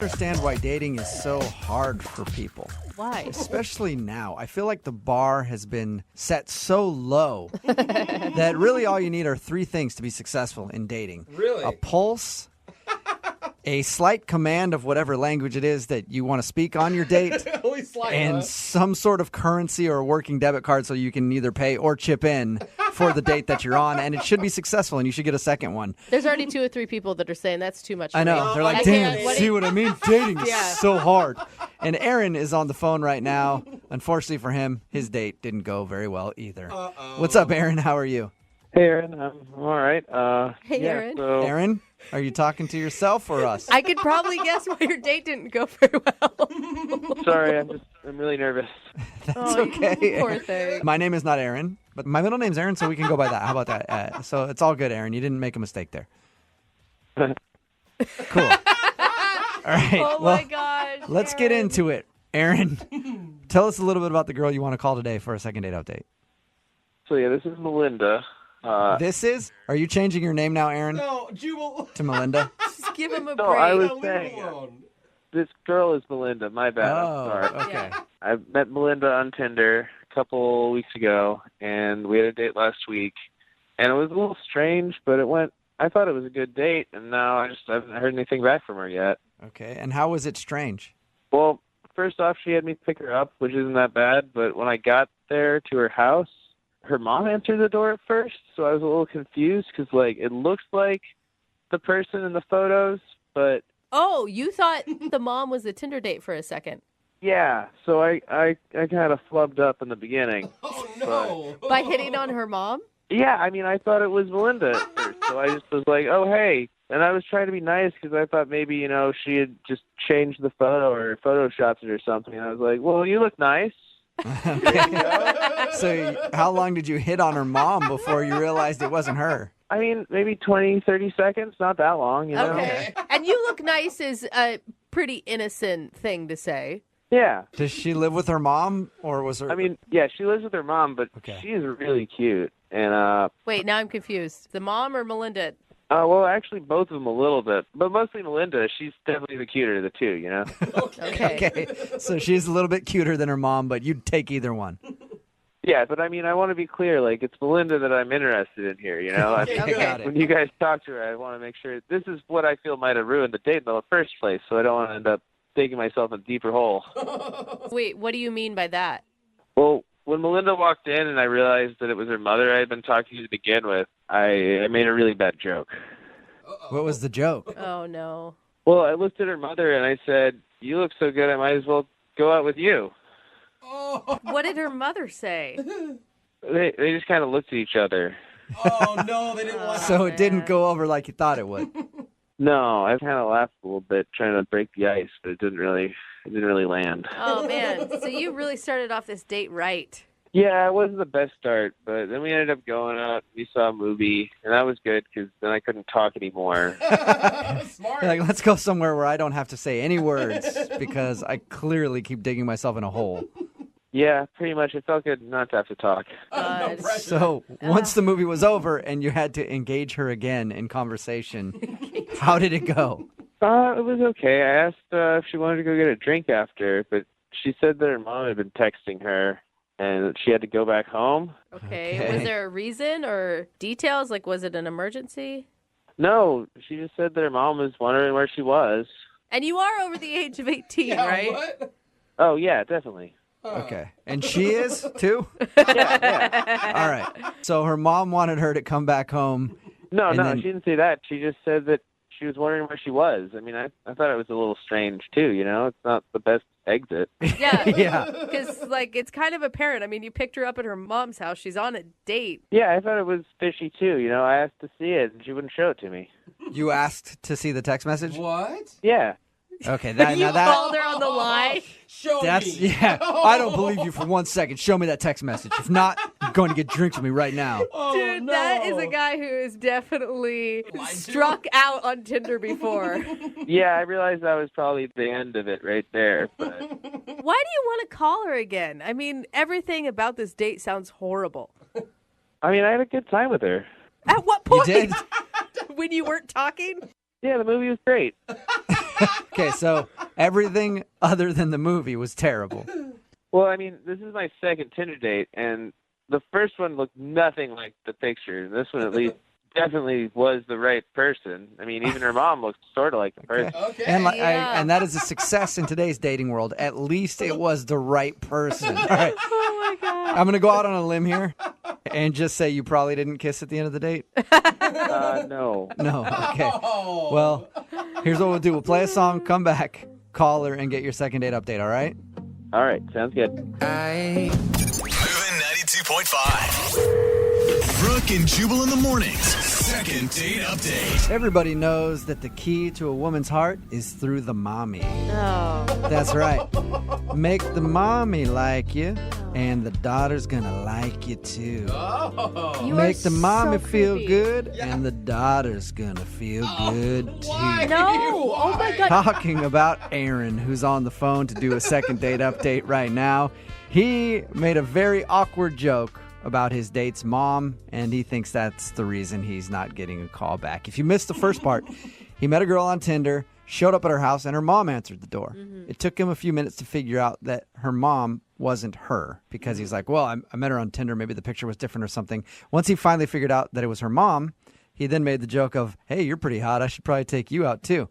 Understand why dating is so hard for people. Why? Especially now. I feel like the bar has been set so low that really all you need are three things to be successful in dating. Really? A pulse, a slight command of whatever language it is that you want to speak on your date, Only slight, and some sort of currency or a working debit card so you can either pay or chip in for the date that you're on, and it should be successful, and you should get a second one. There's already 2 or 3 people that are saying that's too much for I know. me. They're like, I damn, can't- see what I mean? Dating is Yeah. so hard. And Aaron is on the phone right now. Unfortunately for him, his date didn't go very well either. What's up, Aaron? How are you? Hey, Aaron. I'm all right. Hey, Aaron. So, Aaron, are you talking to yourself or us? I could probably guess why your date didn't go very well. sorry, I'm really nervous. That's okay. Poor thing. My name is not Aaron, but my middle name's Aaron, so we can go by that. How about that? So it's all good, Aaron. You didn't make a mistake there. Cool. All right. Oh, well, my gosh. let's get into it. Aaron, tell us a little bit about the girl you want to call today for a second date update. So yeah, this is Melinda. This is? Are you changing your name now, Aaron, No, Jubal. to Melinda? Just give him a No, break. I was Leave saying him alone. this girl is Melinda. My bad. Oh, I'm sorry. okay. I met Melinda on Tinder a couple weeks ago, and we had a date last week, and it was a little strange, but it went. I thought it was a good date, and now I haven't heard anything back from her yet. Okay. And how was it strange? Well, first off, she had me pick her up, which isn't that bad, but when I got there to her house, her mom answered the door at first, so I was a little confused because, like, it looks like the person in the photos, but Oh, you thought the mom was the Tinder date for a second. yeah, so I kind of flubbed up in the beginning. Oh, no. By hitting on her mom? Yeah, I mean, I thought it was Melinda at first, so I just was like, oh, hey. And I was trying to be nice because I thought maybe, she had just changed the photo or photoshopped it or something. And I was like, well, you look nice. So how long did you hit on her mom before you realized it wasn't her? I mean, maybe 20, 30 seconds, not that long, Okay. And you look nice is a pretty innocent thing to say. Yeah. Does she live with her mom, or was her... I mean, yeah, she lives with her mom, but Okay. she's really cute. And, Wait, now I'm confused. The mom or Melinda? well, actually, both of them a little bit, but mostly Melinda. She's definitely the cuter of the two, Okay. Okay, so she's a little bit cuter than her mom, but you'd take either one. Yeah, but I mean, I want to be clear. Like, it's Melinda that I'm interested in here, I mean, Okay. Got it. when you guys talk to her, I want to make sure this is what I feel might have ruined the date in the first place, so I don't want to end up digging myself a deeper hole. Wait, what do you mean by that? Well, when Melinda walked in and I realized that it was her mother I had been talking to begin with, I made a really bad joke. What was the joke? Oh, no. Well, I looked at her mother and I said, you look so good, I might as well go out with you. What did her mother say? They just kind of looked at each other. Oh, no, they didn't want So it didn't man. go over like you thought it would. No, I kind of laughed a little bit trying to break the ice, but it didn't really land. Oh, man. So you really started off this date right. Yeah, it wasn't the best start, but then we ended up going out. We saw a movie, and that was good because then I couldn't talk anymore. Smart. Like, let's go somewhere where I don't have to say any words because I clearly keep digging myself in a hole. Yeah, pretty much. It felt good not to have to talk. No pressure. So once the movie was over and you had to engage her again in conversation, how did it go? It was okay. I asked if she wanted to go get a drink after, but she said that her mom had been texting her and she had to go back home. Okay. Okay. Was there a reason or details? Like, was it an emergency? No, she just said that her mom was wondering where she was. And you are over the age of 18, Yeah, right? what? Oh, yeah, definitely. Okay. And she is too? Yeah. All right. So her mom wanted her to come back home. No, And no, then- she didn't say that. She just said that she was wondering where she was. I mean, I thought it was a little strange, too, It's not the best exit. Yeah. Yeah. Because, like, it's kind of apparent. I mean, you picked her up at her mom's house. She's on a date. Yeah, I thought it was fishy, too. I asked to see it, and she wouldn't show it to me. You asked to see the text message? What? Yeah. Okay. You Now that called her on the line. Show that's me. yeah. I don't believe you for 1 second. Show me that text message. If not, you're going to get drinks with me right now. Oh, Dude, no. that is a guy who is definitely Lied to? struck out on Tinder before. Yeah, I realized that was probably the end of it right there. But Why do you want to call her again? I mean, everything about this date sounds horrible. I mean, I had a good time with her. At what You point? did? When you weren't talking? Yeah, the movie was great. Okay, so everything other than the movie was terrible. Well, I mean, this is my second Tinder date, and the first one looked nothing like the picture. This one, at least, definitely was the right person. I mean, even her mom looked sort of like the person. Okay. And Yeah. and that is a success in today's dating world. At least it was the right person. All right. Oh my God. I'm going to go out on a limb here and just say you probably didn't kiss at the end of the date. No. No. Okay. Oh. Well, here's what we'll do. We'll play a song, come back, call her, and get your second date update, all right? All right, sounds good. Moving 92.5. Brooke and Jubal in the mornings. Second date update. Everybody knows that the key to a woman's heart is through the mommy. Oh. That's right. Make the mommy like you, and the daughter's gonna like you too. Oh. You Make are the mommy so feel creepy. good, and the daughter's gonna feel good too. Why? No. Oh my God. Talking about Aaron, who's on the phone to do a second date update right now. He made a very awkward joke about his date's mom, and he thinks that's the reason he's not getting a call back. If you missed the first part, he met a girl on Tinder, showed up at her house, and her mom answered the door. It took him a few minutes to figure out that her mom wasn't her, because he's like, well, I met her on Tinder, maybe the picture was different or something. Once he finally figured out that it was her mom, he then made the joke of, hey, you're pretty hot, I should probably take you out too.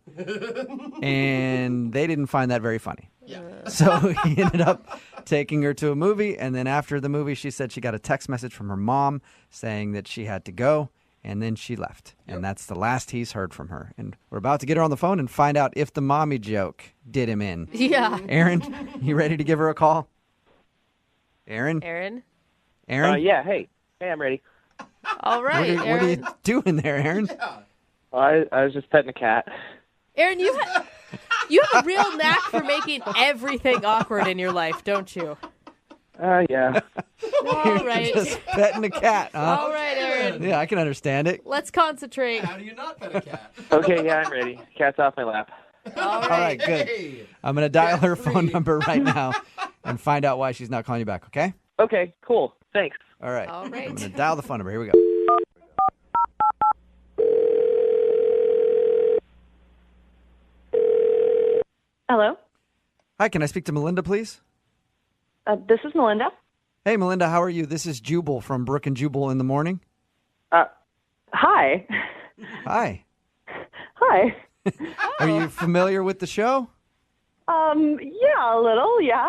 And they didn't find that very funny. So he ended up taking her to a movie, and then after the movie, she said she got a text message from her mom saying that she had to go, and then she left. And that's the last he's heard from her. And we're about to get her on the phone and find out if the mommy joke did him in. Yeah. Aaron, you ready to give her a call? Aaron? Aaron. Aaron? Yeah, hey, I'm ready. All right, What are Aaron. you doing there, Aaron? Well, I was just petting a cat. Aaron, you have a real knack for making everything awkward in your life, don't you? Yeah. All right. Just petting a cat, huh? All right, Aaron. Yeah, I can understand it. Let's concentrate. How do you not pet a cat? Okay, yeah, I'm ready. Cat's off my lap. All All right, good. Hey. I'm going to dial her Cat-free. phone number right now and find out why she's not calling you back, okay? Okay, cool. Thanks. All right. All right. I'm going to dial the phone number. Here we go. Hello, Hi, can I speak to Melinda, please? this is Melinda. Hey, Melinda, how are you? This is Jubal from Brooke and Jubal in the morning. Hi. Hi. Hi. Are you familiar with the show? Yeah, a little, yeah.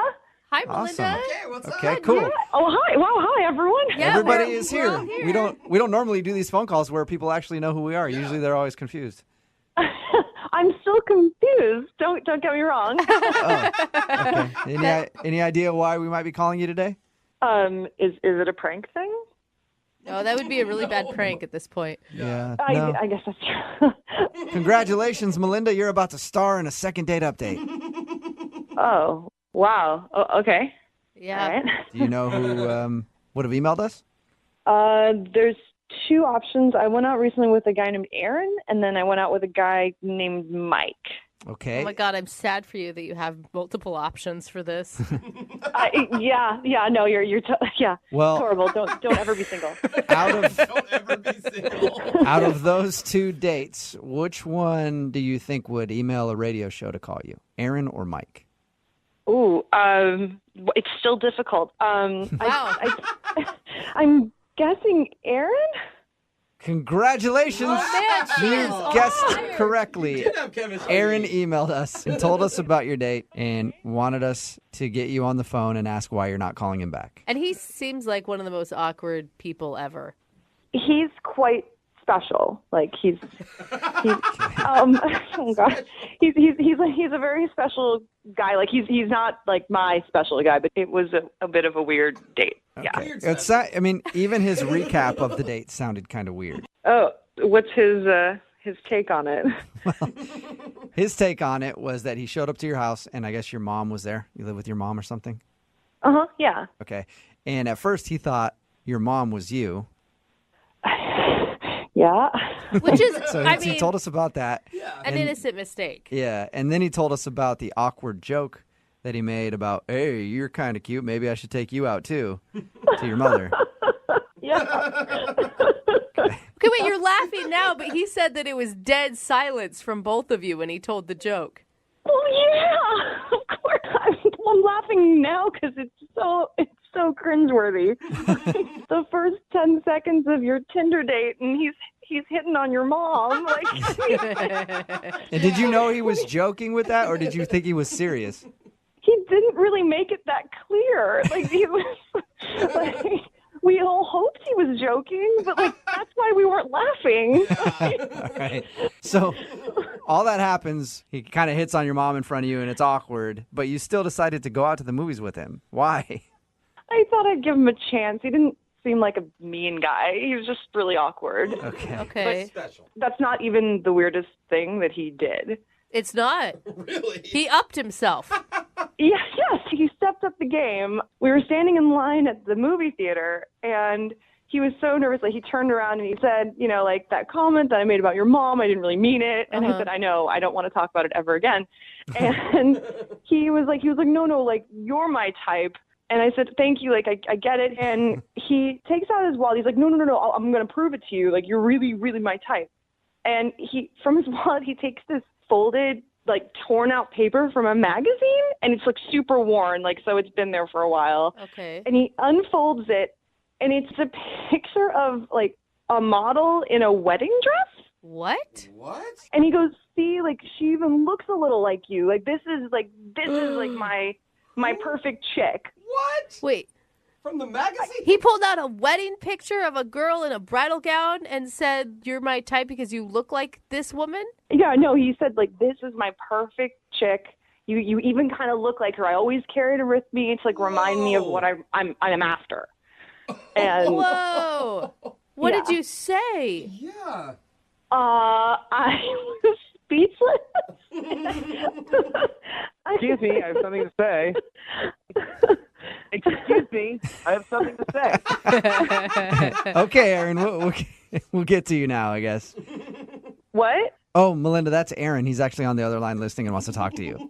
Hi, Awesome. Melinda. Okay, what's Okay, up? cool. Oh, hi. Wow, hi, everyone. Yeah, Everybody we're- is we're here. all here. We don't normally do these phone calls where people actually know who we are. Usually they're always confused. I'm still confused. Don't get me wrong. Oh, okay. Any idea why we might be calling you today? Is it a prank thing? No, that would be a really bad prank at this point. Yeah. No. I guess that's true. Congratulations, Melinda. You're about to star in a second date update. Oh, wow. Oh, okay. Yeah. All right. Do you know who would have emailed us? There's two options. I went out recently with a guy named Aaron, and then I went out with a guy named Mike. Okay. Oh my God, I'm sad for you that you have multiple options for this. Yeah. No, you're yeah. Well- It's horrible. Don't ever be single. Out of Don't ever be single. out of those two dates, which one do you think would email a radio show to call you? Aaron or Mike? Ooh, it's still difficult. Wow. I'm guessing Aaron? Congratulations. Man, she You is on guessed fire. correctly. Didn't have chemistry. Aaron emailed us and told us about your date and wanted us to get you on the phone and ask why you're not calling him back. And he seems like one of the most awkward people ever. He's quite special. Like he's oh god. He's a very special guy. Like he's not like my special guy, but it was a bit of a weird date. Yeah. Okay. I mean, even his recap of the date sounded kind of weird. Oh, what's his take on it? His take on it was that he showed up to your house, and I guess your mom was there. You live with your mom or something? Uh-huh, yeah. Okay. And at first he thought your mom was you. Yeah. Which is, So I he mean, told us about that. an innocent mistake. Yeah. And then he told us about the awkward joke that he made about, hey, you're kind of cute. Maybe I should take you out too, to your mother. Yeah. Okay, wait, you're laughing now, but he said that it was dead silence from both of you when he told the joke. Well, yeah, of course. I'm laughing now because it's so cringeworthy. The first 10 seconds of your Tinder date, and he's hitting on your mom. Like, And did you know he was joking with that, or did you think he was serious? he didn't really make it that clear. Like, he was like, we all hoped he was joking, but like that's why we weren't laughing. All right. So all that happens, he kind of hits on your mom in front of you, and it's awkward, but you still decided to go out to the movies with him. Why? I thought I'd give him a chance. He didn't seem like a mean guy. He was just really awkward. Okay. Okay. Special. That's not even the weirdest thing that he did. It's not. Really? He upped himself. Yes, he stepped up the game. We were standing in line at the movie theater, and he was so nervous that he turned around and he said, you know, like, that comment that I made about your mom, I didn't really mean it. And I said, I know, I don't want to talk about it ever again. And he was like, no, like, you're my type. And I said, thank you, like, I get it. And he takes out his wallet. He's like, no, I'm going to prove it to you. Like, you're really, really my type. And from his wallet, he takes this folded, like, torn out paper from a magazine, and it's like super worn, like, so it's been there for a while. Okay. And he unfolds it, and it's a picture of like a model in a wedding dress. What? What? And he goes, see, like, she even looks a little like you. Like, this is like my perfect chick. What? Wait. From the magazine? He pulled out a wedding picture of a girl in a bridal gown and said, you're my type because you look like this woman? Yeah, no, he said, like, this is my perfect chick. You even kind of look like her. I always carried her with me to, like, remind me of what I'm after. And Whoa. What Yeah. did you say? Yeah. I was speechless. Excuse me, I have something to say. Excuse me, I have something to say. Okay, Aaron, we'll get to you now, I guess. What? Oh, Melinda, that's Aaron. He's actually on the other line listening and wants to talk to you.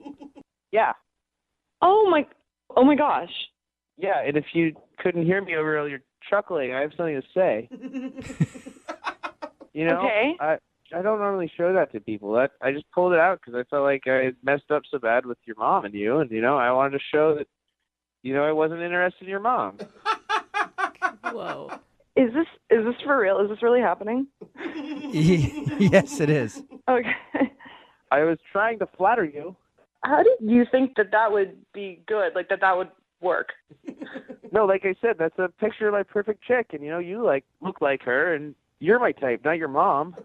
Yeah. Oh my gosh. Yeah, and if you couldn't hear me over all your chuckling, I have something to say. You know, Okay. I don't normally show that to people. I just pulled it out because I felt like I messed up so bad with your mom and you, and, you know, I wanted to show that, you know, I wasn't interested in your mom. Whoa. Is this for real? Is this really happening? Yes, it is. Okay. I was trying to flatter you. How did you think that would be good? Like that would work? No, like I said, that's a picture of my perfect chick, and, you know, you look like her, and you're my type, not your mom.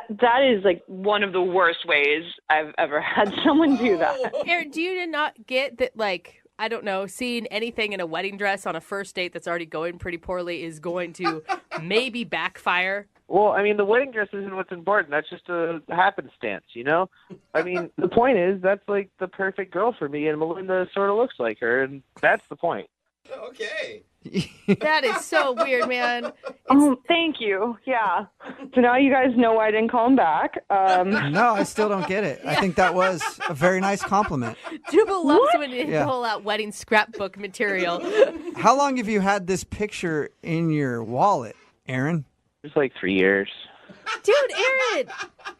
That is like one of the worst ways I've ever had someone do that. Aaron, do you not get that, like, I don't know, seeing anything in a wedding dress on a first date that's already going pretty poorly is going to maybe backfire? Well, I mean, the wedding dress isn't what's important. That's just a happenstance, you know? I mean, the point is, that's like the perfect girl for me, and Melinda sort of looks like her, and that's the point. Okay. That is so weird, man. Oh, thank you. Yeah. So now you guys know why I didn't call him back. No, I still don't get it. I think that was a very nice compliment. Jubal loves when you Yeah. pull out wedding scrapbook material. How long have you had this picture in your wallet, Aaron? It's like 3 years. Dude, Aaron!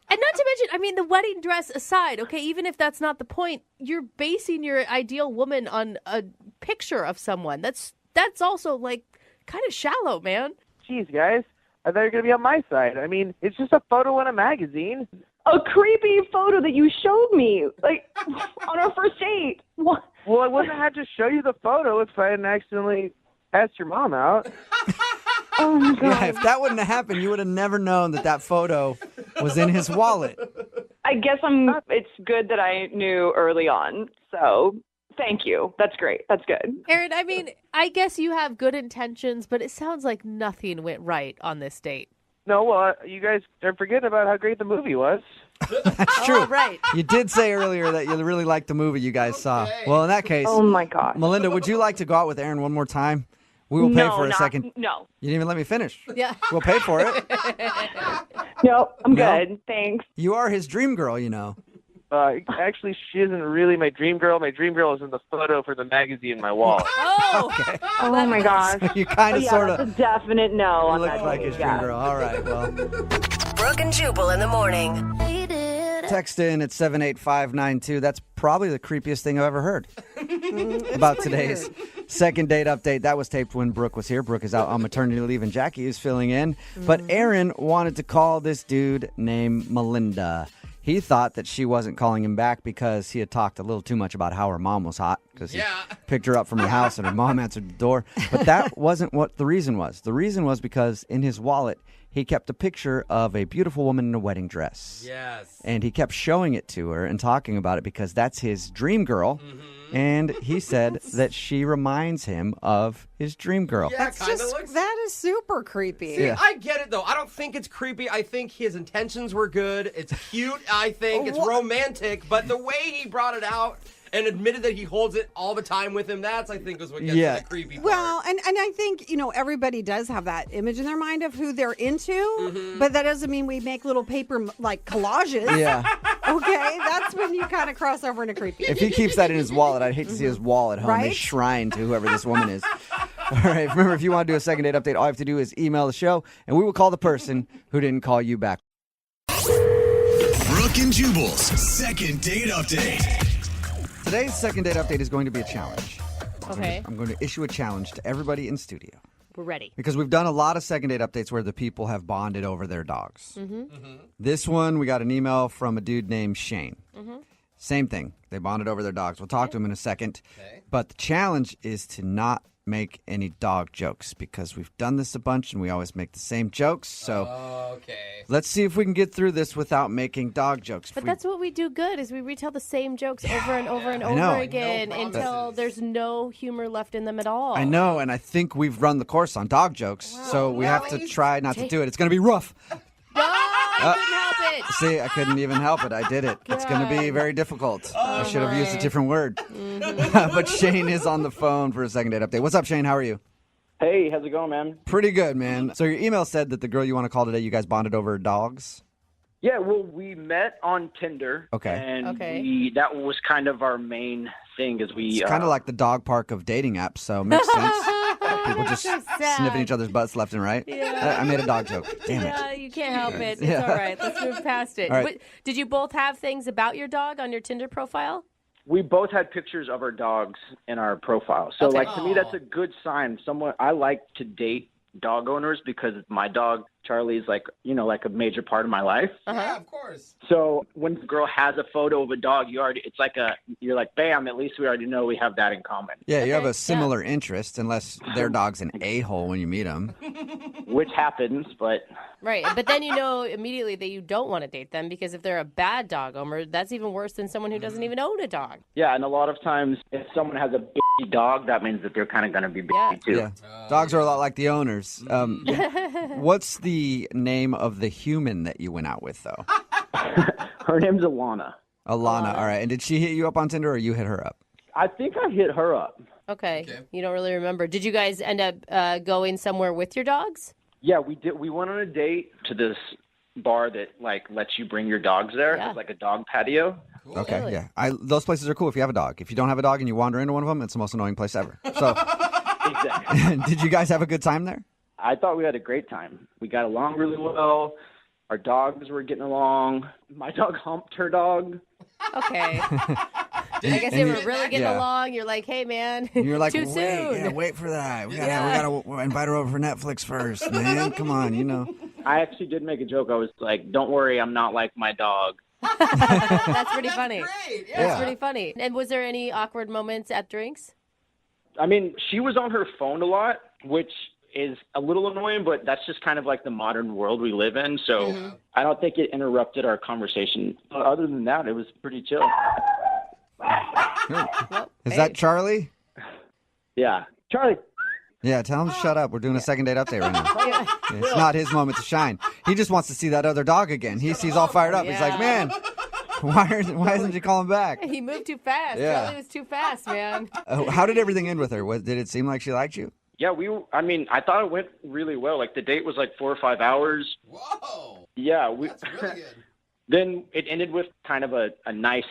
And not to mention, I mean, the wedding dress aside, okay, even if that's not the point, you're basing your ideal woman on a picture of someone. That's also, like, kind of shallow, man. Jeez, guys. I thought you were going to be on my side. I mean, it's just a photo in a magazine. A creepy photo that you showed me, like, on our first date. What? Well, I wouldn't have had to show you the photo if I hadn't accidentally asked your mom out. Oh, my God. Yeah, if that wouldn't have happened, you would have never known that photo was in his wallet. I guess it's good that I knew early on, so thank you. That's great. That's good. Aaron, I mean, I guess you have good intentions, but it sounds like nothing went right on this date. No, well, you guys are forgetting about how great the movie was. That's true. Oh, right. You did say earlier that you really liked the movie you guys saw. Well, in that case, Oh, my God. Melinda, would you like to go out with Aaron one more time? We will pay for a second. No. You didn't even let me finish. Yeah. We'll pay for it. No, I'm No? good. Thanks. You are his dream girl, you know. Actually, she isn't really my dream girl. My dream girl is in the photo for the magazine in my wall. Oh, Oh, my gosh. You kind of Yeah, sort that's of a definite no on look that like date, his dream yeah. girl. All right, well. Brooke and Jubal in the morning. Text in at 78592. That's probably the creepiest thing I've ever heard about today's second date update. That was taped when Brooke was here. Brooke is out on maternity leave and Jackie is filling in. But Aaron wanted to call this dude named Melinda. He thought that she wasn't calling him back because he had talked a little too much about how her mom was hot because he picked her up from her house and her mom answered the door. But that wasn't what the reason was. The reason was because in his wallet, he kept a picture of a beautiful woman in a wedding dress. Yes. And he kept showing it to her and talking about it because that's his dream girl. And he said that she reminds him of his dream girl. Yeah, That is super creepy. See, I get it, though. I don't think it's creepy. I think his intentions were good. It's cute, I think. It's romantic. But the way he brought it out and admitted that he holds it all the time with him, that's, I think, is what gets to the creepy part. Well, and I think, everybody does have that image in their mind of who they're into, but that doesn't mean we make little paper, collages. Yeah. Okay? That's when you kind of cross over into creepy. If he keeps that in his wallet, I'd hate to see his wall at home, Right? his shrine to whoever this woman is. All right, remember, if you want to do a second date update, all you have to do is email the show, and we will call the person who didn't call you back. Brooke and Jubal's second date update. Today's second date update is going to be a challenge. Okay. I'm going to issue a challenge to everybody in studio. We're ready. Because we've done a lot of second date updates where the people have bonded over their dogs. This one, we got an email from a dude named Shane. Same thing. They bonded over their dogs. We'll talk to him in a second. Okay. But the challenge is to not make any dog jokes because we've done this a bunch and we always make the same jokes. So Okay. let's see if we can get through this without making dog jokes. But that's what we do good is we retell the same jokes over and over and I know. over again No until promises. there's no humor left in them at all. I know, and I think we've run the course on dog jokes, so we have to try not to do it. It's going to be rough. No, I couldn't help it. See, I couldn't even help it. I did it. It's going to be very difficult. I should have used a different word. But Shane is on the phone for a second date update. What's up, Shane? How are you? Hey, how's it going, man? Pretty good, man. So your email said that the girl you want to call today, you guys bonded over dogs? Yeah, well, we met on Tinder. Okay. And that was kind of our main thing is we... It's kind of like the dog park of dating apps, so it makes sense. People just sniffing each other's butts left and right. Yeah. I made a dog joke. Damn it. Yeah, you can't help it. It's Yeah. all right. Let's move past it. All right. But did you both have things about your dog on your Tinder profile? We both had pictures of our dogs in our profile. So, Okay. to me, that's a good sign. I like to date dog owners because my dog, Charlie, is like a major part of my life. Yeah, of course. So when a girl has a photo of a dog, you're like, bam, at least we already know we have that in common. Yeah, you have Okay, a similar interest, unless their dog's an a-hole when you meet them. Which happens, but... Right. But then you know immediately that you don't want to date them because if they're a bad dog owner, that's even worse than someone who doesn't even own a dog. Yeah, and a lot of times if someone has a big dog, that means that they're kind of going to be big too. Yeah. Dogs are a lot like the owners. What's the name of the human that you went out with, though? Her name's Alana. Alana. All right. And did she hit you up on Tinder or you hit her up? I think I hit her up. Okay. You don't really remember. Did you guys end up going somewhere with your dogs? Yeah, we did. We went on a date to this bar that lets you bring your dogs there. Yeah. It's like a dog patio. Okay, Really? yeah. Those places are cool if you have a dog. If you don't have a dog and you wander into one of them, it's the most annoying place ever. So, Exactly. did you guys have a good time there? I thought we had a great time. We got along really well. Our dogs were getting along. My dog humped her dog. Okay. I guess they were really getting along. You're like, hey, man, You're like, too soon. wait for that. We gotta invite her over for Netflix first, man. Come on, I actually did make a joke. I was like, don't worry, I'm not like my dog. That's pretty funny. Great. Yeah. That's pretty funny. And was there any awkward moments at drinks? I mean, she was on her phone a lot, which is a little annoying, but that's just kind of like the modern world we live in. So I don't think it interrupted our conversation. Other than that, it was pretty chill. Is that Charlie? Yeah. Charlie. Yeah, tell him to shut up. We're doing a second date update right now. Yeah, it's not his moment to shine. He just wants to see that other dog again. He's all fired up. He's like, man, why isn't she calling back? He moved too fast. Yeah. Charlie was too fast, man. How did everything end with her? Did it seem like she liked you? Yeah, I thought it went really well. Like the date was like 4 or 5 hours. Whoa. Yeah. That's really good. Then it ended with kind of a nice,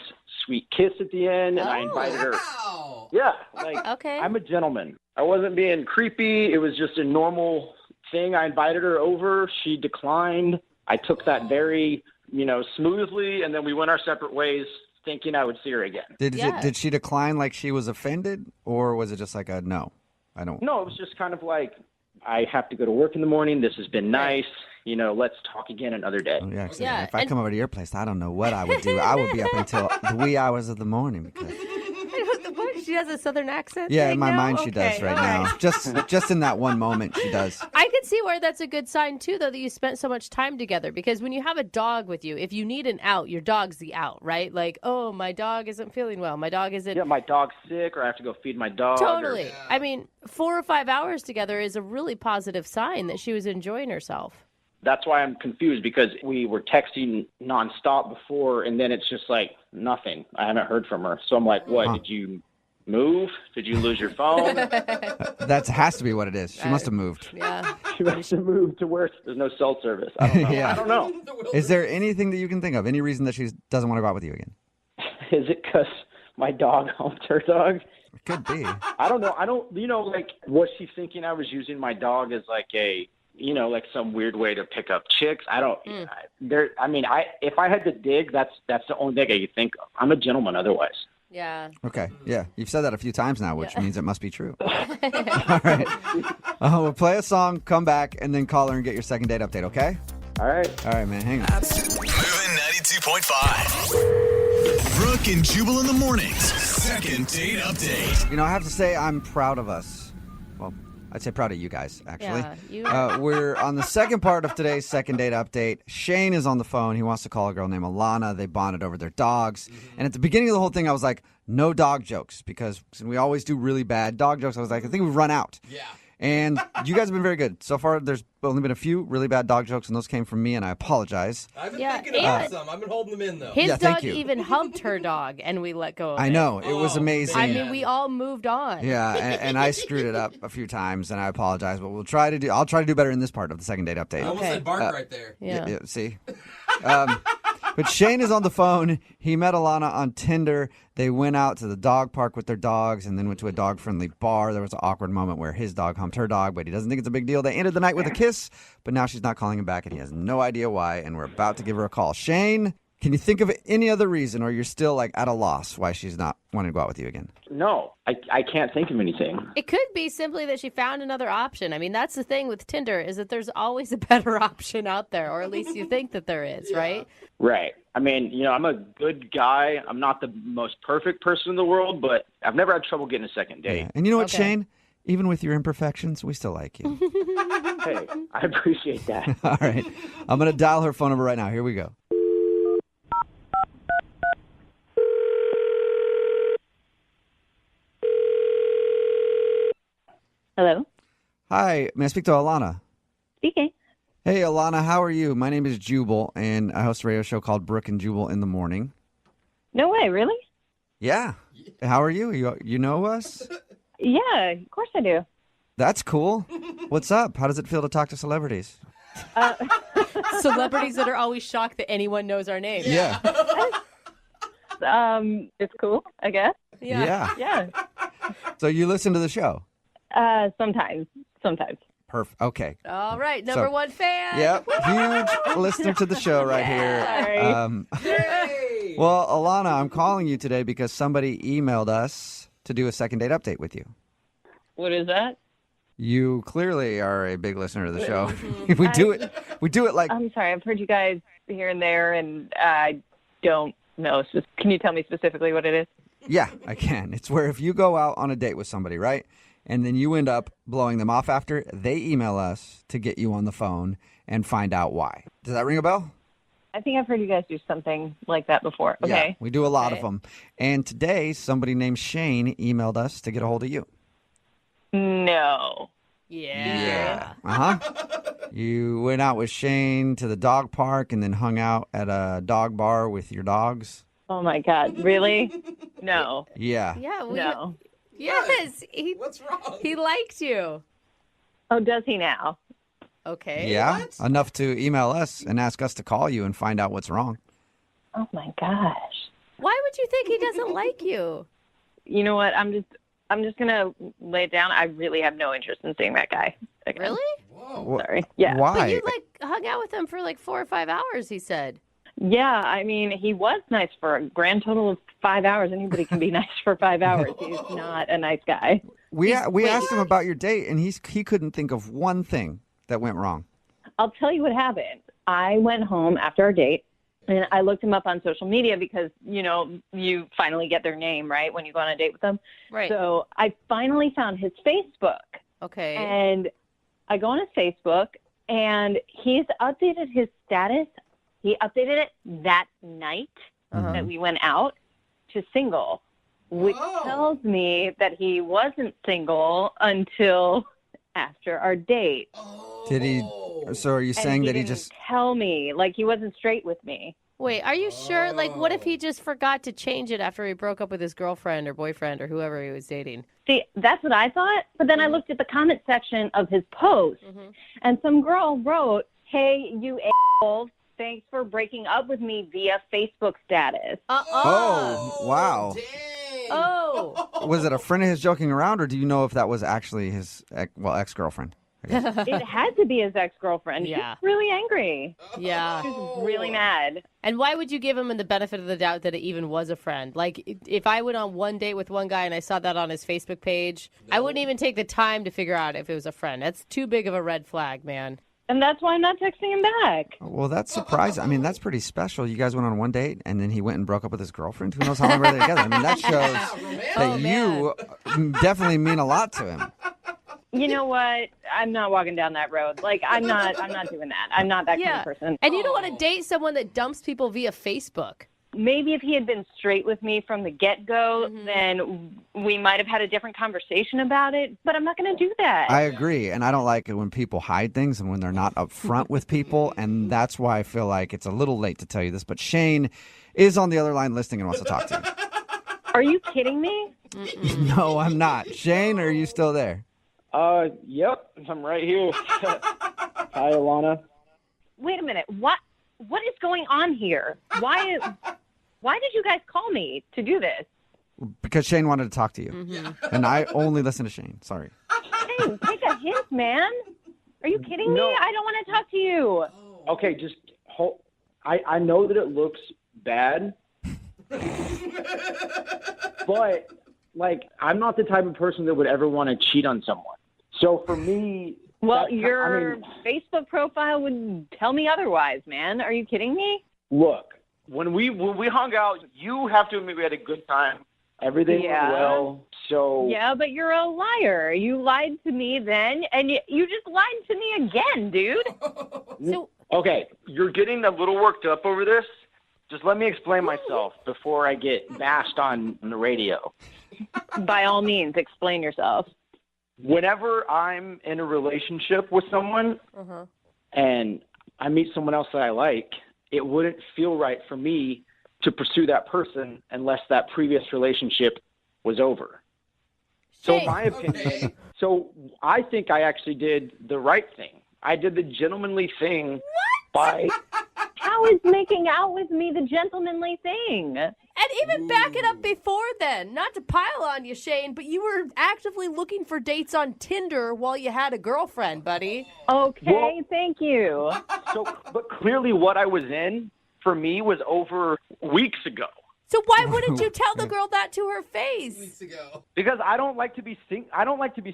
sweet kiss at the end, and I invited her. Wow. Yeah, like Okay. I'm a gentleman. I wasn't being creepy. It was just a normal thing. I invited her over. She declined. I took that very smoothly, and then we went our separate ways, thinking I would see her again. Did she decline like she was offended, or was it just like a no? I don't. No, it was just kind of like, I have to go to work in the morning. This has been nice. Let's talk again another day. Oh, yeah. If I come over to your place, I don't know what I would do. I would be up until the wee hours of the morning because. She has a southern accent. Yeah, in my now? mind she does right now. Just in that one moment she does. I can see where that's a good sign too, though, that you spent so much time together. Because when you have a dog with you, if you need an out, your dog's the out, right? Like, oh, my dog isn't feeling well. My dog isn't. Yeah, my dog's sick, or I have to go feed my dog. Totally. I mean, 4 or 5 hours together is a really positive sign that she was enjoying herself. That's why I'm confused, because we were texting nonstop before, and then it's just like nothing. I haven't heard from her. So I'm like, what? Did you move? Did you lose your phone? That has to be what it is. She must have moved. Yeah. She must have moved to where there's no cell service. I don't know. Yeah. I don't know. Is there anything that you can think of? Any reason that she doesn't want to go out with you again? Is it because my dog humped her dog? It could be. I don't know. Like, was she thinking I was using my dog as like like some weird way to pick up chicks? I don't. If I had to dig, that's the only thing I could think of. I'm a gentleman otherwise. Yeah. Okay. Yeah. You've said that a few times now, which means it must be true. All right. We'll play a song, come back, and then call her and get your second date update, okay? All right. All right, man. Hang on. Moving 92.5. Brooke and Jubal in the mornings. Second date update. I have to say I'm proud of us. Well, I'd say proud of you guys, actually. Yeah, we're on the second part of today's second date update. Shane is on the phone. He wants to call a girl named Alana. They bonded over their dogs. And at the beginning of the whole thing, I was like, no dog jokes, because we always do really bad dog jokes. I was like, I think we've run out. Yeah. And you guys have been very good. So far, there's only been a few really bad dog jokes, and those came from me, and I apologize. I've been thinking about some. I've been holding them in, though. His dog even humped her dog, and we let go of it. I know. It was amazing. I mean, we all moved on. Yeah, and I screwed it up a few times, and I apologize. But I'll try to do better in this part of the second date update. I almost said bark right there. Yeah. See? But Shane is on the phone. He met Alana on Tinder. They went out to the dog park with their dogs and then went to a dog-friendly bar. There was an awkward moment where his dog humped her dog, but he doesn't think it's a big deal. They ended the night with a kiss, but now she's not calling him back, and he has no idea why, and we're about to give her a call. Shane, can you think of any other reason, or you're still at a loss why she's not wanting to go out with you again? No, I can't think of anything. It could be simply that she found another option. I mean, that's the thing with Tinder, is that there's always a better option out there, or at least you think that there is, right? Right. I mean, I'm a good guy. I'm not the most perfect person in the world, but I've never had trouble getting a second date. Yeah. And you know what, Shane? Even with your imperfections, we still like you. Hey, I appreciate that. All right. I'm going to dial her phone number right now. Here we go. Hello? Hi. May I speak to Alana? Speaking. Hey, Alana. How are you? My name is Jubal, and I host a radio show called Brooke and Jubal in the morning. No way, really? Yeah. How are you? You know us? Yeah, of course I do. That's cool. What's up? How does it feel to talk to celebrities? Celebrities that are always shocked that anyone knows our name. Yeah. It's cool, I guess. Yeah. So you listen to the show? Sometimes. Perfect. Okay. All right, number one fan. Yep. Huge listener to the show right here. Well, Alana, I'm calling you today because somebody emailed us to do a second date update with you. What is that? You clearly are a big listener to the show. We do it like... I'm sorry, I've heard you guys here and there, and I don't know. Can you tell me specifically what it is? Yeah, I can. It's where if you go out on a date with somebody, right? And then you end up blowing them off after, they email us to get you on the phone and find out why. Does that ring a bell? I think I've heard you guys do something like that before. Okay. Yeah, we do a lot of them. And today, somebody named Shane emailed us to get a hold of you. No. Yeah. Uh-huh. You went out with Shane to the dog park and then hung out at a dog bar with your dogs. Oh, my God. Really? No. Yeah. Yeah. No. Yes. What's wrong? He liked you. Oh, does he now? Okay. Yeah. What? Enough to email us and ask us to call you and find out what's wrong. Oh, my gosh. Why would you think he doesn't like you? You know what? I'm just going to lay it down. I really have no interest in seeing that guy again. Really? Whoa. Sorry. Yeah. Why? But you hung out with him for 4 or 5 hours, he said. Yeah, I mean, he was nice for a grand total of 5 hours. Anybody can be nice for 5 hours. He's not a nice guy. We asked him about your date, and he couldn't think of one thing that went wrong. I'll tell you what happened. I went home after our date, and I looked him up on social media because, you finally get their name, right, when you go on a date with them. Right. So I finally found his Facebook. Okay. And I go on his Facebook, and he's updated his status. He updated it that night that we went out to single, which tells me that he wasn't single until after our date. Did he? So are you saying that he didn't just tell me, like he wasn't straight with me? Wait, are you sure? Like, what if he just forgot to change it after he broke up with his girlfriend or boyfriend or whoever he was dating? See, that's what I thought. But then I looked at the comment section of his post, and some girl wrote, "Hey, you a**hole. Thanks for breaking up with me via Facebook status." Oh, wow. Dang. Oh. Was it a friend of his joking around, or do you know if that was actually his ex-girlfriend? It had to be his ex-girlfriend. Yeah. She's really angry. Yeah. She's really mad. And why would you give him the benefit of the doubt that it even was a friend? Like, if I went on one date with one guy and I saw that on his Facebook page, I wouldn't even take the time to figure out if it was a friend. That's too big of a red flag, man. And that's why I'm not texting him back. Well, that's surprising. I mean, that's pretty special. You guys went on one date, and then he went and broke up with his girlfriend. Who knows how long were they together? I mean, that shows that you definitely mean a lot to him. You know what? I'm not walking down that road. Like, I'm not doing that. I'm not that kind of person. And you don't want to date someone that dumps people via Facebook. Maybe if he had been straight with me from the get-go, then we might have had a different conversation about it. But I'm not going to do that. I agree, and I don't like it when people hide things and when they're not upfront with people, and that's why I feel like it's a little late to tell you this. But Shane is on the other line listening and wants to talk to you. Are you kidding me? No, I'm not. Shane, are you still there? Yep, I'm right here. Hi, Alana. Wait a minute. What is going on here? Why did you guys call me to do this? Because Shane wanted to talk to you, and I only listen to Shane. Sorry. Hey, take a hint, man. Are you kidding me? I don't want to talk to you. Okay, just hold. I know that it looks bad, but like I'm not the type of person that would ever want to cheat on someone. So for me, well, your Facebook profile would tell me otherwise, man. Are you kidding me? Look, when we hung out, you have to admit we had a good time. Everything went well. So yeah, but you're a liar. You lied to me then, and you just lied to me again, dude. Okay, you're getting a little worked up over this. Just let me explain myself before I get bashed on the radio. By all means, explain yourself. Whenever I'm in a relationship with someone and I meet someone else that I like, it wouldn't feel right for me to pursue that person unless that previous relationship was over. So in my opinion, so I think I actually did the right thing. I did the gentlemanly thing by... How is making out with me the gentlemanly thing? And even back it up before then. Not to pile on you, Shane, but you were actively looking for dates on Tinder while you had a girlfriend, buddy. Okay, thank you. But clearly what I was in, for me, was over weeks ago. So why wouldn't you tell the girl that to her face? Weeks ago. Because I don't like to be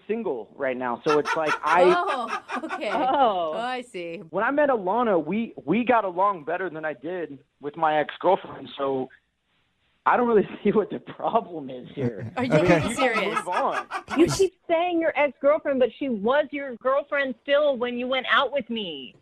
single right now. So it's like Oh, okay. Oh, I see. when I met Alana, we got along better than I did with my ex-girlfriend. So I don't really see what the problem is here. Are you being serious? Move on. you keep saying your ex-girlfriend, but she was your girlfriend still when you went out with me.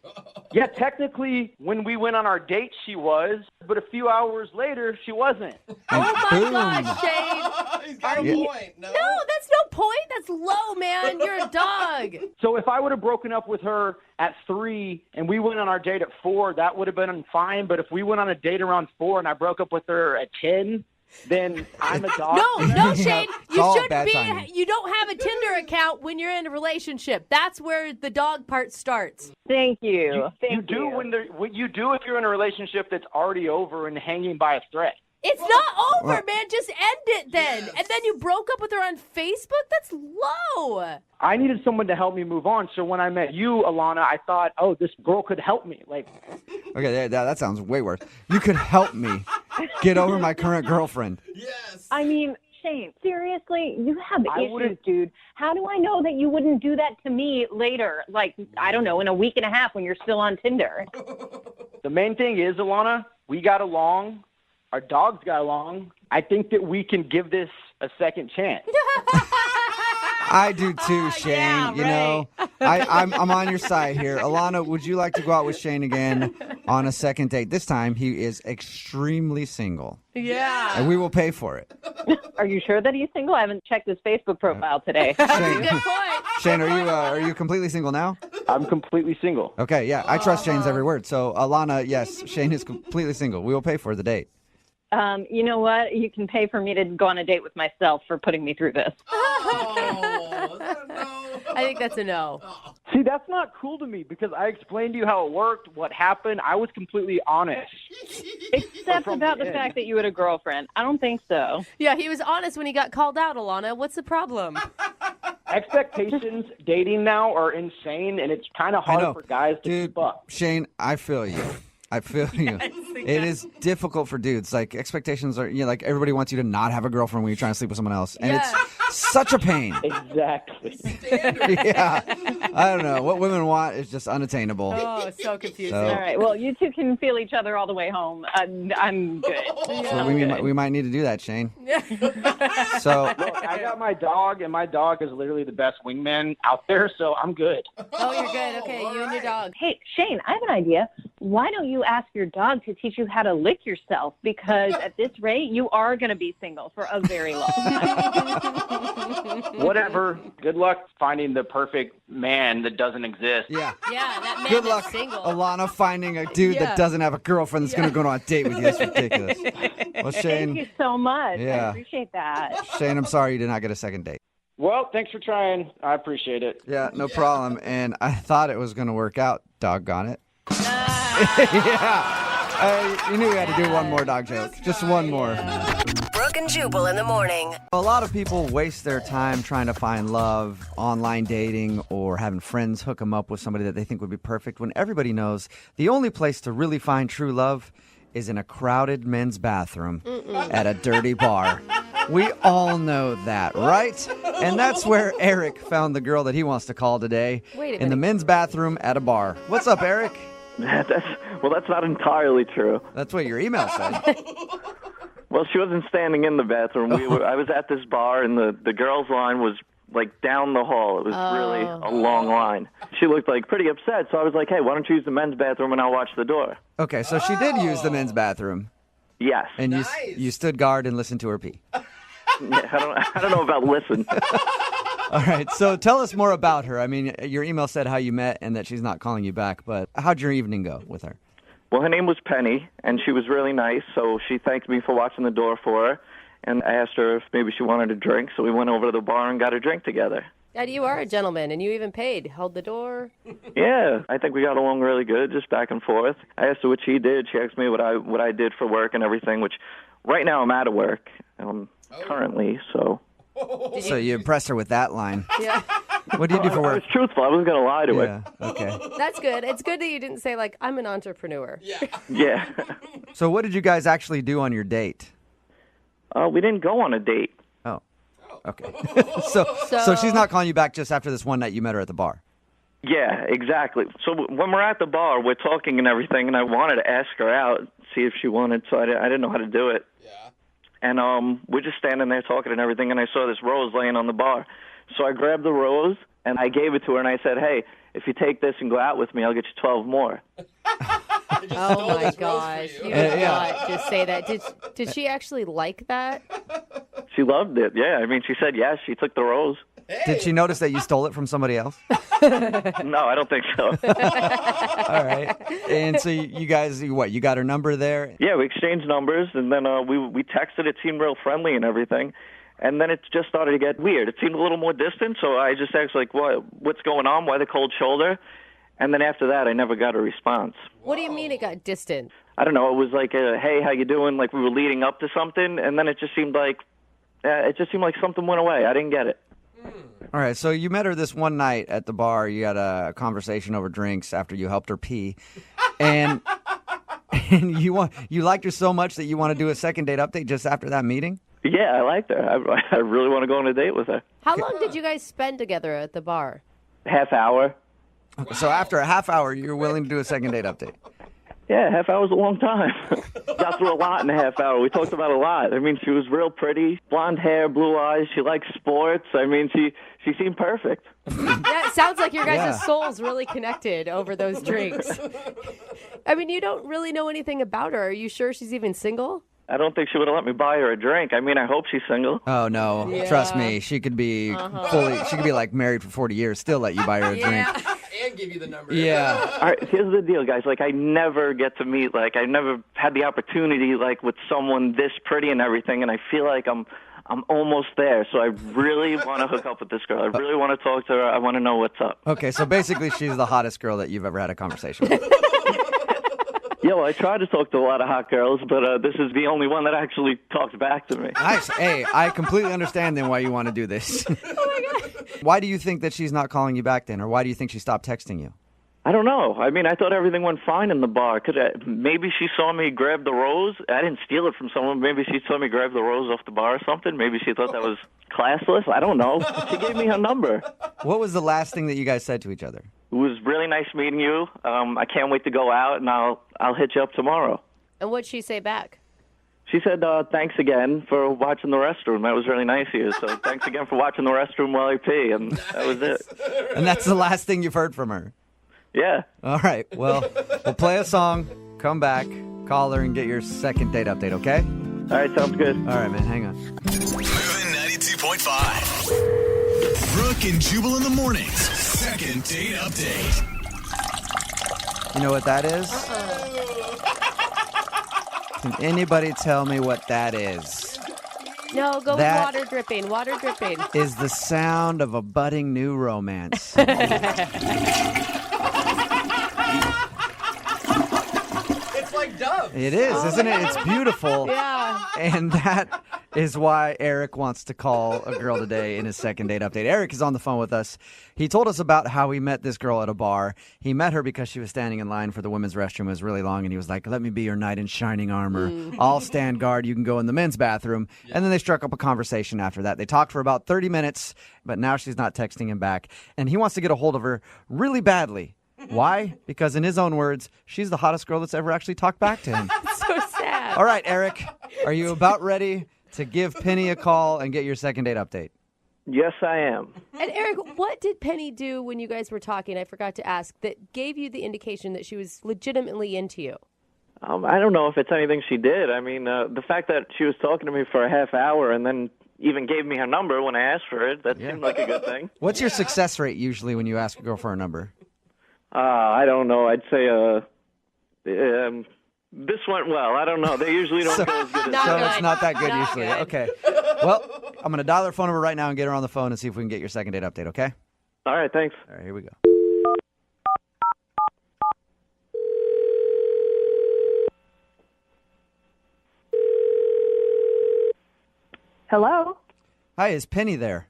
Yeah, technically, when we went on our date, she was, but a few hours later, she wasn't. Oh my gosh, Shane. He's got a point. No, No, that's no point. That's low, man. You're a dog. So if I would have broken up with her at 3 and we went on our date at 4, that would have been fine. But if we went on a date around 4 and I broke up with her at 10, then I'm a dog. No, Shane. You all shouldn't bad be. timing. You don't have a Tinder account when you're in a relationship. That's where the dog part starts. Thank you. You do if you're in a relationship that's already over and hanging by a thread. It's not over, man. Just end it then. Yes. And then you broke up with her on Facebook? That's low. I needed someone to help me move on. So when I met you, Alana, I thought, oh, this girl could help me. Okay, that sounds way worse. You could help me get over my current girlfriend. Yes. I mean, Shane, seriously, you have issues, dude. How do I know that you wouldn't do that to me later? I don't know, in a week and a half when you're still on Tinder. The main thing is, Alana, we got along. Our dogs got along. I think that we can give this a second chance. I do too, Shane. Yeah, you know, I'm on your side here. Alana, would you like to go out with Shane again on a second date? This time, he is extremely single. Yeah. And we will pay for it. Are you sure that he's single? I haven't checked his Facebook profile today. Shane, Good point. Shane, are you completely single now? I'm completely single. Okay, yeah. I trust Shane's every word. So, Alana, yes, Shane is completely single. We will pay for the date. You know what? You can pay for me to go on a date with myself for putting me through this. Oh, is that a no? I think that's a no. See, that's not cool to me because I explained to you how it worked, what happened. I was completely honest. Except about the fact that you had a girlfriend. I don't think so. Yeah, he was honest when he got called out, Alana. What's the problem? Expectations dating now are insane, and it's kind of hard for guys to keep up. Shane, I feel you. I feel you. It is difficult for dudes. Like, expectations are, like everybody wants you to not have a girlfriend when you're trying to sleep with someone else. And it's such a pain. Exactly. Yeah. I don't know. What women want is just unattainable. Oh, so confusing. All right. Well, you two can feel each other all the way home. I'm good. So we might need to do that, Shane. So look, I got my dog, and my dog is literally the best wingman out there, so I'm good. Oh, you're good. Okay, you and your dog. Hey, Shane, I have an idea. Why don't you ask your dog to teach you how to lick yourself? Because at this rate, you are going to be single for a very long time. Whatever. Good luck finding the perfect man that doesn't exist. yeah. Yeah, that man Good is luck, single. Alana, finding a dude that doesn't have a girlfriend that's going to go on a date with you. That's ridiculous. Well, Shane. Thank you so much. Yeah. I appreciate that. Shane, I'm sorry you did not get a second date. Well, thanks for trying. I appreciate it. Yeah, no problem. And I thought it was going to work out. Doggone it. Yeah. You knew we had to do one more dog joke. Just one more. Brooke and Jubal in the morning. A lot of people waste their time trying to find love, online dating, or having friends hook them up with somebody that they think would be perfect, when everybody knows the only place to really find true love is in a crowded men's bathroom at a dirty bar. We all know that, right? And that's where Eric found the girl that he wants to call today. Wait a in the minute. men's bathroom at a bar. What's up, Eric? That's not entirely true. That's what your email said. Well, she wasn't standing in the bathroom. I was at this bar, and the girls' line was like down the hall. It was really a long line. She looked like pretty upset, so I was like, hey, why don't you use the men's bathroom and I'll watch the door? Okay, so she did use the men's bathroom. Yes. And you stood guard and listened to her pee. Yeah, I don't know about listen. All right, so tell us more about her. I mean, your email said how you met and that she's not calling you back, but how'd your evening go with her? Well, her name was Penny, and she was really nice, so she thanked me for watching the door for her, and I asked her if maybe she wanted a drink, so we went over to the bar and got a drink together. And you are a gentleman, and you even paid. Held the door. Yeah, I think we got along really good, just back and forth. I asked her what she did. She asked me what I did for work and everything, which right now I'm out of work currently, so... So you impressed her with that line. Yeah. What do you do for I work? was truthful. I wasn't going to lie to her. Yeah, okay. That's good. It's good that you didn't say, like, I'm an entrepreneur. Yeah. So what did you guys actually do on your date? We didn't go on a date. Oh, okay. So she's not calling you back just after this one night you met her at the bar? Yeah, exactly. So when we're at the bar, we're talking and everything, and I wanted to ask her out, see if she wanted, so I didn't know how to do it. Yeah. And we're just standing there talking and everything, and I saw this rose laying on the bar. So I grabbed the rose, and I gave it to her, and I said, hey, if you take this and go out with me, I'll get you 12 more. Oh, my gosh. You did not just say that. Did she actually like that? She loved it, yeah. I mean, she said yes. She took the rose. Hey. Did she notice that you stole it from somebody else? No, I don't think so. All right. And so you guys, you got her number there? Yeah, we exchanged numbers, and then we texted. It seemed real friendly and everything. And then it just started to get weird. It seemed a little more distant, so I just asked, like, what's going on? Why the cold shoulder? And then after that, I never got a response. What do you mean it got distant? I don't know, it was like a, hey, how you doing? Like we were leading up to something, and then it just seemed like something went away. I didn't get it. All right, so you met her this one night at the bar. You had a conversation over drinks after you helped her pee, and you liked her so much that you want to do a second date update just after that meeting? Yeah, I liked her. I really want to go on a date with her. How long did you guys spend together at the bar? Half hour. So after a half hour, you're willing to do a second date update? Yeah, half hour's a long time. Got through a lot in a half hour. We talked about a lot. I mean, she was real pretty, blonde hair, blue eyes. She likes sports. I mean, she seemed perfect. Yeah, it sounds like your guys' souls really connected over those drinks. I mean, you don't really know anything about her. Are you sure she's even single? I don't think she would have let me buy her a drink. I mean, I hope she's single. Oh, no. Yeah. Trust me. She could be she could be like married for 40 years, still let you buy her a drink. And give you the number. Yeah. All right, here's the deal, guys. Like, I never get to meet, like, I never had the opportunity, like, with someone this pretty and everything, and I feel like I'm almost there. So I really want to hook up with this girl. I really want to talk to her. I want to know what's up. Okay, so basically she's the hottest girl that you've ever had a conversation with. Yeah, well, I tried to talk to a lot of hot girls, but this is the only one that actually talked back to me. Nice. Hey, I completely understand then why you want to do this. Oh, my God. Why do you think that she's not calling you back then, or why do you think she stopped texting you? I don't know. I mean, I thought everything went fine in the bar. Maybe she saw me grab the rose. I didn't steal it from someone. Maybe she saw me grab the rose off the bar or something. Maybe she thought that was classless. I don't know. She gave me her number. What was the last thing that you guys said to each other? It was really nice meeting you. I can't wait to go out, and I'll hit you up tomorrow. And what'd she say back? She said, thanks again for watching the restroom. That was really nice of you. So thanks again for watching the restroom while I pee. And that was it. And that's the last thing you've heard from her? Yeah. All right. Well, we'll play a song, come back, call her, and get your second date update, okay? All right, sounds good. All right, man. Hang on. Moving 92.5. Brooke and Jubal in the mornings. Second date update. You know what that is? Can anybody tell me what that is? No, go That with water dripping. Water dripping. Is the sound of a budding new romance. It's like Dove. It is, isn't it? It's beautiful. Yeah. And that is why Eric wants to call a girl today in his second date update. Eric is on the phone with us. He told us about how he met this girl at a bar. He met her because she was standing in line for the women's restroom. It was really long, and he was like, let me be your knight in shining armor. I'll stand guard. You can go in the men's bathroom. Yeah. And then they struck up a conversation after that. They talked for about 30 minutes, but now she's not texting him back. And he wants to get a hold of her really badly. Why? Because in his own words, she's the hottest girl that's ever actually talked back to him. So sad. All right, Eric, are you about ready to give Penny a call and get your second date update? Yes, I am. And Eric, what did Penny do when you guys were talking? I forgot to ask, that gave you the indication that she was legitimately into you. I don't know if it's anything she did. I mean, the fact that she was talking to me for a half hour and then even gave me her number when I asked for it, that seemed like a good thing. What's your success rate usually when you ask a girl for a number? I don't know. I'd say this went well. I don't know. They usually don't go as good as So it's not that good usually. Good. Okay. Well, I'm going to dial her phone number right now and get her on the phone and see if we can get your second date update, okay? All right, thanks. All right, here we go. Hello? Hi, is Penny there?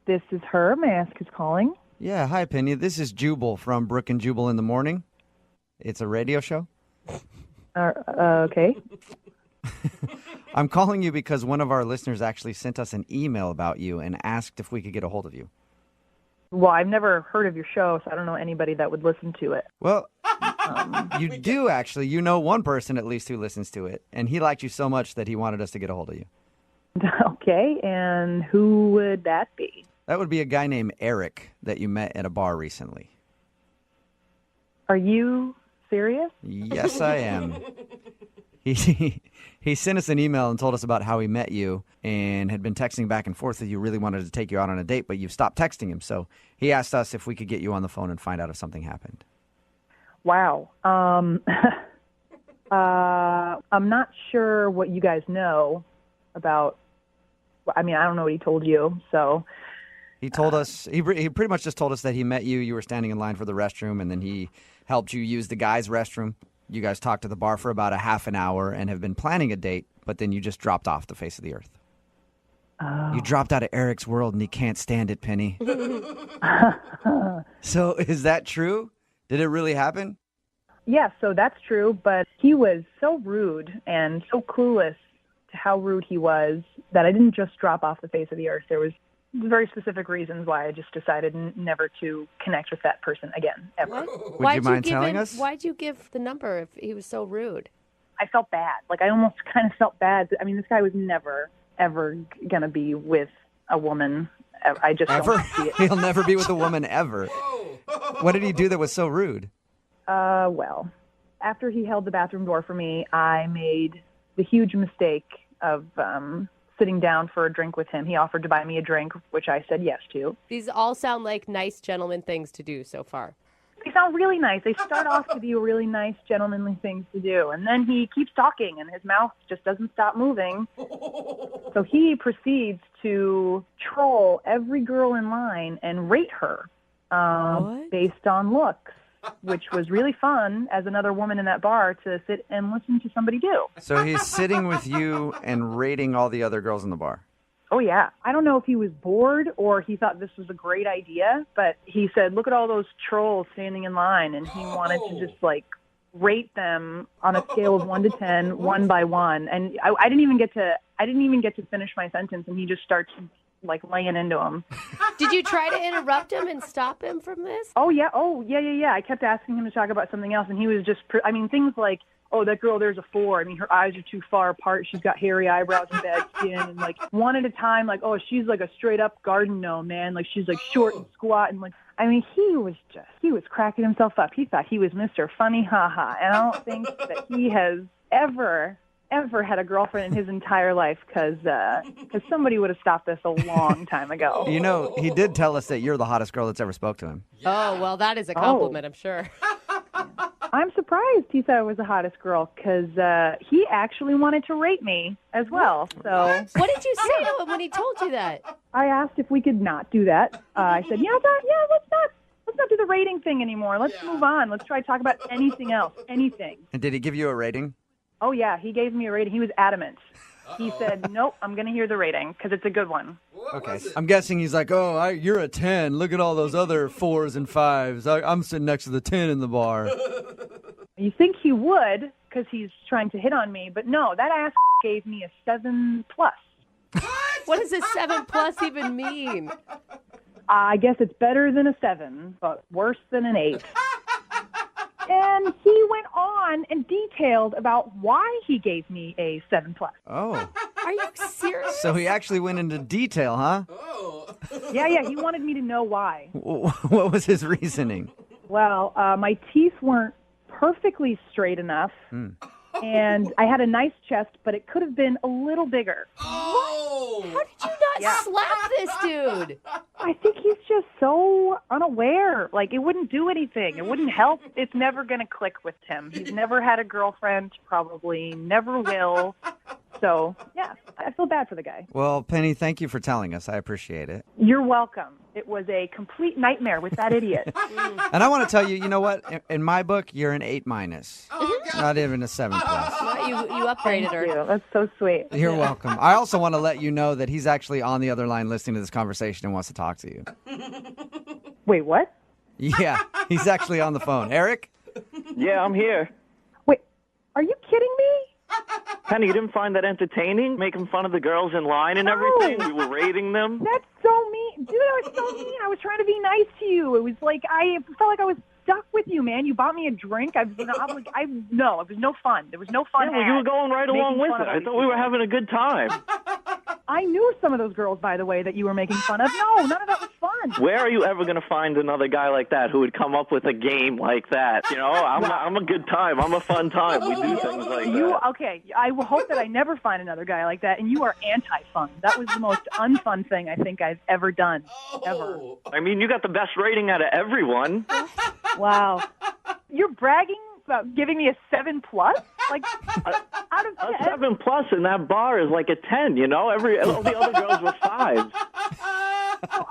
This is her. May I ask who's calling? Yeah, hi, Penny. This is Jubal from Brooke and Jubal in the morning. It's a radio show. Okay. I'm calling you because one of our listeners actually sent us an email about you and asked if we could get a hold of you. Well, I've never heard of your show, so I don't know anybody that would listen to it. Well, you do actually. You know one person at least who listens to it, and he liked you so much that he wanted us to get a hold of you. Okay, and who would that be? That would be a guy named Eric that you met at a bar recently. Are you serious? Yes, I am. He sent us an email and told us about how he met you and had been texting back and forth that you really wanted to take you out on a date, but you've stopped texting him. So he asked us if we could get you on the phone and find out if something happened. Wow. I'm not sure what you guys know about. I mean, I don't know what he told you, so. He told us, he pretty much just told us that he met you, you were standing in line for the restroom, and then he helped you use the guy's restroom. you guys talked at the bar for about a half an hour and have been planning a date, but then you just dropped off the face of the earth. Oh. You dropped out of Eric's world and he can't stand it, Penny. So is that true? Did it really happen? Yeah, so that's true, but he was so rude and so clueless to how rude he was that I didn't just drop off the face of the earth. There was very specific reasons why I just decided never to connect with that person again, ever. Would you mind telling us? Why'd you give the number if he was so rude? I felt bad. Like, I almost kind of felt bad. I mean, this guy was never, ever going to be with a woman. I just Ever? don't see it. He'll never be with a woman ever. What did he do that was so rude? Well, after he held the bathroom door for me, I made the huge mistake of sitting down for a drink with him. He offered to buy me a drink, which I said yes to. These all sound like nice gentleman things to do so far. They sound really nice. They start off to be really nice, gentlemanly things to do. And then he keeps talking, and his mouth just doesn't stop moving. So he proceeds to troll every girl in line and rate her based on looks, which was really fun as another woman in that bar to sit and listen to somebody do. So he's sitting with you and rating all the other girls in the bar. Oh, yeah. I don't know if he was bored or he thought this was a great idea, but he said, look at all those trolls standing in line, and he wanted to just, like, rate them on a scale of 1 to 10, one by one. And I didn't even get to finish my sentence, and he just starts, like, laying into him. Did you try to interrupt him and stop him from this? Oh, yeah. I kept asking him to talk about something else, and he was just, things like, oh, that girl, there's a 4. I mean, her eyes are too far apart. She's got hairy eyebrows and bad skin. And, like, one at a time, like, oh, she's like a straight-up garden gnome, man. Like, she's, like, short and squat. And, like, I mean, he was cracking himself up. He thought he was Mr. Funny Ha-Ha. And I don't think that he has ever had a girlfriend in his entire life because somebody would have stopped this a long time ago. You know, he did tell us that you're the hottest girl that's ever spoke to him. Yeah. Oh, well, that is a compliment, I'm sure. I'm surprised he said I was the hottest girl because he actually wanted to rate me as well. So what did you say to him when he told you that? I asked if we could not do that. I said, let's not do the rating thing anymore. Let's move on. Let's try to talk about anything else, anything. And did he give you a rating? Oh, yeah, he gave me a rating. He was adamant. He said, nope, I'm going to hear the rating because it's a good one. Okay. I'm guessing he's like, you're a 10. Look at all those other 4s and 5s. I'm sitting next to the 10 in the bar. You think he would because he's trying to hit on me, but no, that ass gave me a 7+. What does a 7+ even mean? I guess it's better than a 7, but worse than an 8. And he went on and detailed about why he gave me a 7+. Oh. Are you serious? So he actually went into detail, huh? Yeah, he wanted me to know why. What was his reasoning? Well, my teeth weren't perfectly straight enough, and I had a nice chest, but it could have been a little bigger. What? How did you not slap this dude? I think he's just so unaware. Like, it wouldn't do anything. It wouldn't help. It's never going to click with him. He's never had a girlfriend, probably never will. So, yeah, I feel bad for the guy. Well, Penny, thank you for telling us. I appreciate it. You're welcome. It was a complete nightmare with that idiot. And I want to tell you, you know what? In my book, you're an 8-. Not even a 7+. You upgraded her. Thank you. That's so sweet. You're welcome. I also want to let you know that he's actually on the other line listening to this conversation and wants to talk to you. Wait, what? Yeah, he's actually on the phone. Eric? Yeah, I'm here. Wait, are you kidding me? Penny, you didn't find that entertaining? Making fun of the girls in line and everything? We were rating them? That's so mean. Dude, that was so mean. I was trying to be nice to you. It was like, I felt like I was stuck with you, man. You bought me a drink. No, it was no fun. There was no fun. Yeah, well, you were going right along with it. I thought we were having a good time. I knew some of those girls, by the way, that you were making fun of. No, none of that was fun. Where are you ever going to find another guy like that who would come up with a game like that? You know, I'm a good time. I'm a fun time. We do things like that. Okay, I hope that I never find another guy like that, and you are anti-fun. That was the most unfun thing I think I've ever done, ever. I mean, you got the best rating out of everyone. Wow. You're bragging about giving me a 7+? Like, out of 10? A 7+ in that bar is like a 10, you know? All the other girls were 5s. Oh,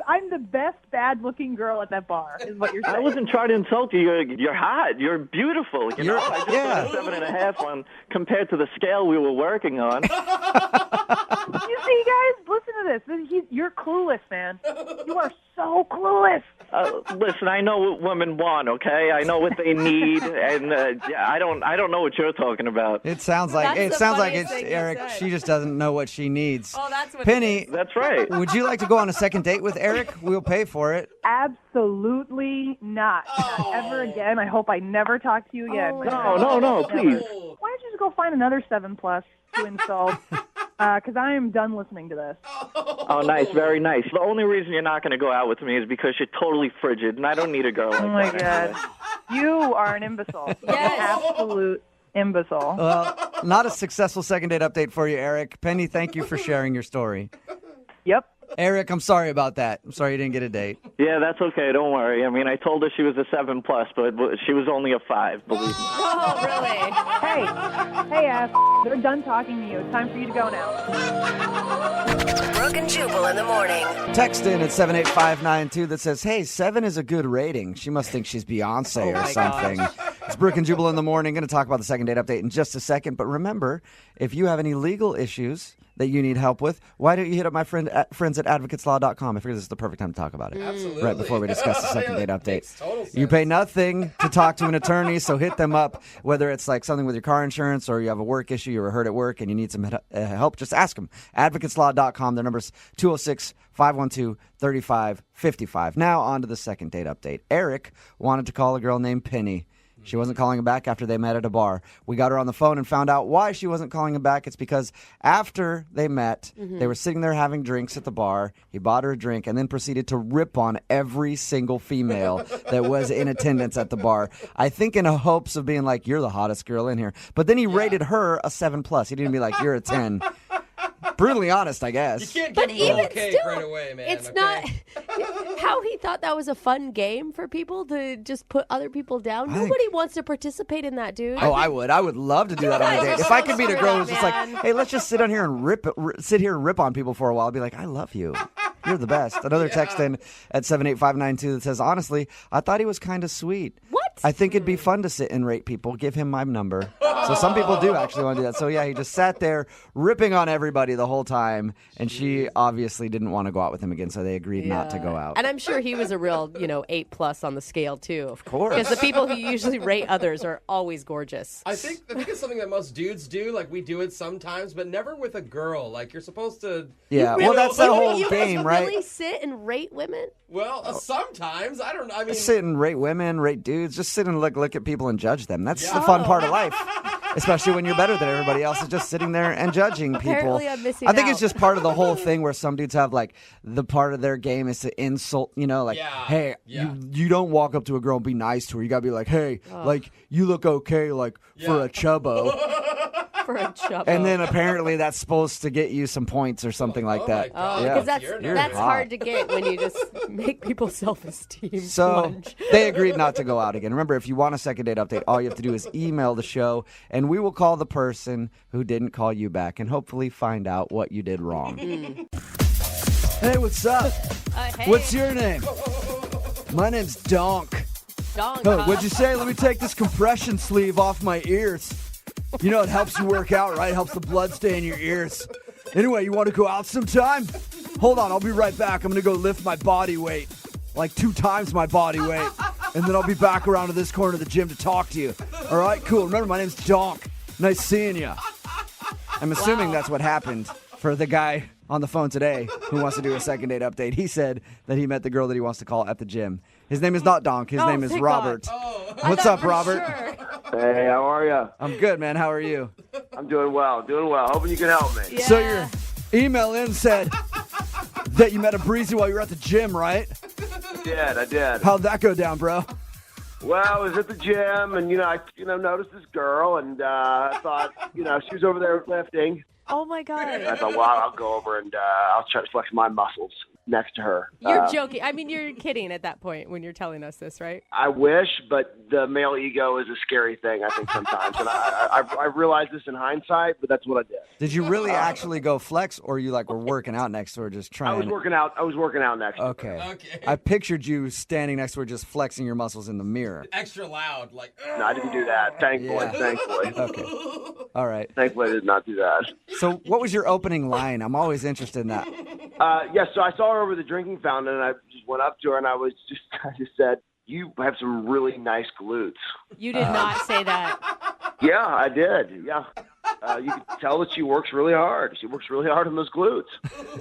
I'm the best bad-looking girl at that bar, is what you're saying. I wasn't trying to insult you. You're hot. You're beautiful. I just put a 7.5 on compared to the scale we were working on. You see, guys, listen to this. You're clueless, man. You are so clueless. Listen, I know what women want. Okay, I know what they need, and I don't know what you're talking about. It sounds like it's Eric. She just doesn't know what she needs. Oh, that's what Penny. That's right. Would you like to go on a second date with Eric? We'll pay for it. Absolutely not. Not ever again. I hope I never talk to you again. No, please. Why don't you just go find another 7+ to insult? Because I am done listening to this. Oh, nice. Very nice. The only reason you're not going to go out with me is because you're totally frigid, and I don't need a girl like that. Oh, my God. You are an imbecile. Yes. Absolute imbecile. Well, not a successful second date update for you, Eric. Penny, thank you for sharing your story. Yep. Eric, I'm sorry about that. I'm sorry you didn't get a date. Yeah, that's okay. Don't worry. I mean, I told her she was a 7+, but she was only a 5, believe me. Oh, really? Hey, ass. They're done talking to you. It's time for you to go now. Brooke and Jubal in the morning. Text in at 78592 that says, hey, 7 is a good rating. She must think she's Beyonce or something. It's Brooke and Jubal in the morning. Going to talk about the second date update in just a second. But remember, if you have any legal issues that you need help with, why don't you hit up my friends at advocateslaw.com? I figure this is the perfect time to talk about it. Absolutely. Right before we discuss the second date update. Makes total sense. You pay nothing to talk to an attorney, so hit them up. Whether it's like something with your car insurance or you have a work issue, you were hurt at work and you need some help, just ask them. Advocateslaw.com. Their number's 206-512-3555. Now on to the second date update. Eric wanted to call a girl named Penny. She wasn't calling him back after they met at a bar. We got her on the phone and found out why she wasn't calling him back. It's because after they met, they were sitting there having drinks at the bar. He bought her a drink and then proceeded to rip on every single female that was in attendance at the bar. I think in hopes of being like, you're the hottest girl in here. But then he rated her a 7+. He didn't be like, you're a 10. Brutally honest, I guess. You can't But give them even a cake still, right away, man. it's okay? not how he thought that was a fun game for people to just put other people down. Nobody wants to participate in that, dude. Oh, I would. I would love to do that on a date. If I could meet a girl who's just like, hey, let's just sit on here and sit here and rip on people for a while. I'd be like, I love you. You're the best. Another text in at 78592 that says, honestly, I thought he was kind of sweet. What? I think it'd be fun to sit and rate people. Give him my number. So some people do actually want to do that. So yeah, he just sat there ripping on everybody the whole time, and she obviously didn't want to go out with him again, so they agreed not to go out. And I'm sure he was a real, 8+ on the scale too. Of course. Because the people who usually rate others are always gorgeous. I think it's something that most dudes do. Like, we do it sometimes, but never with a girl. Like, you're supposed to... Yeah, well, that's the whole game, right? Really sit and rate women? Well, sometimes. I don't know. I mean... Sit and rate women, rate dudes. Just sit and look at people and judge them. That's the fun part of life. Especially when you're better than everybody else, is just sitting there and judging people. Apparently I'm missing I think out. it's just part of the whole thing where some dudes have, like, the part of their game is to insult, hey, you don't walk up to a girl and be nice to her. You got to be like, hey, like, you look okay, like, for a chubbo. For a chubbo. And then apparently that's supposed to get you some points or something like that. Because that's hard to get when you just make people's self-esteem So plunge. they agreed not to go out again. Remember, if you want a second date update, all you have to do is email the show, and we will call the person who didn't call you back and hopefully find out what you did wrong. Hey, what's up? Hey. What's your name? My name's Donk. Donk, Oh, what'd you say? Let me take this compression sleeve off my ears. You know, it helps you work out, right? It helps the blood stay in your ears. Anyway, you want to go out sometime? Hold on, I'll be right back. I'm going to go lift my body weight, like 2 times my body weight. And then I'll be back around to this corner of the gym to talk to you. All right, cool. Remember, my name's Donk. Nice seeing you. I'm assuming that's what happened for the guy on the phone today who wants to do a second date update. He said that he met the girl that he wants to call at the gym. His name is not Donk. His name is thank Robert. God. What's up, Robert? Sure. Hey, how are you? I'm good, man. How are you? I'm doing well, Hoping you can help me. Yeah. So your email in said that you met a breezy while you were at the gym, right? I did. How'd that go down, bro? Well, I was at the gym, and I noticed this girl, and I thought, she was over there lifting. Oh, my God. And I thought, well, I'll go over and I'll try to flex my muscles. next to her. You're joking. I mean, you're kidding at that point when you're telling us this, right? I wish, but the male ego is a scary thing, I think, sometimes. And I realize this in hindsight, but that's what I did. Did you really actually go flex, or you were working out next to her, just trying? I was working out next to her. Okay. I pictured you standing next to her, just flexing your muscles in the mirror. Extra loud, like. No, I didn't do that. Thankfully. Okay. All right. Thankfully, I did not do that. So, what was your opening line? I'm always interested in that. So I saw her over the drinking fountain, and I just went up to her, and I just said, "You have some really nice glutes." You did not say that. Yeah, I did. Yeah. You can tell that she works really hard. She works really hard on those glutes.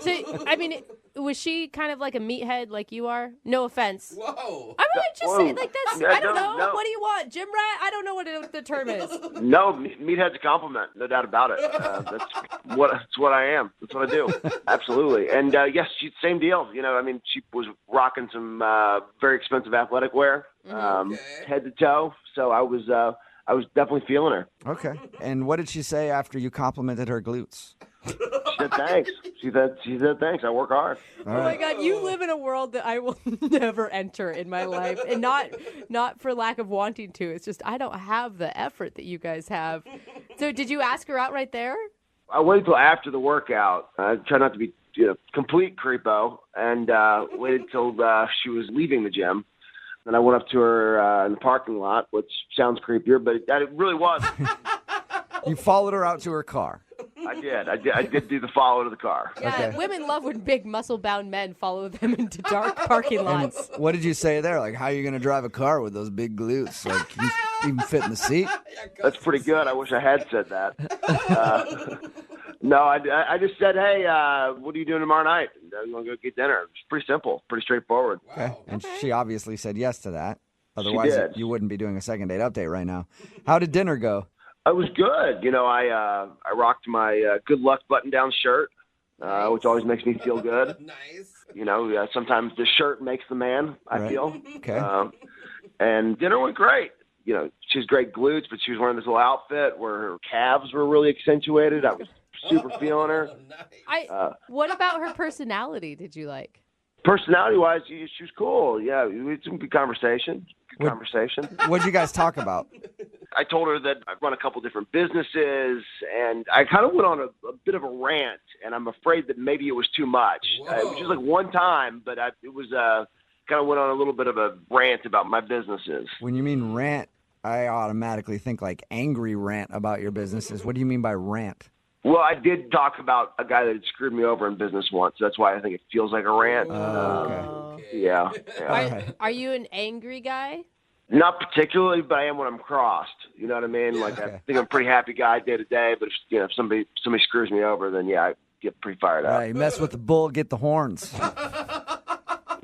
So, I mean, was she kind of like a meathead like you are? No offense. Whoa. I'm really just saying, like, that's, Yeah, I don't know. no. What do you want? Gym rat? I don't know what the term is. No, meathead's a compliment, no doubt about it. That's what I am. That's what I do. Absolutely. And yes, same deal. I mean, she was rocking some very expensive athletic wear, head to toe. So I was definitely feeling her. Okay. And what did she say after you complimented her glutes? She said thanks. She said thanks. I work hard. All Oh my right. God, you live in a world that I will never enter in my life, and not for lack of wanting to. It's just I don't have the effort that you guys have. So, did you ask her out right there? I waited till after the workout. I try not to be complete creepo, and waited till she was leaving the gym. Then I went up to her in the parking lot, which sounds creepier, but it really was. You followed her out to her car. I did do the follow to the car. Yeah, Okay. women love when big muscle-bound men follow them into dark parking lots. What did you say there? Like, how are you going to drive a car with those big glutes? Like, you even fit in the seat? That's pretty good. I wish I had said that. No, I just said, hey, what are you doing tomorrow night? You want to go get dinner? It's pretty simple, pretty straightforward. Okay. And she obviously said yes to that. Otherwise, did. you wouldn't be doing a second date update right now. How did dinner go? It was good. I rocked my good luck button-down shirt, which always makes me feel good. Nice. Sometimes the shirt makes the man, I Right. feel. Okay. And dinner went great. She has great glutes, but she was wearing this little outfit where her calves were really accentuated. I was super feeling her. What about her personality did you like? Personality-wise, she was cool. Yeah, we had some good conversation. What did you guys talk about? I told her that I run a couple different businesses, and I kind of went on a bit of a rant, and I'm afraid that maybe it was too much. It was just like one time, but it was kind of went on a little bit of a rant about my businesses. When you mean rant, I automatically think like angry rant about your businesses. What do you mean by rant? Well, I did talk about a guy that had screwed me over in business once. That's why I think it feels like a rant. Okay. Yeah. Are you an angry guy? Not particularly, but I am when I'm crossed. You know what I mean? Like, I think I'm a pretty happy guy day to day, but if somebody screws me over, then I get pretty fired up. Right, you mess with the bull, get the horns.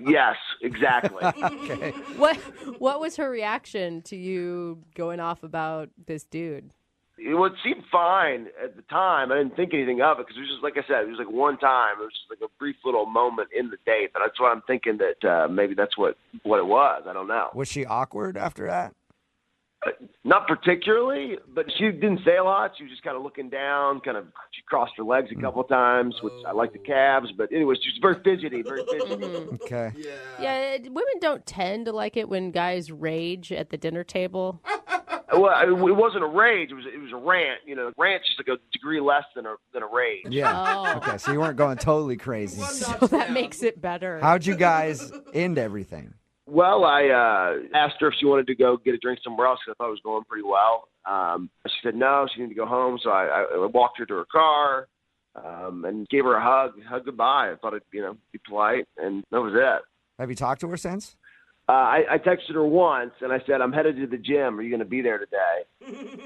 Yes, exactly. Okay. What was her reaction to you going off about this dude? It seemed fine at the time. I didn't think anything of it because it was just, like I said, it was like one time. It was just like a brief little moment in the date. But that's why I'm thinking that maybe that's what it was. I don't know. Was she awkward after that? Not particularly, but she didn't say a lot. She was just kind of looking down, she crossed her legs a couple of times, which I like the calves. But anyways, she's very fidgety, Okay. Yeah, women don't tend to like it when guys rage at the dinner table. Well, it wasn't a rage. It was a rant. Rant's just like a degree less than a rage. Yeah. Oh. Okay, so you weren't going totally crazy. So that makes it better. How'd you guys end everything? Well, I asked her if she wanted to go get a drink somewhere else because I thought it was going pretty well. She said no, she needed to go home. So I walked her to her car and gave her a hug goodbye. I thought it'd be polite, and that was it. Have you talked to her since? I texted her once, and I said, I'm headed to the gym. Are you going to be there today?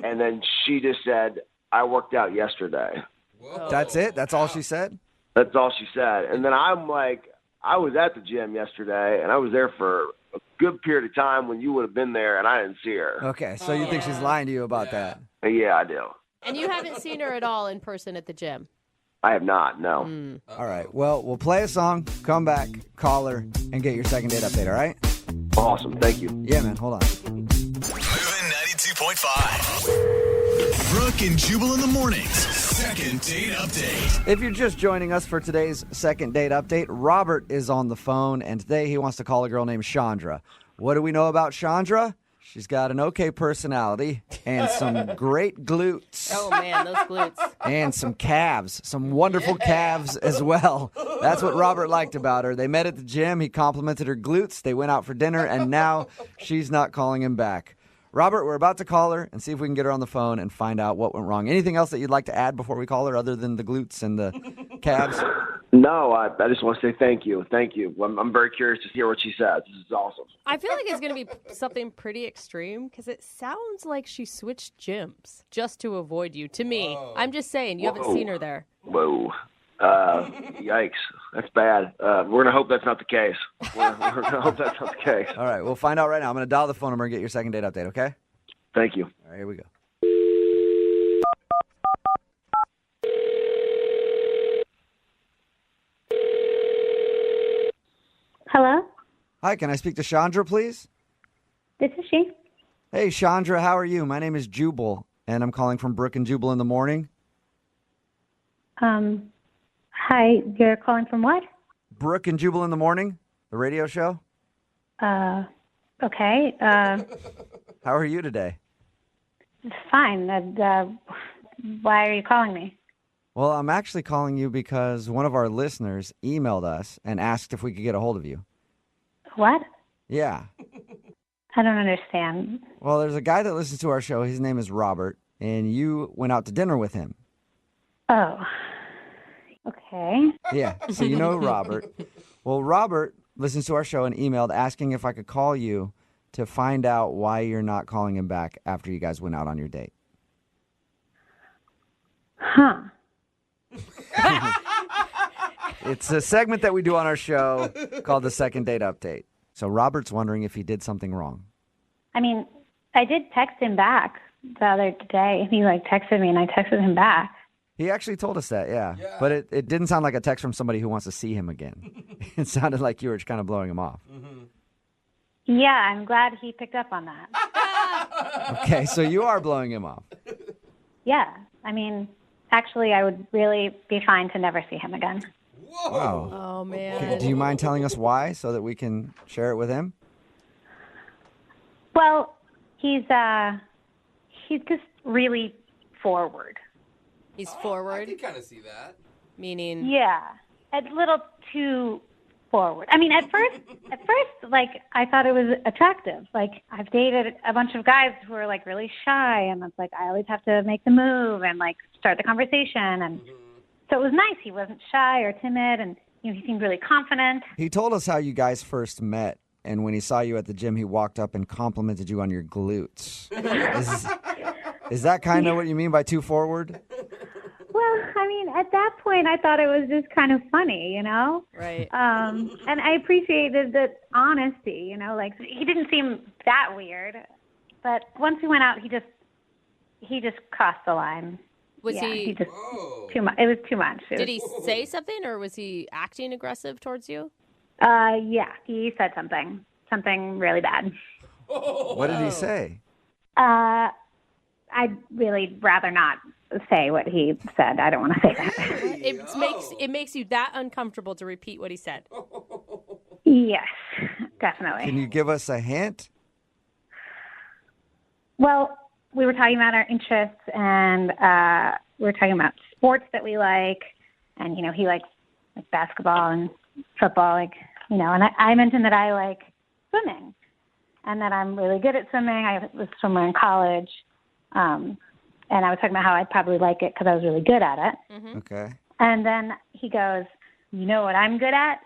And then she just said, I worked out yesterday. Whoa. That's it? That's all she said? That's all she said. And then I'm like, I was at the gym yesterday, and I was there for a good period of time when you would have been there, and I didn't see her. Okay, so you think she's lying to you about that? Yeah, I do. And you haven't seen her at all in person at the gym? I have not, no. All right, well, we'll play a song, come back, call her, and get your second date update, all right? Awesome, thank you. Yeah, man, hold on. Moving 92.5. Brooke and Jubal in the mornings. Second date update. If you're just joining us for today's second date update, Robert is on the phone, and today he wants to call a girl named Chandra. What do we know about Chandra? She's got an okay personality and some great glutes. Oh, man, those glutes. And some calves, some wonderful calves as well. That's what Robert liked about her. They met at the gym. He complimented her glutes. They went out for dinner, and now she's not calling him back. Robert, we're about to call her and see if we can get her on the phone and find out what went wrong. Anything else that you'd like to add before we call her other than the glutes and the calves? No, I just want to say thank you. Thank you. I'm very curious to hear what she says. This is awesome. I feel like it's going to be something pretty extreme because it sounds like she switched gyms just to avoid you. To me, I'm just saying, you haven't seen her there. Whoa. Yikes. That's bad. We're going to hope that's not the case. We're going to hope that's not the case. All right, we'll find out right now. I'm going to dial the phone number and get your second date update, okay? Thank you. All right, here we go. Hello? Hi, can I speak to Chandra, please? This is she. Hey, Chandra, how are you? My name is Jubal, and I'm calling from Brooke and Jubal in the morning. Hi, you're calling from what? Brooke and Jubal in the morning, the radio show. Okay. How are you today? Fine. Why are you calling me? Well, I'm actually calling you because one of our listeners emailed us and asked if we could get a hold of you. What? Yeah. I don't understand. Well, there's a guy that listens to our show. His name is Robert, and you went out to dinner with him. Oh. Okay. Yeah, so you know Robert. Well, Robert listens to our show and emailed asking if I could call you to find out why you're not calling him back after you guys went out on your date. Huh. It's a segment that we do on our show called the Second Date Update. So Robert's wondering if he did something wrong. I mean, I did text him back the other day. He, texted me, and I texted him back. He actually told us that, yeah. But it didn't sound like a text from somebody who wants to see him again. It sounded like you were just kind of blowing him off. Yeah, I'm glad he picked up on that. Okay, so you are blowing him off. Yeah. I mean, actually, I would really be fine to never see him again. Wow. Oh, man. Okay, do you mind telling us why so that we can share it with him? Well, he's just really forward. He's forward. I can kind of see that. Meaning? Yeah, a little too forward. I mean, at first, I thought it was attractive. I've dated a bunch of guys who are really shy, and it's I always have to make the move and start the conversation, and so it was nice. He wasn't shy or timid, and he seemed really confident. He told us how you guys first met, and when he saw you at the gym, he walked up and complimented you on your glutes. Is that kind of what you mean by too forward? Well, I mean, at that point, I thought it was just kind of funny, Right. And I appreciated the honesty, he didn't seem that weird. But once we went out, he just crossed the line. Was he just too much? It was too much. Did he say something, or was he acting aggressive towards you? Yeah, he said something really bad. What did he say? I'd really rather not say what he said. I don't want to say that. It makes you that uncomfortable to repeat what he said. Yes, definitely. Can you give us a hint? Well, we were talking about our interests, and we were talking about sports that we like, and he likes basketball and football, and I mentioned that I like swimming, and that I'm really good at swimming. I was a swimmer in college. And I was talking about how I'd probably like it because I was really good at it. Mm-hmm. Okay. And then he goes, you know what I'm good at?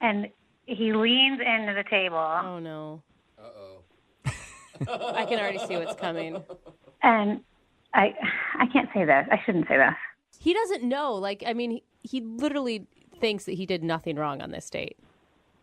And he leans into the table. Oh, no. Uh-oh. I can already see what's coming. And I can't say this. I shouldn't say this. He doesn't know. He literally thinks that he did nothing wrong on this date.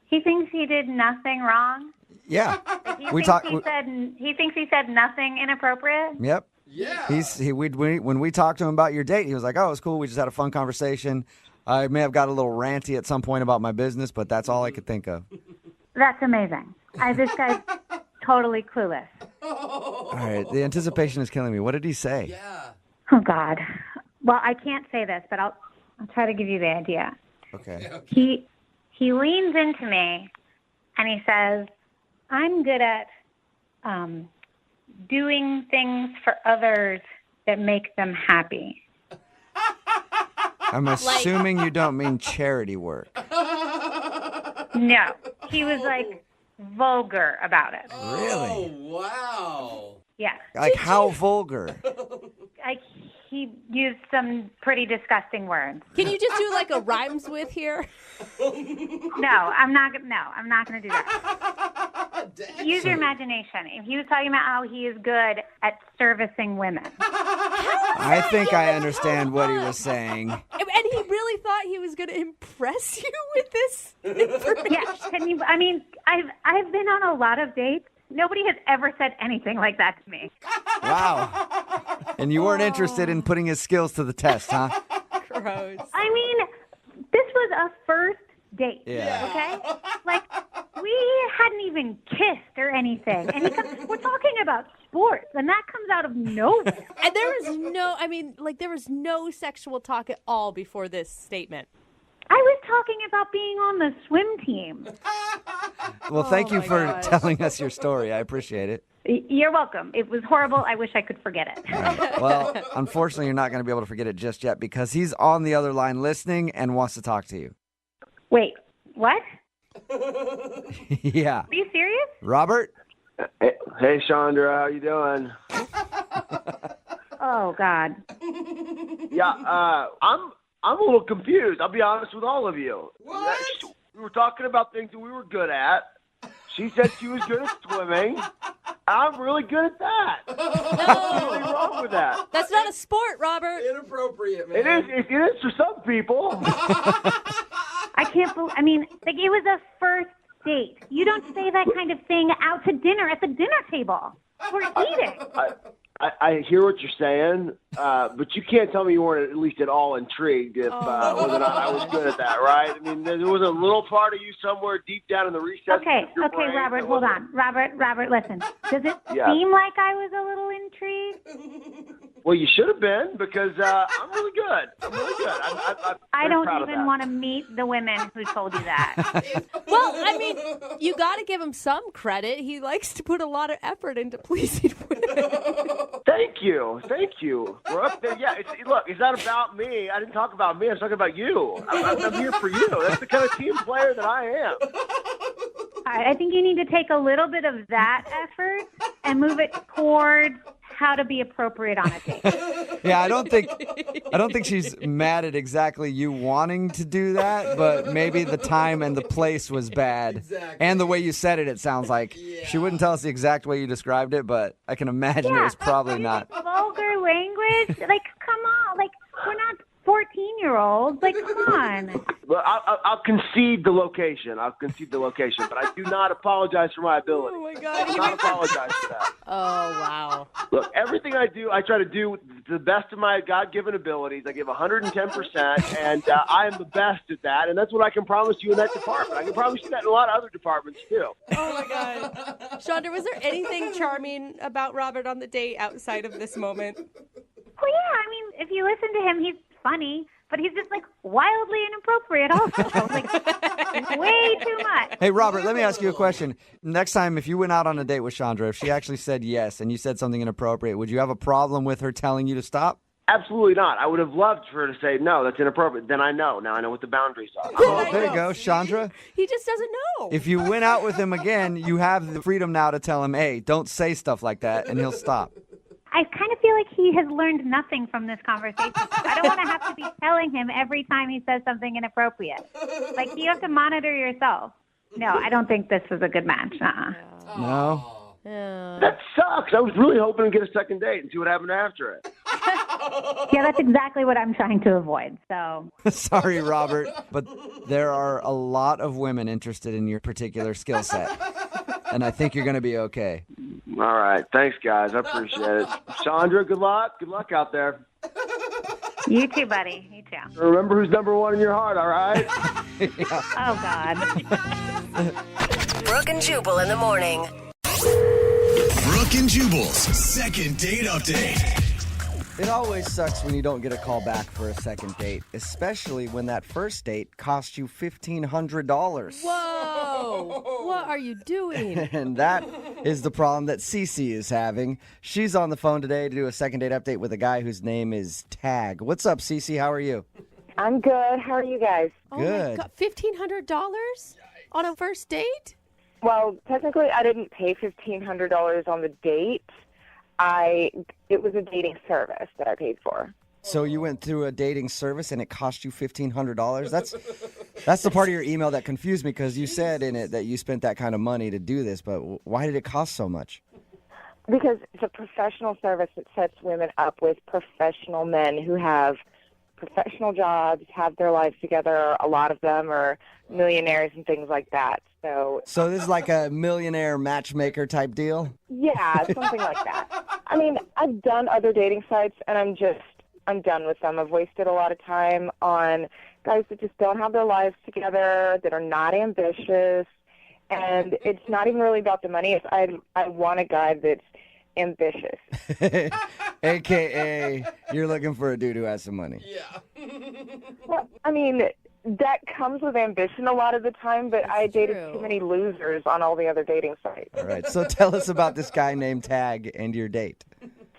He thinks he did nothing wrong? Yeah. He thinks he said nothing inappropriate? Yep. Yeah. When we talked to him about your date, he was like, "Oh, it was cool. We just had a fun conversation. I may have got a little ranty at some point about my business, but that's all I could think of." That's amazing. This guy's totally clueless. All right, the anticipation is killing me. What did he say? Yeah. Oh, God. Well, I can't say this, but I'll try to give you the idea. Okay. He leans into me and he says, I'm good at doing things for others that make them happy. I'm assuming you don't mean charity work. No, he was like vulgar about it. Really? Wow. Yeah. Like how vulgar? Like he used some pretty disgusting words. Can you just do like a rhymes with here? No, I'm not going to do that. Use your imagination. If he was talking about how he is good at servicing women. I think I understand what he was saying. And he really thought he was going to impress you with this information. Yes. I mean, I've been on a lot of dates. Nobody has ever said anything like that to me. Wow. And you weren't interested in putting his skills to the test, huh? Gross. I mean, this was a first date. Yeah. Okay? Like, we hadn't even kissed or anything. And we're talking about sports, and that comes out of nowhere. And there was no sexual talk at all before this statement. I was talking about being on the swim team. Well, thank you for telling us your story. I appreciate it. You're welcome. It was horrible. I wish I could forget it. Right. Well, unfortunately, you're not going to be able to forget it just yet because he's on the other line listening and wants to talk to you. Wait, what? Yeah. Are you serious? Robert? Hey, Chandra, how you doing? Oh, God. Yeah, I'm a little confused. I'll be honest with all of you. What? We were talking about things that we were good at. She said she was good at swimming. I'm really good at that. What's really wrong with that? That's not a sport, Robert. Inappropriate, man. It is for some people. I can't believe, it was a first date. You don't say that kind of thing out to dinner at the dinner table. We're eating. I hear what you're saying, but you can't tell me you weren't at least at all intrigued if whether or not I was good at that, right? I mean, there was a little part of you somewhere deep down in the recesses Okay, of your brain Robert, hold on. Robert, listen. Does it seem like I was a little intrigued? Well, you should have been because I'm really good. I'm really good. I don't even want to meet the women who told you that. Well, you got to give him some credit. He likes to put a lot of effort into pleasing women. Thank you, Brooke. Yeah, look, it's not about me. I didn't talk about me. I'm talking about you. I'm here for you. That's the kind of team player that I am. All right, I think you need to take a little bit of that effort and move it towards how to be appropriate on a date. Yeah, I don't think she's mad at exactly you wanting to do that, but maybe the time and the place was bad. Exactly. And the way you said it sounds like she wouldn't tell us the exact way you described it, but I can imagine it was probably not. Vulgar language? Like, come on. Like, we're not 14-year-olds. Like, come on. Well, I'll concede the location. But I do not apologize for my ability. Oh, my God. I do not apologize for that. Oh, wow. Look, everything I do, I try to do to the best of my God-given abilities. I give 110%, and I am the best at that, and that's what I can promise you in that department. I can promise you that in a lot of other departments, too. Oh, my God. Chandra, was there anything charming about Robert on the date outside of this moment? Well, yeah, if you listen to him, he's funny, but he's just, like, wildly inappropriate also. Like, way too much. Hey, Robert, let me ask you a question. Next time, if you went out on a date with Chandra, if she actually said yes and you said something inappropriate, would you have a problem with her telling you to stop? Absolutely not. I would have loved for her to say, no, that's inappropriate. Then I know. Now I know what the boundaries are. Oh, there you go, Chandra. He just doesn't know. If you went out with him again, you have the freedom now to tell him, hey, don't say stuff like that, and he'll stop. I kind of feel like he has learned nothing from this conversation. I don't want to have to be telling him every time he says something inappropriate. Like, you have to monitor yourself. No, I don't think this was a good match. No? That sucks. I was really hoping to get a second date and see what happened after it. Yeah, that's exactly what I'm trying to avoid. So Sorry, Robert, but there are a lot of women interested in your particular skill set. And I think you're going to be okay. All right. Thanks, guys. I appreciate it. Chandra, good luck. Good luck out there. You too, buddy. You too. Remember who's number one in your heart, all right? Oh, God. Brooke and Jubal in the morning. Brooke Brooke and Jubal's second date update. It always sucks when you don't get a call back for a second date, especially when that first date cost you $1,500. Whoa! What are you doing? And that is the problem that Cece is having. She's on the phone today to do a second date update with a guy whose name is Tag. What's up, Cece? How are you? I'm good. How are you guys? Good. Oh my God, $1,500 on a first date? Well, technically, I didn't pay $1,500 on the date. It was a dating service that I paid for. So you went through a dating service and it cost you $1,500? That's the part of your email that confused me because you said in it that you spent that kind of money to do this, but why did it cost so much? Because it's a professional service that sets women up with professional men who have professional jobs, have their lives together. A lot of them are millionaires and things like that. So this is like a millionaire matchmaker type deal? yeah, something like that. I mean, I've done other dating sites, and I'm done with them. I've wasted a lot of time on guys that just don't have their lives together, that are not ambitious, and it's not even really about the money. It's I want a guy that's ambitious. AKA, you're looking for a dude who has some money. Yeah. Well, I mean, that comes with ambition a lot of the time, but I dated true. too many losers on all the other dating sites. All right, so tell us about this guy named Tag and your date.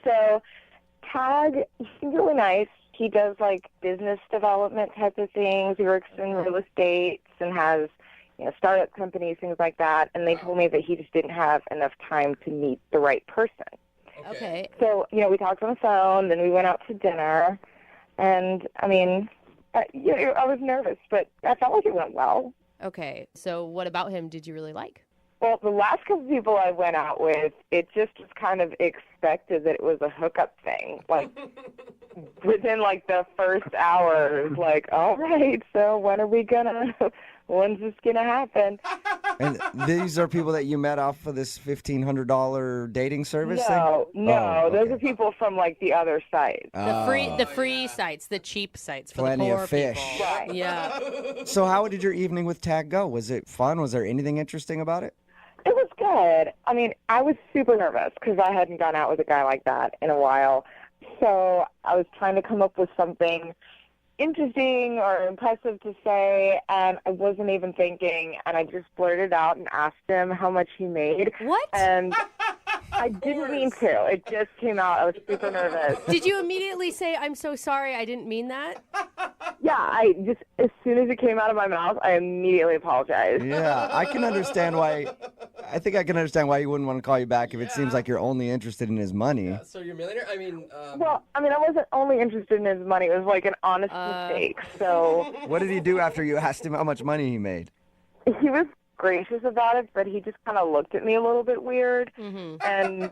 So Tag, he's really nice. He does like business development type of things. He works in real estate and has, startup companies, things like that. And they told me that he just didn't have enough time to meet the right person. Okay. So, we talked on the phone, then we went out to dinner. And, I mean, I was nervous, but I felt like it went well. Okay. So what about him did you really like? Well, the last couple people I went out with, it just was kind of expected that it was a hookup thing. Like, within, the first hour, it was like, all right, so when's this going to happen? And these are people that you met off of this $1,500 dating service thing? No, Oh, okay. those are people from, the other site. The free sites, the cheap sites for Plenty the poor of fish. people. Right. Yeah. So how did your evening with Tag go? Was it fun? Was there anything interesting about it? It was good. I mean, I was super nervous because I hadn't gone out with a guy like that in a while. So I was trying to come up with something interesting or impressive to say, and I wasn't even thinking, and I just blurted out and asked him how much he made. What? And I didn't mean to. It just came out. I was super nervous. Did you immediately say, I'm so sorry, I didn't mean that? Yeah, I just, as soon as it came out of my mouth, I immediately apologized. Yeah, I can understand why you wouldn't want to call you back if it seems like you're only interested in his money. So you're a millionaire? I mean, Well, I wasn't only interested in his money. It was like an honest mistake. So What did he do after you asked him how much money he made? he was gracious about it, but he just kind of looked at me a little bit weird. Mm-hmm. And,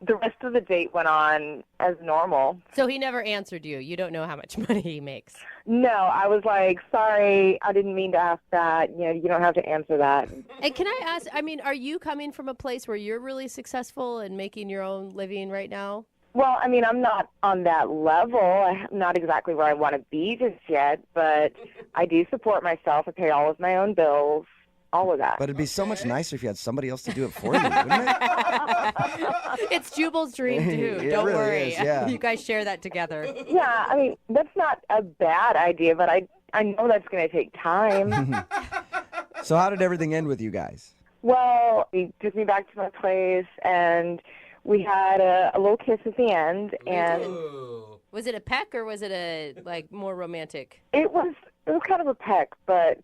the rest of the date went on as normal. So he never answered you. You don't know how much money he makes. No, I was like, sorry, I didn't mean to ask that. You don't have to answer that. And can I ask, are you coming from a place where you're really successful and making your own living right now? Well, I'm not on that level. I'm not exactly where I want to be just yet, but I do support myself. I pay all of my own bills, all of that. But it'd be so much nicer if you had somebody else to do it for you, wouldn't it? It's Jubal's dream, too. It Don't really worry. is, yeah. You guys share that together. Yeah, that's not a bad idea, but I know that's going to take time. So how did everything end with you guys? Well, he took me back to my place, and we had a little kiss at the end, and Was it a peck or was it a more romantic? it was kind of a peck, but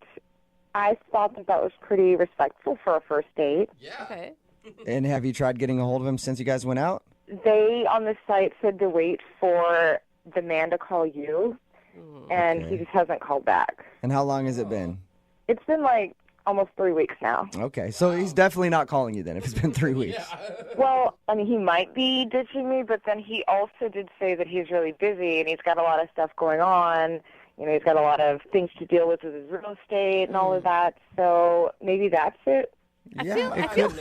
I thought that was pretty respectful for a first date. Yeah. Okay. And have you tried getting a hold of him since you guys went out? They on the site said to wait for the man to call you, and he just hasn't called back. And how long has it been? It's been almost 3 weeks now. Okay, so he's definitely not calling you then if it's been 3 weeks. Well, he might be ditching me, but then he also did say that he's really busy and he's got a lot of stuff going on. He's got a lot of things to deal with his real estate and all of that. So maybe that's it.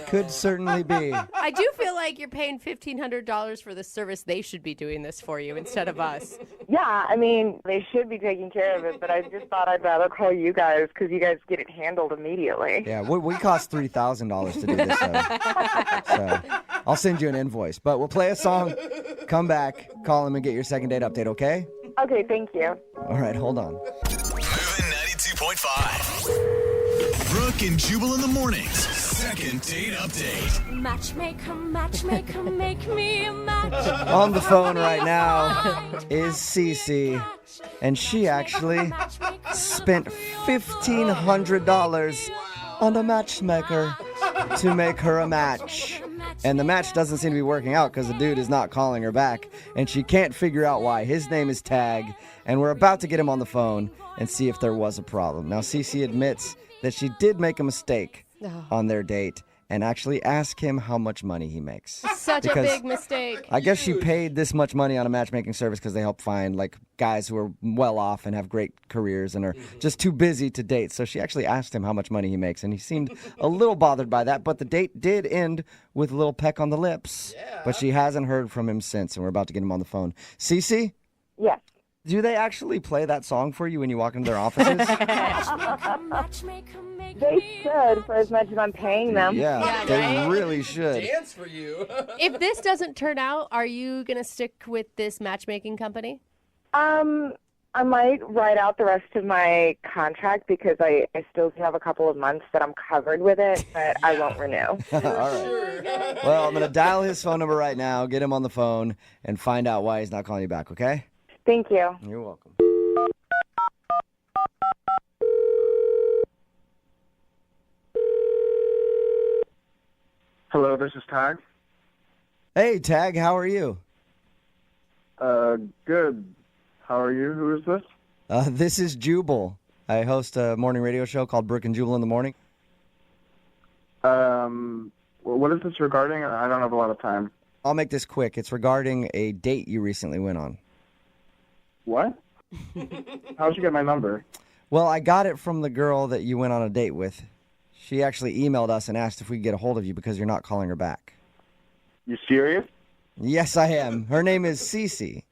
Could certainly be. I do feel like you're paying $1,500 for this service. They should be doing this for you instead of us. Yeah, I mean, they should be taking care of it, but I just thought I'd rather call you guys because you guys get it handled immediately. Yeah, we cost $3,000 to do this. So I'll send you an invoice. But we'll play a song, come back, call him, and get your second date update, okay? Okay, thank you. All right, hold on. Moving 92.5. Brooke and Jubal in the mornings. Second date update. Matchmaker, matchmaker, make me a match. On the phone right now is Cece, and she actually spent $1,500 on a matchmaker to make her a match. And the match doesn't seem to be working out because the dude is not calling her back, and she can't figure out why. His name is Tag, and we're about to get him on the phone and see if there was a problem. Now, Cece admits that she did make a mistake on their date and actually ask him how much money he makes. Such a big mistake. I guess she paid this much money on a matchmaking service because they help find like guys who are well off and have great careers and are just too busy to date. So she actually asked him how much money he makes, and he seemed a little bothered by that. But the date did end with a little peck on the lips. Yeah. But she hasn't heard from him since, and we're about to get him on the phone. Cece? Yes. Do they actually play that song for you when you walk into their offices? They should, for as much as I'm paying them. Yeah, they really should. Dance for you. If this doesn't turn out, are you going to stick with this matchmaking company? I might write out the rest of my contract because I still have a couple of months that I'm covered with it, but I won't renew. All right. Well, I'm going to dial his phone number right now, get him on the phone, and find out why he's not calling you back, okay? Thank you. You're welcome. Hello, this is Tag. Hey, Tag, how are you? Good. How are you? Who is this? This is Jubal. I host a morning radio show called Brooke and Jubal in the morning. What is this regarding? I don't have a lot of time. I'll make this quick. It's regarding a date you recently went on. What? How'd you get my number? Well, I got it from the girl that you went on a date with. She actually emailed us and asked if we could get a hold of you because you're not calling her back. You serious? Yes, I am. Her name is Cece.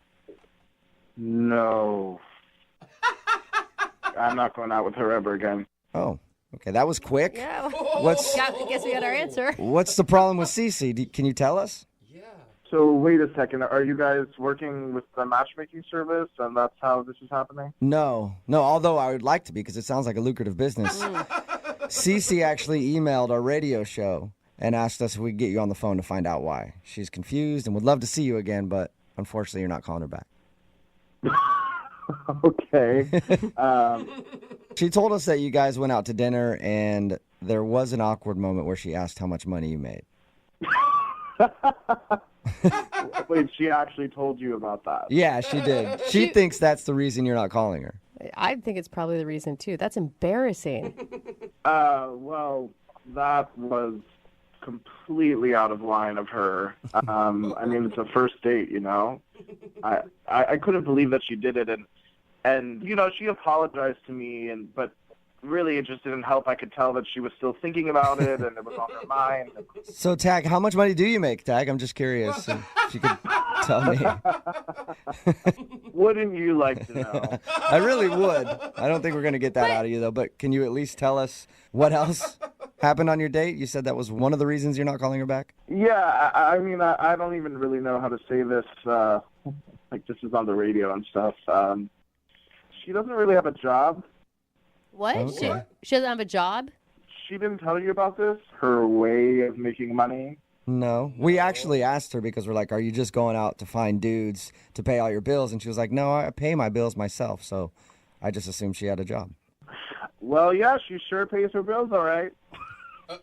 No. I'm not going out with her ever again. Oh, okay. That was quick. Yeah. I guess we got our answer. What's the problem with Cece? Can you tell us? So wait a second. Are you guys working with the matchmaking service, and that's how this is happening? No. Although I would like to be because it sounds like a lucrative business. Cece actually emailed our radio show and asked us if we could get you on the phone to find out why. She's confused and would love to see you again, but unfortunately you're not calling her back. Okay. She told us that you guys went out to dinner and there was an awkward moment where she asked how much money you made. Wait, she actually told you about that? Yeah, she did. She thinks that's the reason you're not calling her. I think it's probably the reason, too. That's embarrassing. Well, that was completely out of line of her. I mean, it's a first date, you know? I couldn't believe that she did it, and you know, she apologized to me, but really it just didn't help. I could tell that she was still thinking about it, and it was on her mind. So, Tag, how much money do you make, Tag? I'm just curious if you could tell me. Wouldn't you like to know? I really would. I don't think we're going to get that out of you, though, but can you at least tell us what else happened on your date? You said that was one of the reasons you're not calling her back? Yeah, I mean, I don't even really know how to say this. Like, this is on the radio and stuff. She doesn't really have a job. What? Okay. She doesn't have a job? She didn't tell you about this? Her way of making money? No. We actually asked her because we're like, are you just going out to find dudes to pay all your bills? And she was like, no, I pay my bills myself. So I just assumed she had a job. Well, yeah, she sure pays her bills, all right.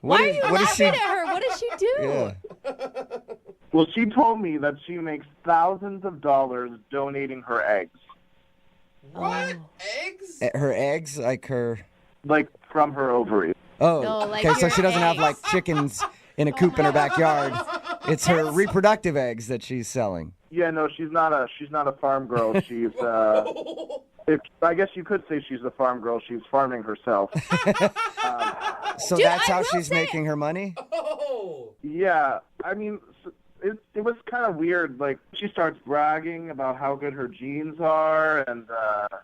Why are you laughing at her? What does she do? Yeah. Well, she told me that she makes thousands of dollars donating her eggs. What? Eggs? Her eggs? Like her... Like, from her ovaries. Oh, No, like okay, so your she doesn't have, eggs. like, chickens in a coop in her backyard. It's her reproductive eggs that she's selling. Yeah, no, she's not a farm girl. She's, I guess you could say she's a farm girl. She's farming herself. So Dude, that's I how will she's say- making her money? Yeah, I mean, it was kind of weird. Like, she starts bragging about how good her genes are, and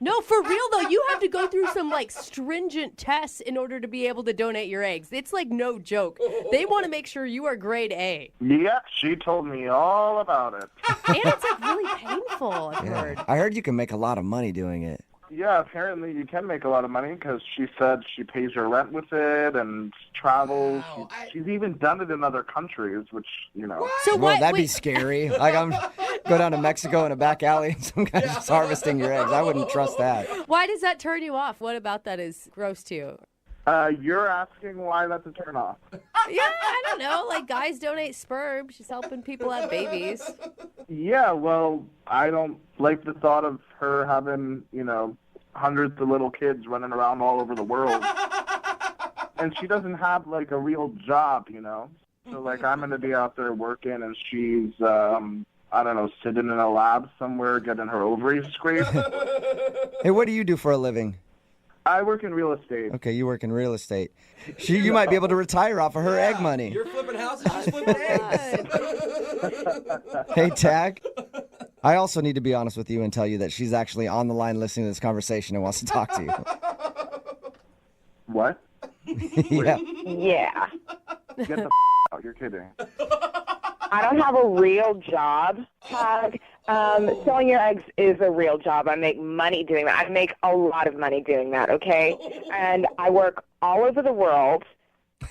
No, for real though, you have to go through some like stringent tests in order to be able to donate your eggs. It's like no joke. They want to make sure you are grade A. yeah, she told me all about it. And it's like really painful, I've heard. I heard you can make a lot of money doing it. Yeah, apparently you can make a lot of money because she said she pays her rent with it and travels. Wow, She's even done it in other countries, which, you know. So Well, what? that'd be wait, scary. Like, go down to Mexico in a back alley and some guy's just harvesting your eggs. I wouldn't trust that. why does that turn you off? What about that is gross to you? You're asking why that's a turn off. Yeah, I don't know. Like guys donate sperm. She's helping people have babies. Yeah, well, I don't like the thought of her having, you know, hundreds of little kids running around all over the world. And she doesn't have, like, a real job, you know? So, like, I'm going to be out there working, and she's, I don't know, sitting in a lab somewhere getting her ovaries scraped. Hey, what do you do for a living? I work in real estate. Okay, you work in real estate. You might be able to retire off of her egg money. You're flipping houses, she's flipping eggs. Hey, Tag. I also need to be honest with you and tell you that she's actually on the line listening to this conversation and wants to talk to you. What? Yeah. Yeah. Get the out. You're kidding. I don't have a real job, Tag. Selling your eggs is a real job. I make money doing that. I make a lot of money doing that, okay? And I work all over the world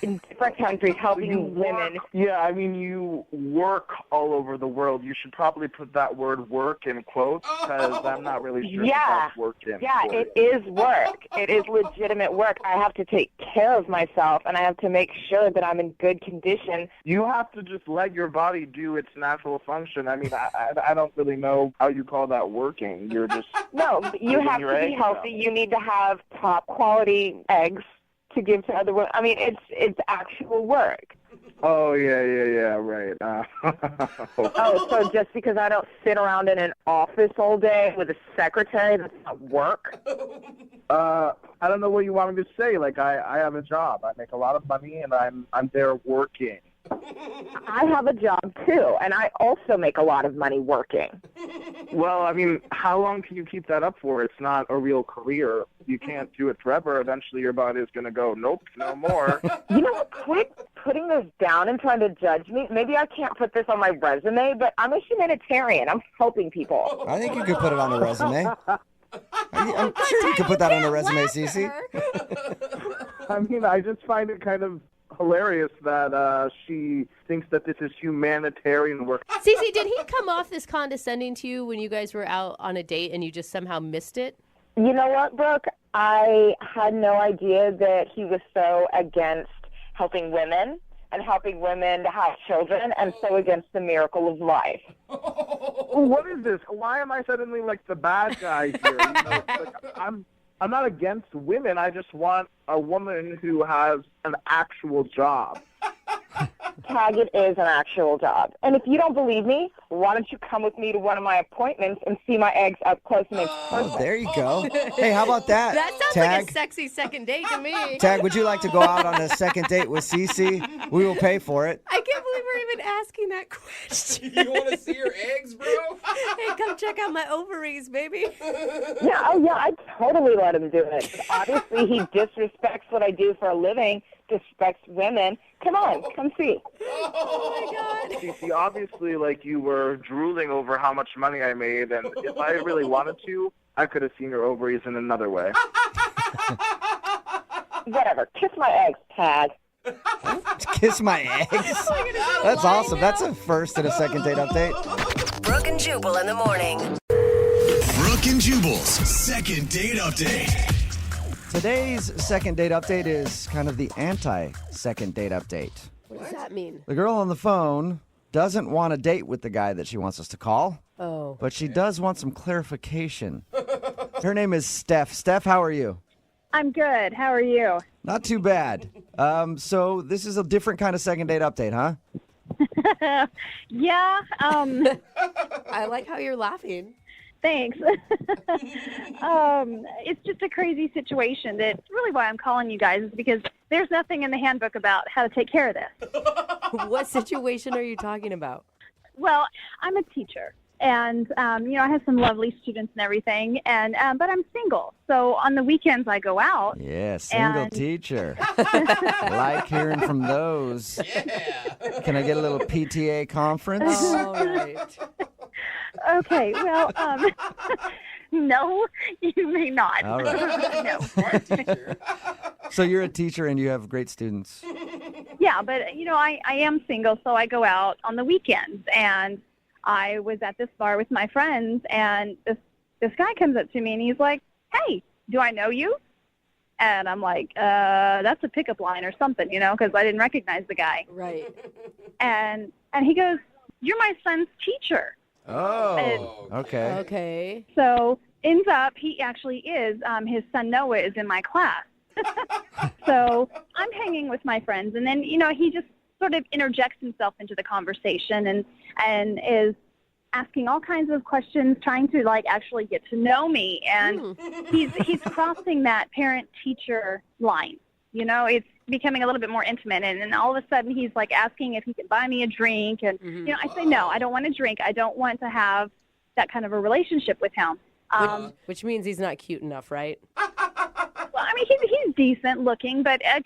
in different countries helping women. Yeah, I mean, you work all over the world. You should probably put that word work in quotes because I'm not really sure if that's work in Yeah, quotes. it is work. It is legitimate work. I have to take care of myself, and I have to make sure that I'm in good condition. You have to just let your body do its natural function. I mean, I don't really know how you call that working. You're just No, but you giving have your to be eggs healthy. out. You need to have top quality eggs to give to other women. I mean, it's actual work. Oh, yeah, right. Oh, so just because I don't sit around in an office all day with a secretary, that's not work? I don't know what you want me to say. Like, I have a job. I make a lot of money, and I'm there working. I have a job, too, and I also make a lot of money working. Well, I mean, how long can you keep that up for? It's not a real career. You can't do it forever. Eventually, your body is going to go, nope, no more. You know what? Quit putting this down and trying to judge me. Maybe I can't put this on my resume, but I'm a humanitarian. I'm helping people. I think you could put it on a resume. I'm sure you could put that on a resume, Cece. I mean, I just find it kind of hilarious that she thinks that this is humanitarian work. Cece, did he come off this condescending to you when you guys were out on a date and you just somehow missed it? You know what, Brooke? I had no idea that he was so against helping women and helping women to have children and so against the miracle of life. What is this? Why am I suddenly like the bad guy here? You know, like, I'm not against women. I just want a woman who has an actual job. Tag, it is an actual job. And if you don't believe me, why don't you come with me to one of my appointments and see my eggs up close and in person? Oh, there you go. Hey, how about that? That sounds Tag? like a sexy second date to me. Tag, would you like to go out on a second date with Cece? We will pay for it. I can't believe we're even asking that question. You want to see your eggs, bro? Hey, come check out my ovaries, baby. Yeah, I'd totally let him do it. Obviously, he disrespects what I do for a living, disrespects women. Come on, come see. Oh, my God. Cece, obviously, like, you were drooling over how much money I made, and if I really wanted to, I could have seen your ovaries in another way. Whatever. Kiss my eggs, Tag. Kiss my eggs? That's awesome. That's a first and a second date update. Brooke and Jubal in the morning. Brooke and Jubal's second date update. Today's second date update is kind of the anti-second date update. What does that mean? The girl on the phone doesn't want a date with the guy that she wants us to call. Oh. But she does want some clarification. Her name is Steph. Steph, how are you? I'm good. How are you? Not too bad. So this is a different kind of second date update, huh? Yeah. I like how you're laughing. Thanks. It's just a crazy situation. That's really why I'm calling you guys, is because there's nothing in the handbook about how to take care of this. What situation are you talking about? Well, I'm a teacher, and I have some lovely students and everything, and but I'm single, so on the weekends I go out. Yeah, single teacher. Like hearing from those. Yeah. Can I get a little PTA conference? All right. Okay, well, no, you may not. All right. No. So you're a teacher and you have great students. Yeah, but I am single, so I go out on the weekends, and I was at this bar with my friends, and this guy comes up to me and he's like, "Hey, do I know you?" And I'm like, that's a pickup line or something, because I didn't recognize the guy. Right. And he goes, "You're my son's teacher." Oh, okay. Okay. So ends up, he actually is, his son Noah is in my class. So I'm hanging with my friends, and then, he just sort of interjects himself into the conversation and is asking all kinds of questions, trying to actually get to know me. And he's crossing that parent-teacher line. It's becoming a little bit more intimate, and then all of a sudden he's asking if he can buy me a drink, and I say no, I don't want a drink. I don't want to have that kind of a relationship with him. Which means he's not cute enough, right? Well, I mean, he's decent looking, but I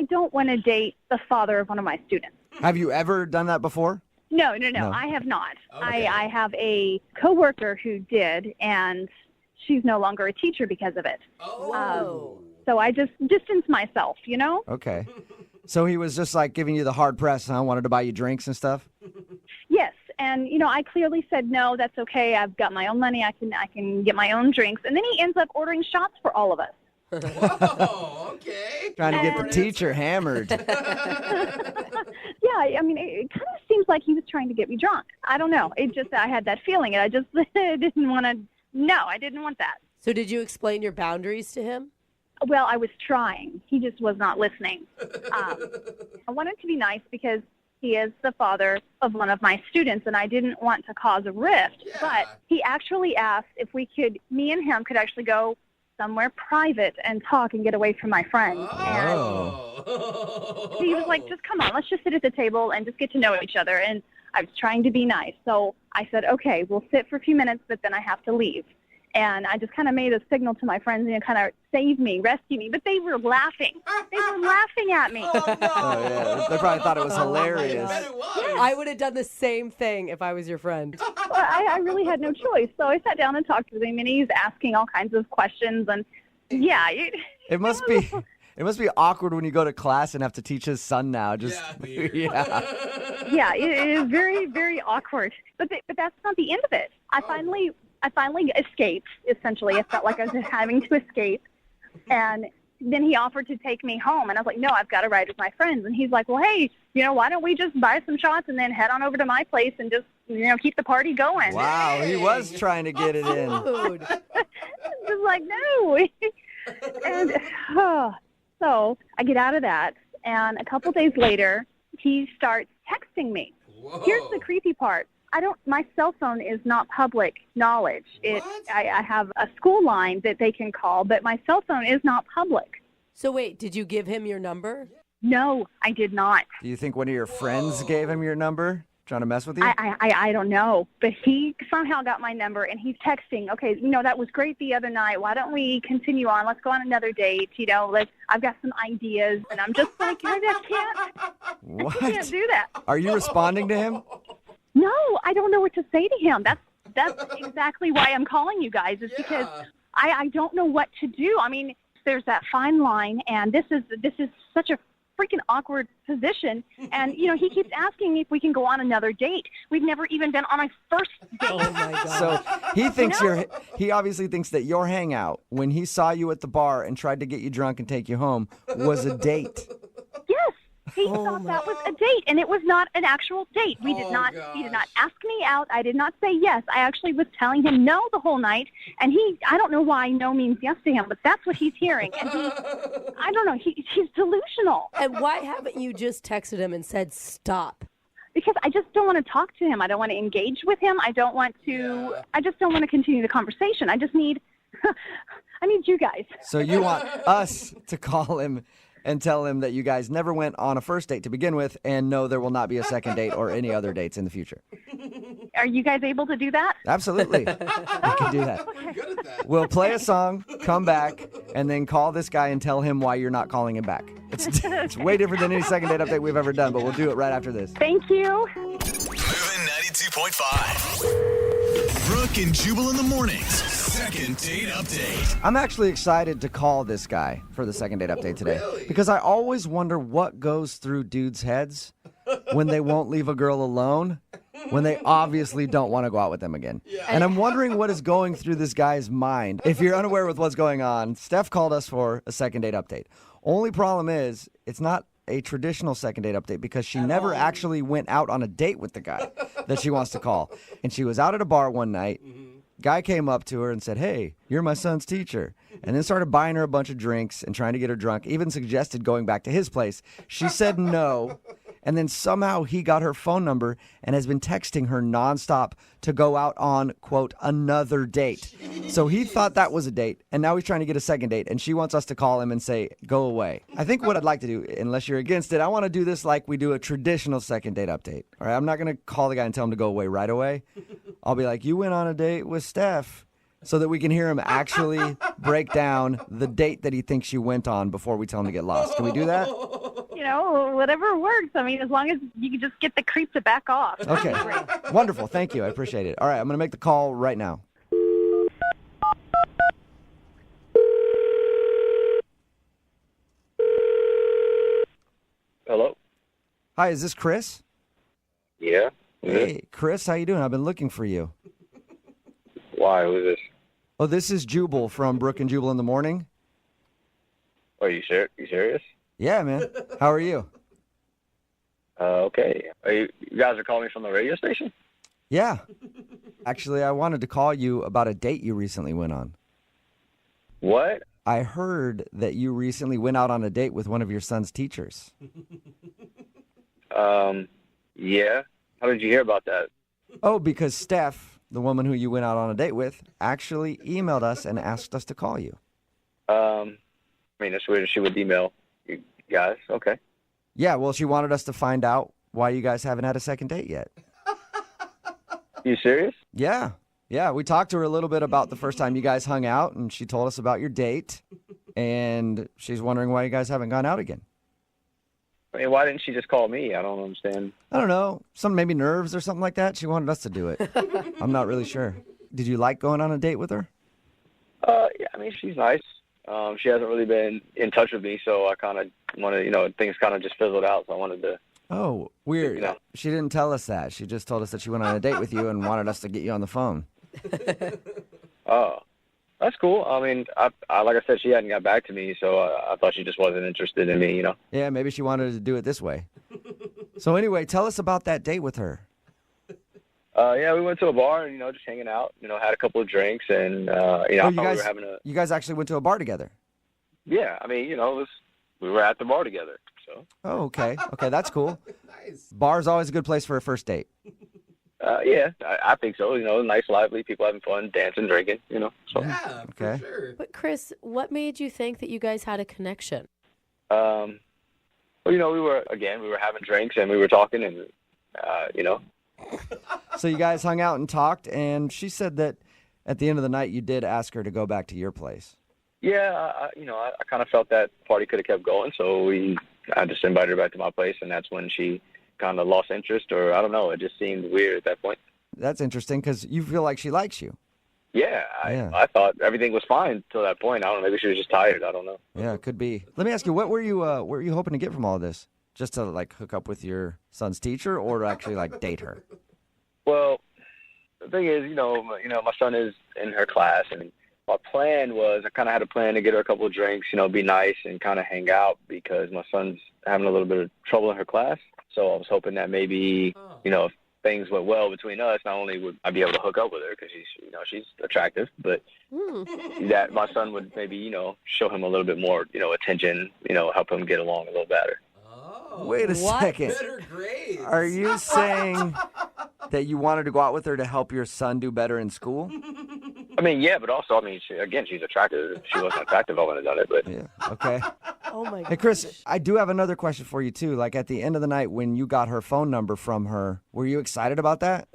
don't want to date the father of one of my students. Have you ever done that before? No, I have not. Okay. I have a coworker who did, and she's no longer a teacher because of it. Oh. So I just distance myself, Okay. So he was just giving you the hard press, huh? Wanted to buy you drinks and stuff? Yes, and I clearly said no, that's okay. I've got my own money. I can get my own drinks. And then he ends up ordering shots for all of us. Whoa, okay. Trying to get the teacher hammered. Yeah, I mean, it kind of seems like he was trying to get me drunk. I don't know. I had that feeling, and I just didn't want to. No, I didn't want that. So did you explain your boundaries to him? Well, I was trying. He just was not listening. I wanted to be nice because he is the father of one of my students, and I didn't want to cause a rift. Yeah. But he actually asked if me and him could actually go somewhere private and talk and get away from my friends. Oh. And he was like, just come on, let's just sit at the table and just get to know each other. And I was trying to be nice. So I said, okay, we'll sit for a few minutes, but then I have to leave. And I just kind of made a signal to my friends, kind of save me, rescue me. But they were laughing. They were laughing at me. Oh, no. Oh, yeah. They probably thought it was hilarious. I bet it was. I would have done the same thing if I was your friend. Well, I really had no choice. So I sat down and talked to him, and he's asking all kinds of questions. And, yeah. It must be awkward when you go to class and have to teach his son now. Yeah. Yeah, it is very, very awkward. But that's not the end of it. I finally escaped, essentially. I felt like I was having to escape. And then he offered to take me home. And I was like, no, I've got to ride with my friends. And he's like, well, hey, why don't we just buy some shots and then head on over to my place and just, keep the party going. Wow, he was trying to get it in. Just like, no. And so I get out of that. And a couple days later, he starts texting me. Whoa. Here's the creepy part. My cell phone is not public knowledge. I have a school line that they can call, but my cell phone is not public. So wait, did you give him your number? No, I did not. Do you think one of your friends gave him your number, trying to mess with you? I don't know, but he somehow got my number, and he's texting, okay, that was great the other night. Why don't we continue on? Let's go on another date. I've got some ideas, and I'm just like, I can't do that. Are you responding to him? No, I don't know what to say to him. That's exactly why I'm calling you guys, is because I don't know what to do. I mean, there's that fine line, and this is such a freaking awkward position. And, he keeps asking me if we can go on another date. We've never even been on a first date. Oh, my God. So he thinks he obviously thinks that your hangout, when he saw you at the bar and tried to get you drunk and take you home, was a date. Yes. He thought that was a date, and it was not an actual date. He did not ask me out. I did not say yes. I actually was telling him no the whole night, and I don't know why no means yes to him, but that's what he's hearing. And I don't know, he's delusional. And why haven't you just texted him and said stop? Because I just don't want to talk to him. I don't want to engage with him. I just don't want to continue the conversation. I need you guys. So you want us to call him and tell him that you guys never went on a first date to begin with, and no, there will not be a second date or any other dates in the future. Are you guys able to do that? Absolutely. We can do that. We'll play a song, come back, and then call this guy and tell him why you're not calling him back. It's way different than any second date update we've ever done, but we'll do it right after this. Thank you. Moving 92.5. Brooke and Jubal in the mornings. Second date update. I'm actually excited to call this guy for the second date update today because I always wonder what goes through dudes' heads when they won't leave a girl alone when they obviously don't want to go out with them again. And I'm wondering what is going through this guy's mind. If you're unaware with what's going on, Steph called us for a second date update. Only problem is it's not a traditional second date update because she never actually went out on a date with the guy that she wants to call. And she was out at a bar one night. Guy came up to her and said, "Hey, you're my son's teacher." And then started buying her a bunch of drinks and trying to get her drunk, even suggested going back to his place. She said no. And then somehow he got her phone number and has been texting her nonstop to go out on, quote, another date. So he thought that was a date, and now he's trying to get a second date, and she wants us to call him and say, go away. I think what I'd like to do, unless you're against it, I want to do this like we do a traditional second date update. All right, I'm not going to call the guy and tell him to go away right away. I'll be like, you went on a date with Steph, so that we can hear him actually break down the date that he thinks you went on before we tell him to get lost. Can we do that? You know, whatever works. I mean, as long as you can just get the creep to back off. Okay. Wonderful. Thank you. I appreciate it. All right, I'm going to make the call right now. Hello? Hi, is this Chris? Yeah. Hey, Chris, how you doing? I've been looking for you. Why? Who is this? Oh, this is Jubal from Brooke and Jubal in the morning. Are you serious? Yeah, man. How are you? Okay. You guys are calling me from the radio station? Yeah. Actually, I wanted to call you about a date you recently went on. What? I heard that you recently went out on a date with one of your son's teachers. Yeah. How did you hear about that? Oh, because Steph, the woman who you went out on a date with, actually emailed us and asked us to call you. I mean, it's weird she would email you guys. Okay. Yeah, well, she wanted us to find out why you guys haven't had a second date yet. You serious? Yeah. Yeah, we talked to her a little bit about the first time you guys hung out, and she told us about your date, and she's wondering why you guys haven't gone out again. I mean, why didn't she just call me? I don't understand. I don't know. Some maybe nerves or something like that. She wanted us to do it. I'm not really sure. Did you like going on a date with her? Yeah, I mean, she's nice. She hasn't really been in touch with me, so I kind of wanted, things kind of just fizzled out, so I wanted to. Oh, weird. She didn't tell us that. She just told us that she went on a date with you and wanted us to get you on the phone. Oh, that's cool. I mean, I like I said, she hadn't got back to me, so I thought she just wasn't interested in me, Yeah, maybe she wanted to do it this way. So anyway, tell us about that date with her. Yeah, we went to a bar and, just hanging out, had a couple of drinks and, I thought we were having a... You guys actually went to a bar together? Yeah, I mean, we were at the bar together, so... Oh, okay. Okay, that's cool. Nice. Bar's always a good place for a first date. Yeah, I think so. Nice, lively, people having fun, dancing, drinking, So. Yeah, okay. for sure. But Chris, what made you think that you guys had a connection? Well, we were having drinks and we were talking and, So you guys hung out and talked, and she said that at the end of the night you did ask her to go back to your place. Yeah, I kind of felt that party could have kept going, so I just invited her back to my place, and that's when she kind of lost interest, or I don't know, it just seemed weird at that point. That's interesting because you feel like she likes you. Yeah, I thought everything was fine till that point. I don't know, maybe she was just tired. I don't know. Yeah, it could be. Let me ask you, what were you hoping to get from all of this? Just to like hook up with your son's teacher, or to actually like date her? Well, the thing is, my son is in her class, and my plan was I kind of had a plan to get her a couple of drinks, be nice and kind of hang out because my son's having a little bit of trouble in her class. So I was hoping that maybe, if things went well between us, not only would I be able to hook up with her because she's attractive, but that my son would maybe, show him a little bit more, attention, help him get along a little better. Wait a second. Better grades. Are you saying that you wanted to go out with her to help your son do better in school? I mean, yeah, but also, I mean, she's attractive. If she wasn't attractive, I wouldn't have done it. But yeah, okay. Oh my god. Hey, Chris, I do have another question for you too. Like at the end of the night, when you got her phone number from her, were you excited about that?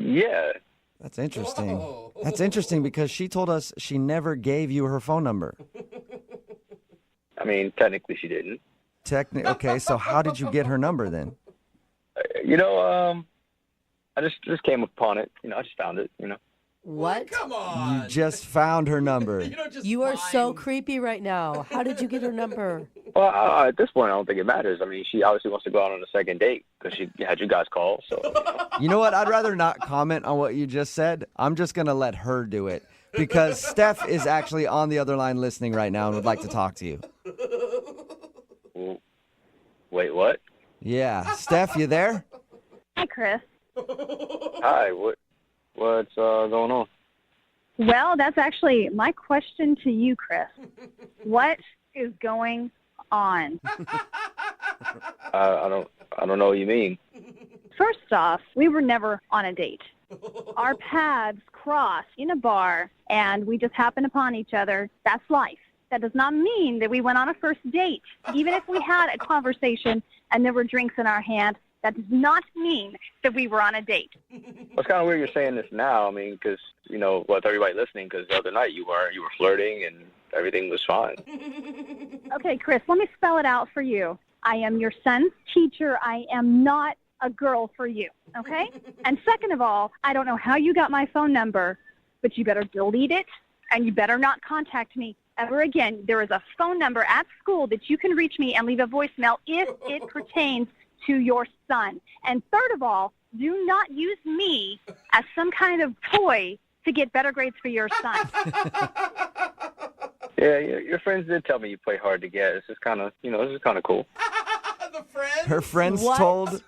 Yeah. That's interesting. That's interesting because she told us she never gave you her phone number. I mean, technically, she didn't. Okay, so how did you get her number then? I just came upon it. I just found it. What? Come on. You just found her number. You are so creepy right now. How did you get her number? Well, at this point, I don't think it matters. I mean, she obviously wants to go out on a second date because she had you guys call. So, You know what? I'd rather not comment on what you just said. I'm just going to let her do it because Steph is actually on the other line listening right now and would like to talk to you. Wait, what? Yeah. Steph, you there? Hi, Chris. Hi. What's going on? Well, that's actually my question to you, Chris. What is going on? I don't know what you mean. First off, we were never on a date. Our paths crossed in a bar, and we just happened upon each other. That's life. That does not mean that we went on a first date. Even if we had a conversation and there were drinks in our hand, that does not mean that we were on a date. It's kind of weird you're saying this now. I mean, because, with everybody listening, because the other night you were flirting and everything was fine. Okay, Chris, let me spell it out for you. I am your son's teacher. I am not a girl for you, okay? And second of all, I don't know how you got my phone number, but you better delete it, and you better not contact me ever again. There is a phone number at school that you can reach me and leave a voicemail if it pertains to your son. And third of all, do not use me as some kind of toy to get better grades for your son. Yeah, your friends did tell me you play hard to get. This is kind of cool. Her friends told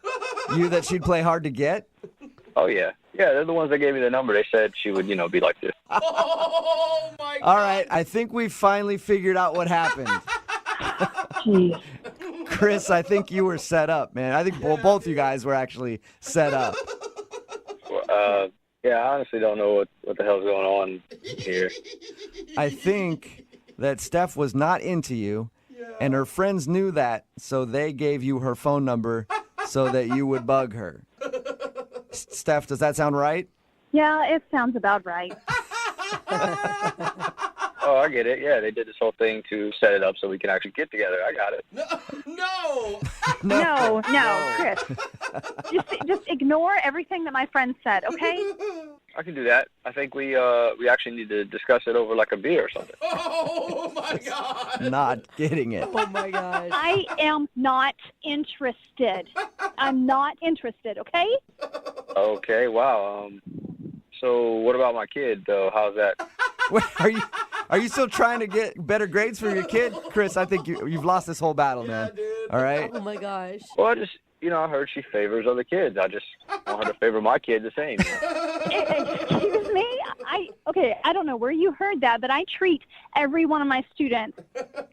you that she'd play hard to get? Oh, yeah. Yeah, they're the ones that gave me the number. They said she would, be like this. Oh, my God. All right, I think we finally figured out what happened. Jeez. Chris, I think you were set up, man. I think both you guys were actually set up. Yeah, I honestly don't know what the hell's going on here. I think that Steph was not into you, and her friends knew that, so they gave you her phone number so that you would bug her. Steph, does that sound right? Yeah, it sounds about right. Oh, I get it. Yeah, they did this whole thing to set it up so we can actually get together. I got it. No, Chris. Just ignore everything that my friend said, okay? I can do that. I think we actually need to discuss it over like a beer or something. Oh, my God. Not getting it. Oh my gosh. I am not interested. I'm not interested, okay? Okay, wow. So what about my kid, though? How's that? Wait, are you still trying to get better grades for your kid? Chris, I think you've lost this whole battle, man. All right? Oh my gosh. Well, I just, I heard she favors other kids. I just want her to favor my kid the same. Excuse me? I don't know where you heard that, but I treat every one of my students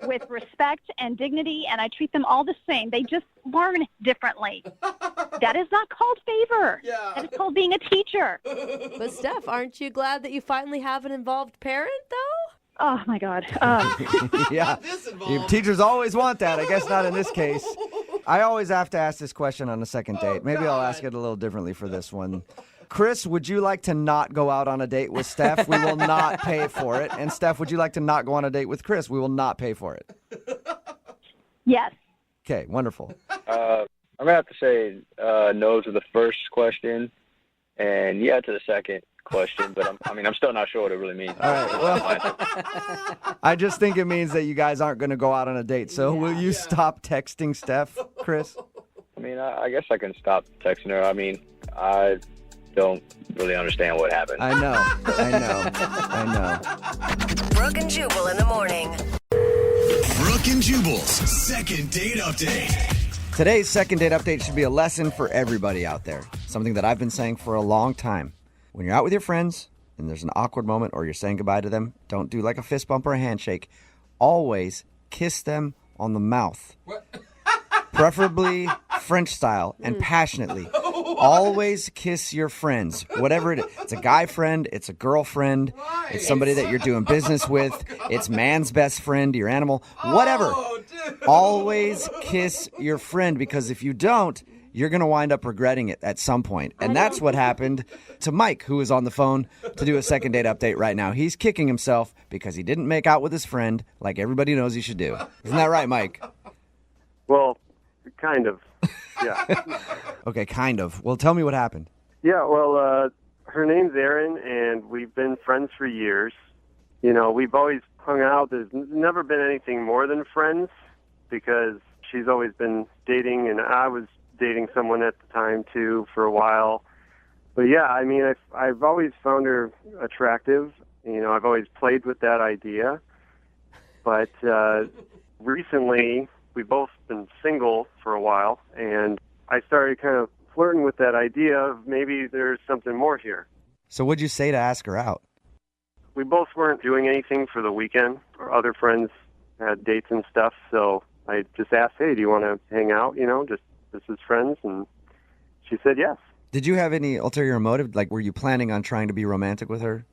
with respect and dignity, and I treat them all the same. They just learn differently. That is not called favor. Yeah. That is called being a teacher. But Steph, aren't you glad that you finally have an involved parent, though? Oh, my God. Yeah. Teachers always want that. I guess not in this case. I always have to ask this question on a second date. Maybe I'll ask it a little differently for this one. Chris, would you like to not go out on a date with Steph? We will not pay for it. And Steph, would you like to not go on a date with Chris? We will not pay for it. Yes. Okay, wonderful. I'm going to have to say no to the first question and yeah to the second question, but I'm still not sure what it really means. All right, well, I just think it means that you guys aren't going to go out on a date. So will you stop texting Steph, Chris? I mean, I guess I can stop texting her. I mean, I don't really understand what happened. I know. Brooke and Jubal in the morning. Brooke and Jubal's second date update. Today's second date update should be a lesson for everybody out there. Something that I've been saying for a long time. When you're out with your friends and there's an awkward moment or you're saying goodbye to them, don't do like a fist bump or a handshake. Always kiss them on the mouth. Preferably French style and passionately. Always kiss your friends, whatever it is. It's a guy friend, it's a girlfriend, it's somebody that you're doing business with, it's man's best friend, your animal, whatever. Always kiss your friend, because if you don't, you're going to wind up regretting it at some point. And that's what happened to Mike, who is on the phone to do a second date update right now. He's kicking himself because he didn't make out with his friend like everybody knows he should do. Isn't that right, Mike? Well, kind of. Yeah. Okay, kind of. Well, tell me what happened. Yeah, well, her name's Erin, and we've been friends for years. You know, we've always hung out. There's never been anything more than friends because she's always been dating, and I was dating someone at the time, too, for a while. But, yeah, I mean, I've always found her attractive. You know, I've always played with that idea. But recently, we've both been single for a while, and I started kind of flirting with that idea of maybe there's something more here. So what'd you say to ask her out? We both weren't doing anything for the weekend. Our other friends had dates and stuff, so I just asked, hey, do you want to hang out, you know, just as friends? And she said yes. Did you have any ulterior motive? Like, were you planning on trying to be romantic with her?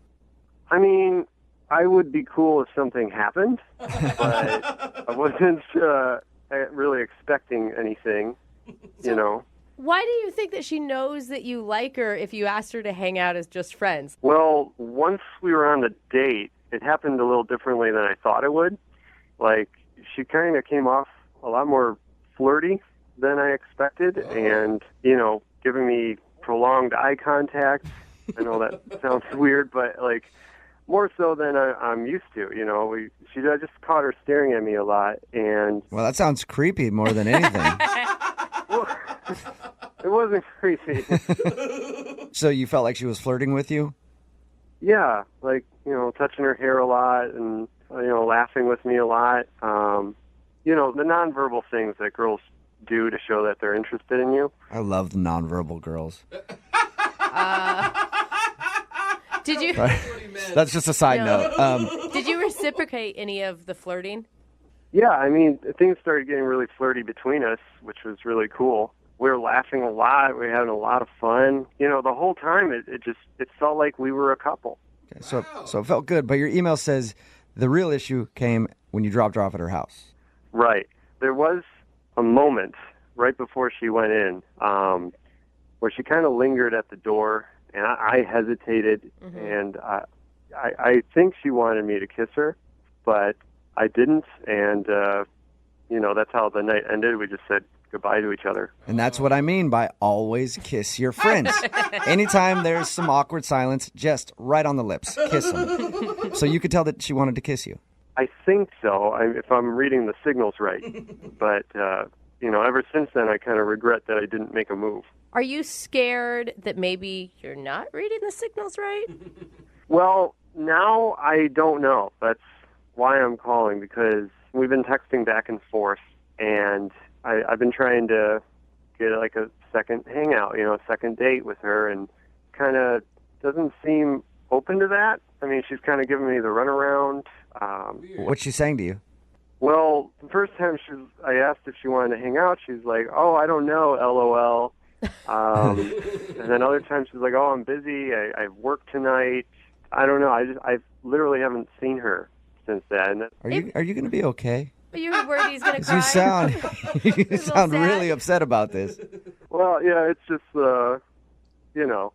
I mean, I would be cool if something happened, but I wasn't really expecting anything, you know. Why do you think that she knows that you like her if you asked her to hang out as just friends? Well, once we were on the date, it happened a little differently than I thought it would. Like, she kind of came off a lot more flirty than I expected, and, you know, giving me prolonged eye contact. I know that sounds weird, but, like, more so than I'm used to, you know. I just caught her staring at me a lot, and... Well, that sounds creepy more than anything. Well, it wasn't creepy. So you felt like she was flirting with you? Yeah, like, you know, touching her hair a lot and, you know, laughing with me a lot. You know, the nonverbal things that girls do to show that they're interested in you. I love the nonverbal girls. Did you? That's just a side note. Did you reciprocate any of the flirting? Yeah, I mean, things started getting really flirty between us, which was really cool. We were laughing a lot. We were having a lot of fun. You know, the whole time it felt like we were a couple. Okay, so it felt good, but your email says the real issue came when you dropped her off at her house. Right. There was a moment right before she went in where she kind of lingered at the door, and I hesitated, and I think she wanted me to kiss her, but I didn't, and, you know, that's how the night ended. We just said goodbye to each other. And that's what I mean by always kiss your friends. Anytime there's some awkward silence, just right on the lips, kiss them. So you could tell that she wanted to kiss you. I think so, if I'm reading the signals right. But, you know, ever since then, I kind of regret that I didn't make a move. Are you scared that maybe you're not reading the signals right? Well, now I don't know. That's why I'm calling, because we've been texting back and forth, and I've been trying to get like a second hangout, you know, a second date with her, and kind of doesn't seem open to that. I mean, she's kind of giving me the runaround. What's she saying to you? Well, the first time I asked if she wanted to hang out, she's like, oh, I don't know, LOL. And then other times she's like, oh, I'm busy. I have work tonight. I don't know. I literally haven't seen her since then. Are you going to be okay? Are you worried he's going to cry? You sound really upset about this. Well, yeah, it's just, you know,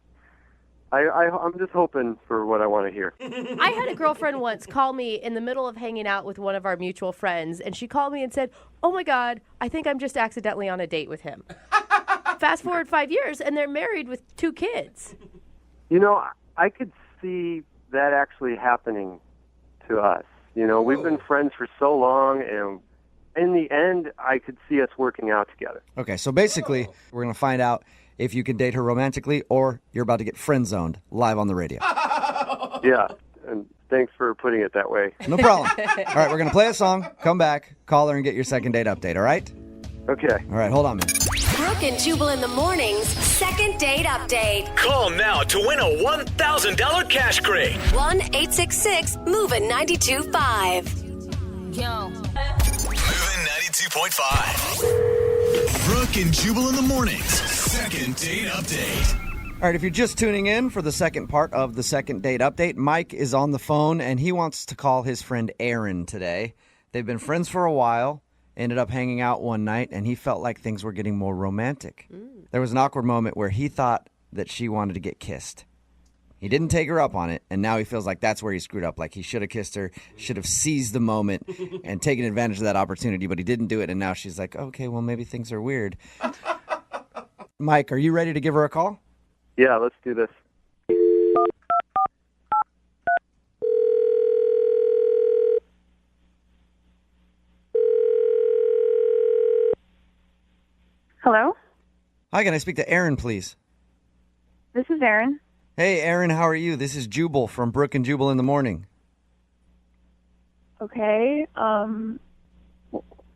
I'm just hoping for what I want to hear. I had a girlfriend once call me in the middle of hanging out with one of our mutual friends, and she called me and said, oh, my God, I think I'm just accidentally on a date with him. Fast forward 5 years, and they're married with 2 kids. You know, I could see that actually happening to us. You know, we've been friends for so long, and in the end, I could see us working out together. Okay, so basically, we're going to find out if you can date her romantically or you're about to get friend-zoned live on the radio. Yeah, and thanks for putting it that way. No problem. All right, we're going to play a song, come back, call her, and get your second date update, all right? Okay. All right, hold on, man. Brooke and Jubal in the mornings, second date update. Call now to win a $1,000 cash crate. 1-866-MOVIN' 92.5. Moving 92.5. 92.5. Brooke and Jubal in the mornings. Second date update. All right, if you're just tuning in for the second part of the second date update, Mike is on the phone, and he wants to call his friend Aaron today. They've been friends for a while, ended up hanging out one night, and he felt like things were getting more romantic. There was an awkward moment where he thought that she wanted to get kissed. He didn't take her up on it, and now he feels like that's where he screwed up. Like he should have kissed her, should have seized the moment and taken advantage of that opportunity, but he didn't do it, and now she's like, okay, well, maybe things are weird. Mike, are you ready to give her a call? Yeah, let's do this. Hello? Hi, can I speak to Aaron, please? This is Erin. Hey, Aaron, how are you? This is Jubal from Brooke and Jubal in the morning. Okay.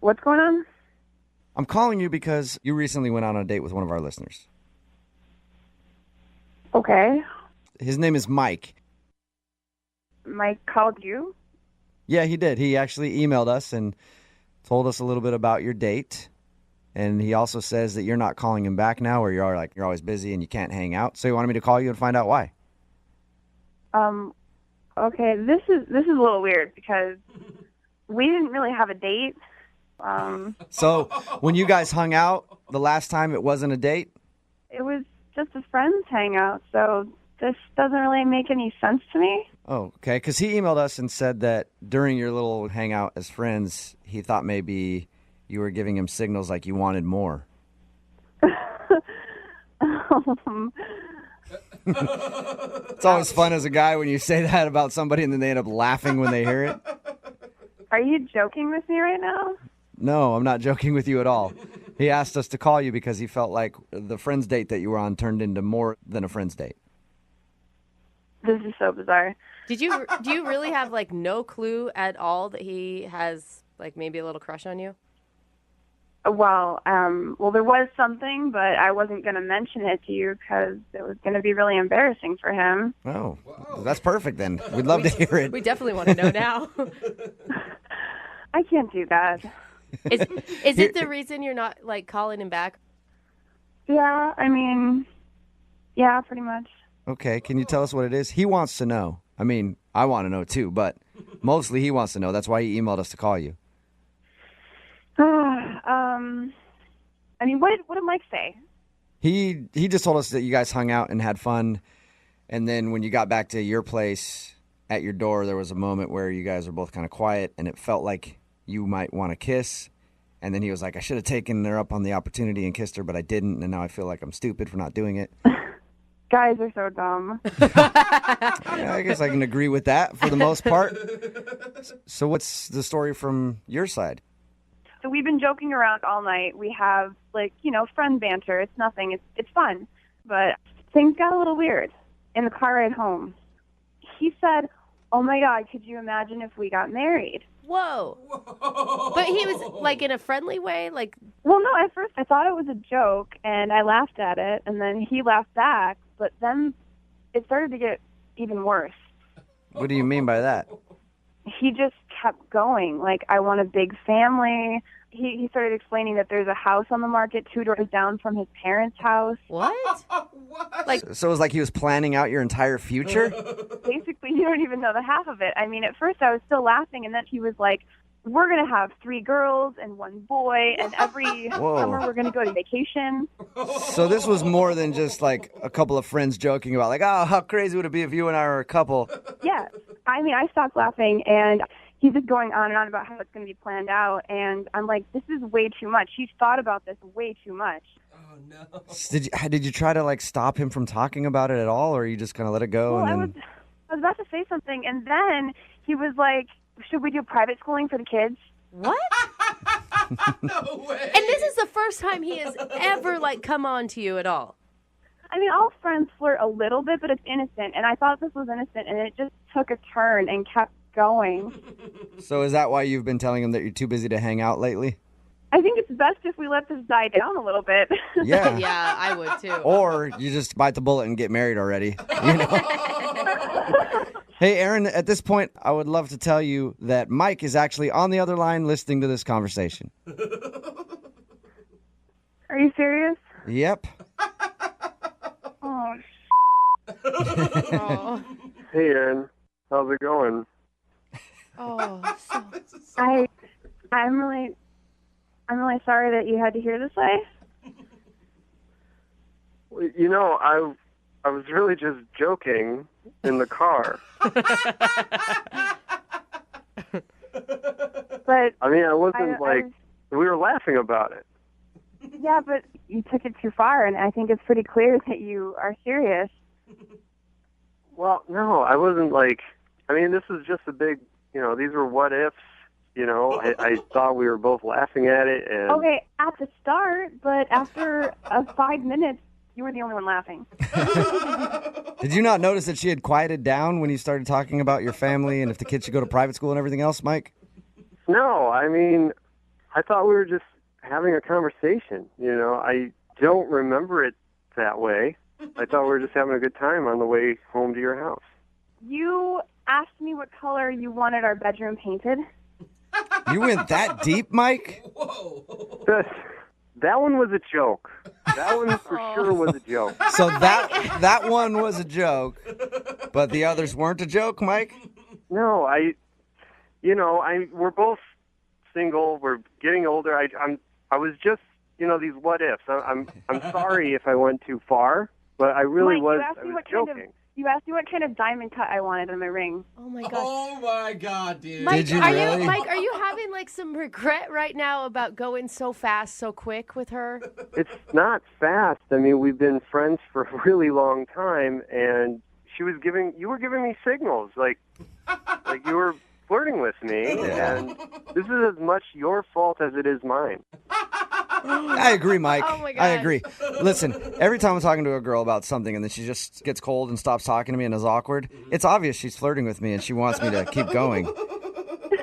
What's going on? I'm calling you because you recently went on a date with one of our listeners. Okay. His name is Mike. Mike called you? Yeah, he did. He actually emailed us and told us a little bit about your date. And he also says that you're not calling him back now, or you're always busy and you can't hang out. So he wanted me to call you and find out why. Okay, this is a little weird because we didn't really have a date. So when you guys hung out the last time, it wasn't a date? It was just a friends hangout, so this doesn't really make any sense to me. Oh, okay. Because he emailed us and said that during your little hangout as friends, he thought maybe you were giving him signals like you wanted more. It's always fun as a guy when you say that about somebody and then they end up laughing when they hear it. Are you joking with me right now? No, I'm not joking with you at all. He asked us to call you because he felt like the friend's date that you were on turned into more than a friend's date. This is so bizarre. Do you really have like no clue at all that he has like maybe a little crush on you? Well, there was something, but I wasn't going to mention it to you because it was going to be really embarrassing for him. Oh, that's perfect then. We'd love to hear it. We definitely want to know now. I can't do that. Is it the reason you're not like calling him back? Yeah, I mean, yeah, pretty much. Okay, can you tell us what it is? He wants to know. I mean, I want to know too, but mostly he wants to know. That's why he emailed us to call you. I mean, what did Mike say? He just told us that you guys hung out and had fun, and then when you got back to your place at your door, there was a moment where you guys were both kind of quiet, and it felt like you might want to kiss. And then he was like, I should have taken her up on the opportunity and kissed her, but I didn't, and now I feel like I'm stupid for not doing it. Guys are so dumb. Yeah, I guess I can agree with that for the most part. So what's the story from your side? So we've been joking around all night. We have, friend banter. It's nothing. It's fun. But things got a little weird in the car ride home. He said, oh, my God, could you imagine if we got married? Whoa. But he was, like, in a friendly way? Well, no, at first I thought it was a joke, and I laughed at it, and then he laughed back. But then it started to get even worse. What do you mean by that? He just kept going. Like, I want a big family. He started explaining that there's a house on the market 2 doors down from his parents' house. What? So it was like he was planning out your entire future? Basically, you don't even know the half of it. I mean, at first I was still laughing, and then he was like, we're going to have 3 girls and 1 boy, and every summer we're going to go to vacation. So this was more than just like a couple of friends joking about like, oh, how crazy would it be if you and I were a couple? Yeah. I mean, I stopped laughing, and he's just going on and on about how it's going to be planned out, and I'm like, this is way too much. He's thought about this way too much. Oh, no. Did you try to like stop him from talking about it at all, or you just kind of let it go? Well, and then... I was about to say something, and then he was like, should we do private schooling for the kids? What? No way. And this is the first time he has ever, come on to you at all. I mean, all friends flirt a little bit, but it's innocent, and I thought this was innocent, and it just took a turn and kept going. So is that why you've been telling him that you're too busy to hang out lately? I think it's best if we let this die down a little bit. Yeah. Yeah, I would too. Or you just bite the bullet and get married already. You know? Hey, Aaron, at this point, I would love to tell you that Mike is actually on the other line listening to this conversation. Are you serious? Yep. Oh, Oh, Hey, Aaron. How's it going? I'm really sorry that you had to hear this way. You know, I was really just joking in the car. But I mean, I wasn't we were laughing about it. yeah, but you took it too far, and I think it's pretty clear that you are serious. Well, no, I wasn't I mean, this is just a big, these were what ifs. I thought we were both laughing at it. And Okay, at the start, but after 5 minutes, you were the only one laughing. Did you not notice that she had quieted down when you started talking about your family and if the kids should go to private school and everything else, Mike? No, I mean, I thought we were just having a conversation. I don't remember it that way. I thought we were just having a good time on the way home to your house. You asked me what color you wanted our bedroom painted. You went that deep, Mike? That one was a joke. That one for sure was a joke. So that one was a joke, but the others weren't a joke, Mike? No, we're both single. We're getting older. I was just, these what ifs. I'm sorry if I went too far, but I really Mike, was. I was joking. You asked me what kind of diamond cut I wanted on my ring. oh my gosh. Oh my God, dude. Mike, Did you are really? you Mike? Are you having some regret right now about going so fast, so quick with her? It's not fast. I mean, we've been friends for a really long time, and you were giving me signals, like you were flirting with me, and this is as much your fault as it is mine. I agree, Mike. Oh my gosh. I agree. Listen, every time I'm talking to a girl about something and then she just gets cold and stops talking to me and is awkward, it's obvious she's flirting with me and she wants me to keep going.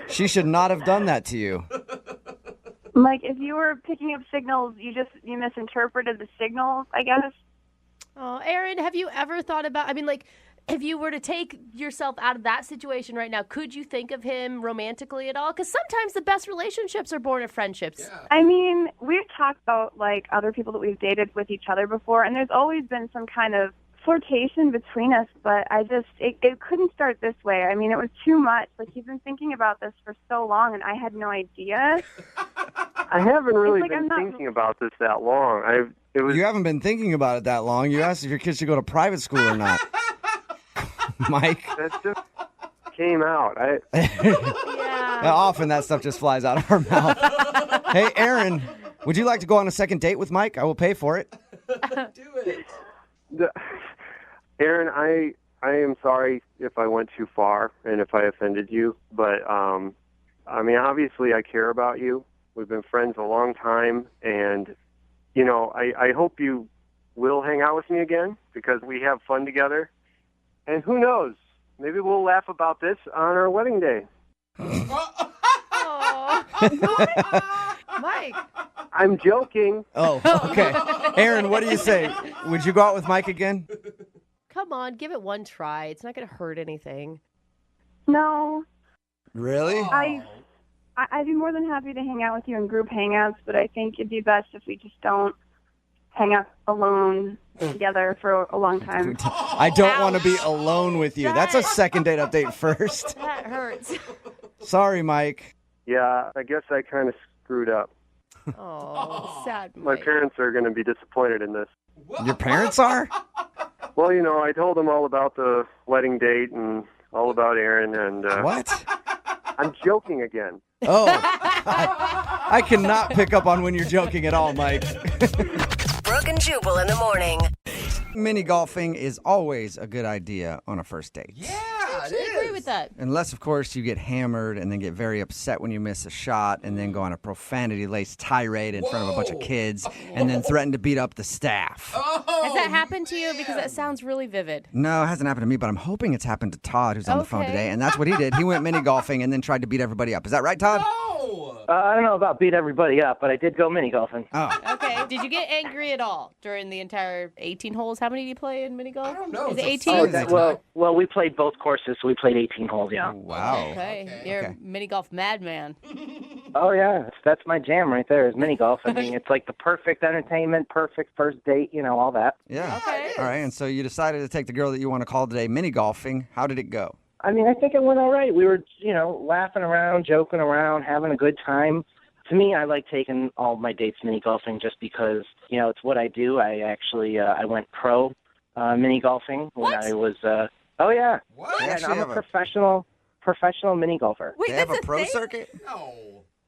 She should not have done that to you. Mike, if you were picking up signals, you misinterpreted the signals, I guess. Oh, Aaron, have you ever thought about, if you were to take yourself out of that situation right now, could you think of him romantically at all? Because sometimes the best relationships are born of friendships. Yeah. I mean, we've talked about other people that we've dated with each other before, and there's always been some kind of flirtation between us, but it couldn't start this way. I mean, it was too much. You've been thinking about this for so long, and I had no idea. I haven't really been thinking about this that long. You haven't been thinking about it that long. You asked if your kids should go to private school or not. Mike. That just came out. Often that stuff just flies out of our mouth. Hey, Aaron, would you like to go on a second date with Mike? I will pay for it. Do it. Aaron, I am sorry if I went too far and if I offended you, but obviously I care about you. We've been friends a long time, and I hope you will hang out with me again because we have fun together. And who knows? Maybe we'll laugh about this on our wedding day. Mike. I'm joking. Oh, okay. Aaron, what do you say? Would you go out with Mike again? Come on, give it one try. It's not going to hurt anything. No. Really? I'd be more than happy to hang out with you in group hangouts, but I think it'd be best if we just don't hang out alone together for a long time. I don't want to be alone with you. That's a second date update first. That hurts. Sorry, Mike. Yeah, I guess I kind of screwed up. Oh, sad My Mike. parents are going to be disappointed in this. Your parents are? Well, I told them all about the wedding date and all about Aaron. And What? I'm joking again. Oh, I cannot pick up on when you're joking at all, Mike. Brooke and Jubal in the morning. Mini golfing is always a good idea on a first date. Yeah, I agree with that. Unless, of course, you get hammered and then get very upset when you miss a shot and then go on a profanity-laced tirade in front of a bunch of kids and then threaten to beat up the staff. Has that happened to you? Because that sounds really vivid. No, it hasn't happened to me, but I'm hoping it's happened to Todd, who's on the phone today. And that's what he did. He went mini golfing and then tried to beat everybody up. Is that right, Todd? No! I don't know about beat everybody up, but I did go mini golfing. Oh. Okay. Did you get angry at all during the entire 18 holes? How many do you play in mini golf? I don't know. Is it 18? Well, we played both courses, so we played 18 holes, yeah. Wow. Okay. You're a mini golf madman. Oh, yeah. That's my jam right there is mini golf. I mean, it's like the perfect entertainment, perfect first date, all that. Yeah. Okay. All right, and so you decided to take the girl that you want to call today mini golfing. How did it go? I mean, I think it went all right. We were, laughing around, joking around, having a good time. To me, I like taking all my dates mini golfing just because, it's what I do. I actually, I went pro mini golfing when I was, oh, yeah. What? Yeah, I'm a professional mini golfer. They have a pro circuit?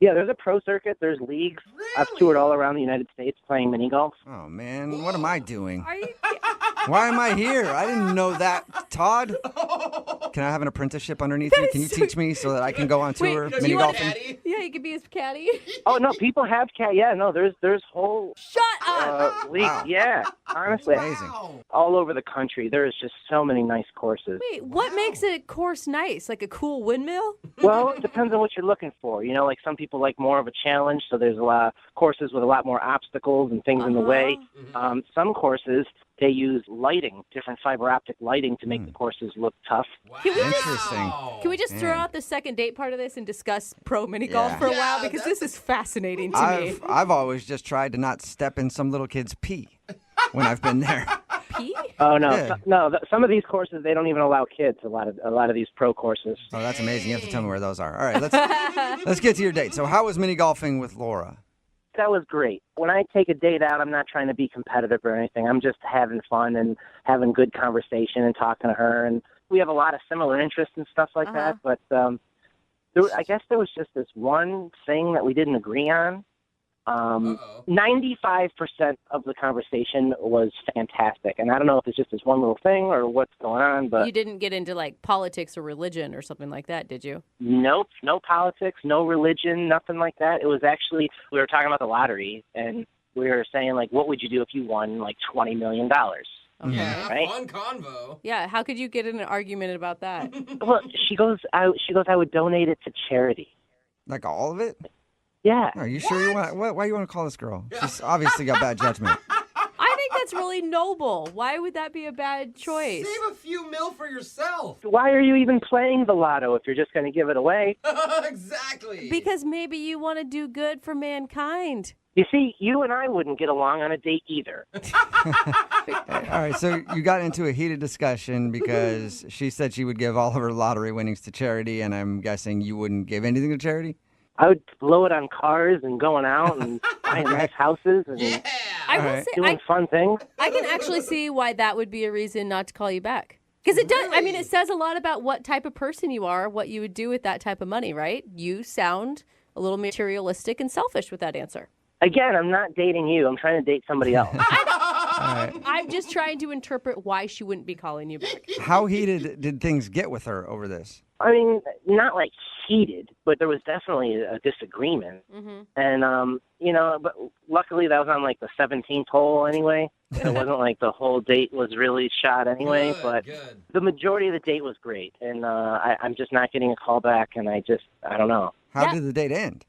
Yeah, there's a pro circuit. There's leagues. I've toured all around the United States playing mini golf. Oh, man. What am I doing? Why am I here? I didn't know that. Todd? Can I have an apprenticeship underneath you? Can you teach me so that I can go on tour mini golfing? Yeah, you could be his caddy. Oh, no, people have Yeah, no, there's whole Shut up. league. Wow. Yeah, honestly. Amazing. All over the country. There's just so many nice courses. Wait, what makes a course nice? Like a cool windmill? Well, it depends on what you're looking for. Like some people like more of a challenge, so there's a lot of courses with a lot more obstacles and things in the way. Some courses, they use lighting, different fiber optic lighting to make the courses look tough. Interesting. Can we just throw out the second date part of this and discuss pro mini golf for a while? Because this is fascinating to me. I've always just tried to not step in some little kid's pee when I've been there. Pee? Oh, no. Yeah. Some of these courses, they don't even allow kids, a lot of these pro courses. Oh, that's amazing. You have to tell me where those are. All right, let's get to your date. So how was mini golfing with Laura? That was great. When I take a date out, I'm not trying to be competitive or anything. I'm just having fun and having good conversation and talking to her. And we have a lot of similar interests and stuff like that. But I guess there was just this one thing that we didn't agree on. 95% of the conversation was fantastic. And I don't know if it's just this one little thing or what's going on, but... You didn't get into, like, politics or religion or something like that, did you? Nope. No politics, no religion, nothing like that. It was actually... We were talking about the lottery, and we were saying, like, what would you do if you won, like, $20 million? Okay. Yeah, right? fun convo. Yeah, how could you get in an argument about that? Well, she goes, I would donate it to charity. Like all of it? Yeah. Are you sure you want? Why you want to call this girl? She's obviously got bad judgment. I think that's really noble. Why would that be a bad choice? Save a few mil for yourself. Why are you even playing the lotto if you're just going to give it away? Exactly. Because maybe you want to do good for mankind. You see, you and I wouldn't get along on a date either. All right, so you got into a heated discussion because she said she would give all of her lottery winnings to charity, and I'm guessing you wouldn't give anything to charity? I would blow it on cars and going out and buying nice houses and I will say, doing fun things. I can actually see why that would be a reason not to call you back. Because it does, I mean, it says a lot about what type of person you are, what you would do with that type of money, right? You sound a little materialistic and selfish with that answer. Again, I'm not dating you. I'm trying to date somebody else. I'm just trying to interpret why she wouldn't be calling you back. How heated did things get with her over this? I mean, not like heated, but there was definitely a disagreement. And, but luckily that was on like the 17th hole anyway. It wasn't like the whole date was really shot anyway, but the majority of the date was great. And I'm just not getting a call back, and I don't know. How did the date end?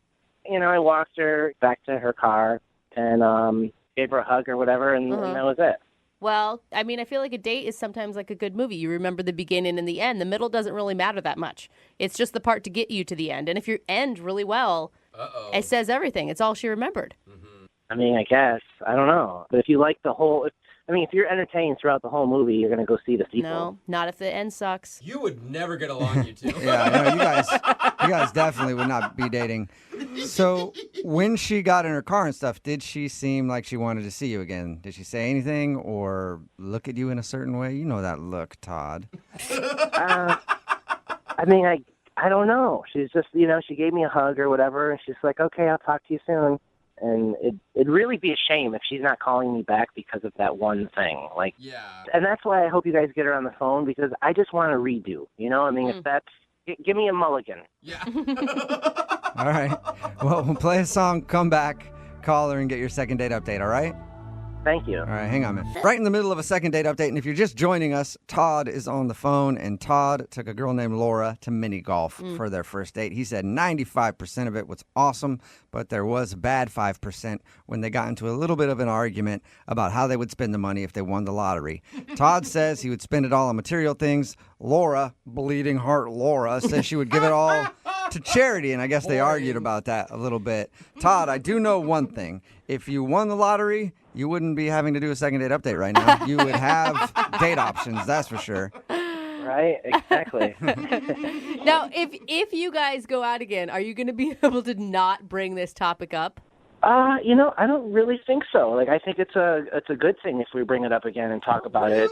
I walked her back to her car and gave her a hug or whatever, and that was it. Well, I mean, I feel like a date is sometimes like a good movie. You remember the beginning and the end. The middle doesn't really matter that much. It's just the part to get you to the end. And if you end really well, it says everything. It's all she remembered. I mean, I guess. I don't know. But if you like the whole... if you're entertained throughout the whole movie, you're going to go see the sequel. No, not if the end sucks. You would never get along, you two. Yeah, I know, you guys definitely would not be dating. So when she got in her car and stuff, did she seem like she wanted to see you again? Did she say anything or look at you in a certain way? You know that look, Todd. I don't know. She's just, she gave me a hug or whatever, and she's like, okay, I'll talk to you soon. And it'd really be a shame if she's not calling me back because of that one thing. And that's why I hope you guys get her on the phone, because I just want to redo. If that's... Give me a mulligan. Yeah. All right. Well, we'll play a song, come back, call her, and get your second date update, all right? Thank you. All right, hang on, man. Right in the middle of a second date update, and if you're just joining us, Todd is on the phone, and Todd took a girl named Laura to mini golf for their first date. He said 95% of it was awesome, but there was a bad 5% when they got into a little bit of an argument about how they would spend the money if they won the lottery. Todd says he would spend it all on material things. Laura, bleeding heart Laura, says she would give it all to charity, and I guess they argued about that a little bit. Todd, I do know one thing. If you won the lottery, you wouldn't be having to do a second date update right now. You would have date options, that's for sure. Right, exactly. Now, if you guys go out again, are you going to be able to not bring this topic up? I don't really think so. Like, I think it's a good thing if we bring it up again and talk about it.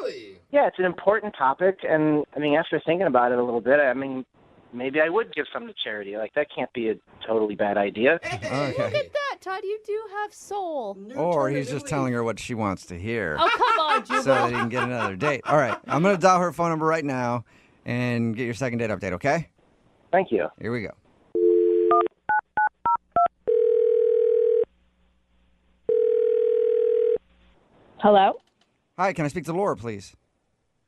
Yeah, it's an important topic, and I mean, after thinking about it a little bit, I mean, maybe I would give some to charity. Like, that can't be a totally bad idea. Okay. Look at that, Todd. You do have soul. Or he's just telling her what she wants to hear. Oh, come on, Jubal. So that he can get another date. All right, I'm going to dial her phone number right now and get your second date update, okay? Thank you. Here we go. Hello? Hi, can I speak to Laura, please?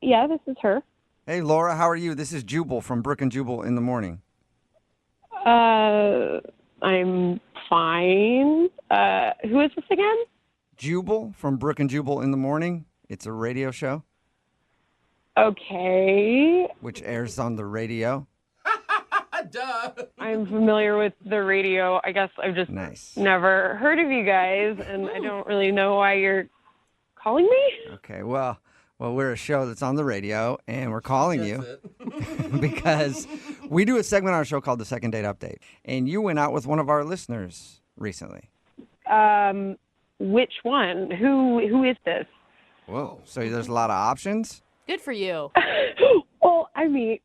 Yeah, this is her. Hey, Laura, how are you? This is Jubal from Brooke and Jubal in the morning. I'm fine. Who is this again? Jubal from Brooke and Jubal in the morning. It's a radio show. Okay. Which airs on the radio. Duh. I'm familiar with the radio. I guess I've just never heard of you guys, and I don't really know why you're calling me. Okay, well, we're a show that's on the radio, and we're calling you because we do a segment on our show called The Second Date Update, and you went out with one of our listeners recently. Which one? Who is this? Whoa, so there's a lot of options? Good for you. Well, I mean,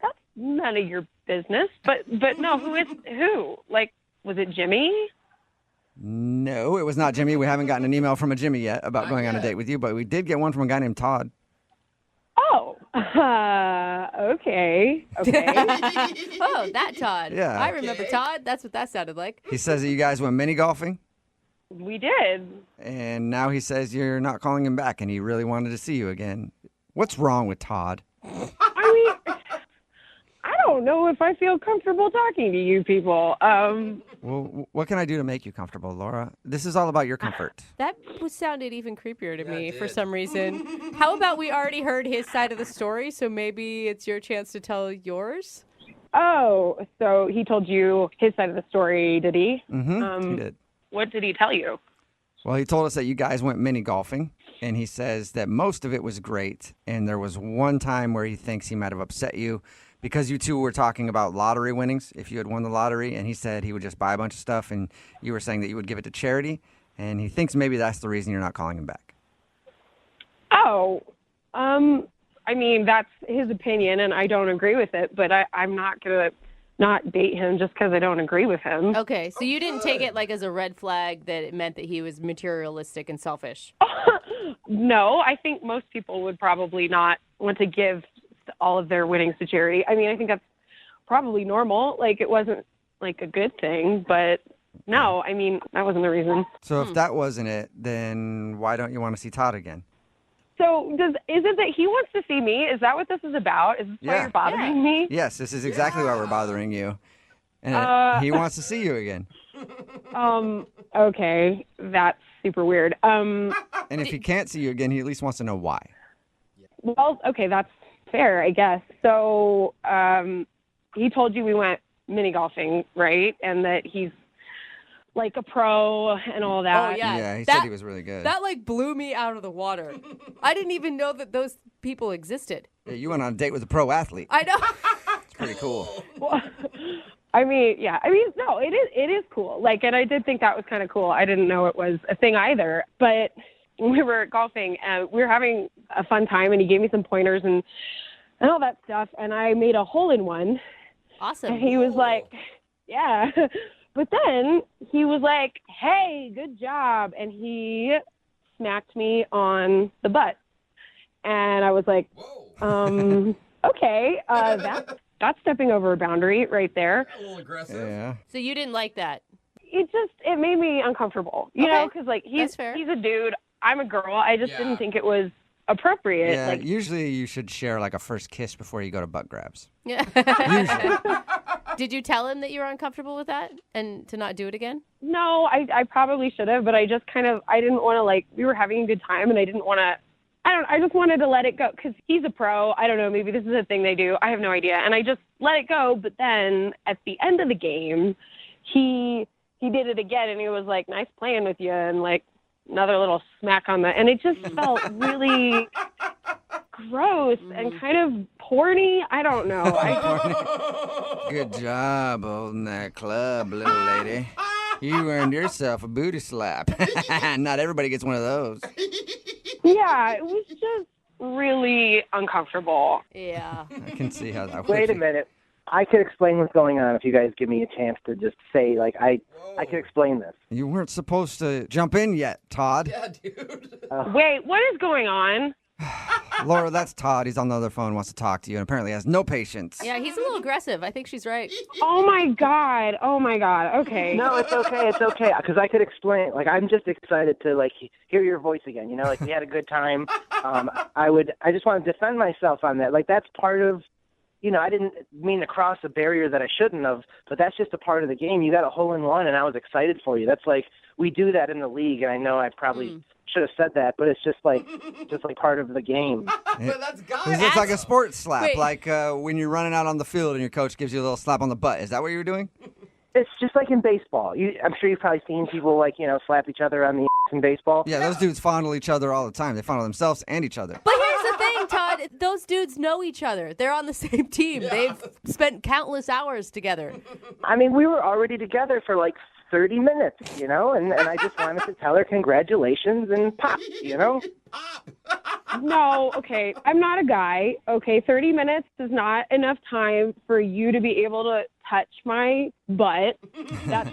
that's none of your business, but no, who? Like, was it Jimmy? No, it was not Jimmy. We haven't gotten an email from a Jimmy yet about going on a date with you, but we did get one from a guy named Todd. Oh, okay. Oh, that Todd. Yeah. I remember Todd. That's what that sounded like. He says that you guys went mini golfing, We did. and now he says you're not calling him back, and he really wanted to see you again. What's wrong with Todd? I mean, I don't know if I feel comfortable talking to you people. Well, what can I do to make you comfortable, Laura? This is all about your comfort. That sounded even creepier to me for some reason. How about we already heard his side of the story, so maybe it's your chance to tell yours? Oh, so he told you his side of the story, did he? Mm-hmm, he did. What did he tell you? Well, he told us that you guys went mini golfing, and he says that most of it was great, and there was one time where he thinks he might have upset you because you two were talking about lottery winnings, if you had won the lottery, and he said he would just buy a bunch of stuff, and you were saying that you would give it to charity, and he thinks maybe that's the reason you're not calling him back. Oh, I mean, that's his opinion, and I don't agree with it, but I'm not going to not date him just because I don't agree with him. Okay, so you didn't take it like as a red flag that it meant that he was materialistic and selfish? No, I think most people would probably not want to give all of their winnings to charity. I mean, I think that's probably normal. Like, it wasn't like a good thing, but no, I mean, that wasn't the reason. So if that wasn't it, then why don't you want to see Todd again? So is it that he wants to see me? Is that what this is about? Is this why you're bothering me? Yes, this is exactly why we're bothering you. And he wants to see you again. Okay, that's super weird. And if he can't see you again, he at least wants to know why. Well, okay, that's fair, I guess. So he told you we went mini golfing, right? And that he's like a pro and all that. Oh, yeah. Yeah, he said he was really good. That like blew me out of the water. I didn't even know that those people existed. Yeah, you went on a date with a pro athlete. I know. It's pretty cool. Well, I mean, no, it is cool. Like, and I did think that was kind of cool. I didn't know it was a thing either. But when we were golfing, we were having a fun time, and he gave me some pointers and all that stuff, and I made a hole-in-one. Awesome. And he was like, yeah. But then he was like, hey, good job. And he smacked me on the butt. And I was like, okay, that's stepping over a boundary right there. A little aggressive. Yeah. So you didn't like that? It made me uncomfortable, you know, because like he's a dude. I'm a girl. I just didn't think it was appropriate. Yeah, Like, usually you should share like a first kiss before you go to butt grabs. Yeah. Usually. Did you tell him that you were uncomfortable with that and to not do it again? no, I probably should have, but I just I didn't want to, like, we were having a good time and I didn't want to, I just wanted to let it go because he's a pro. I don't know, maybe this is a thing they do. I have no idea. And I just let it go. But then at the end of the game, he did it again and he was like, nice playing with you. And like another little smack on the, and it just felt really gross and kind of porny. I don't know. Good job holding that club, little lady. You earned yourself a booty slap. Not everybody gets one of those. Yeah, it was just really uncomfortable. Yeah. I can see how that works. Wait a minute. I could explain what's going on if you guys give me a chance to just say, like, I could explain this. You weren't supposed to jump in yet, Todd. Yeah, dude. Wait, what is going on? Laura, that's Todd. He's on the other phone, wants to talk to you, and apparently has no patience. Yeah, he's a little aggressive. I think she's right. Oh my god. Okay. No, it's okay. Because I could explain. Like, I'm just excited to, like, hear your voice again. You know, like, we had a good time. I just want to defend myself on that. Like, that's part of, you know, I didn't mean to cross a barrier that I shouldn't have, but that's just a part of the game. You got a hole in one, and I was excited for you. That's like, we do that in the league, and I know I probably should have said that, but it's just like part of the game. But that's It's like a sports slap, Wait. like when you're running out on the field and your coach gives you a little slap on the butt. Is that what you were doing? It's just like in baseball. I'm sure you've probably seen people, like, you know, slap each other on the in baseball. Yeah, those dudes fondle each other all the time. They fondle themselves and each other. But here's the thing, Todd. Those dudes know each other. They're on the same team. Yeah. They've spent countless hours together. I mean, we were already together for like 30 minutes, you know, and I just wanted to tell her congratulations and pop, you know? No, okay. I'm not a guy. Okay, 30 minutes is not enough time for you to be able to touch my butt. That's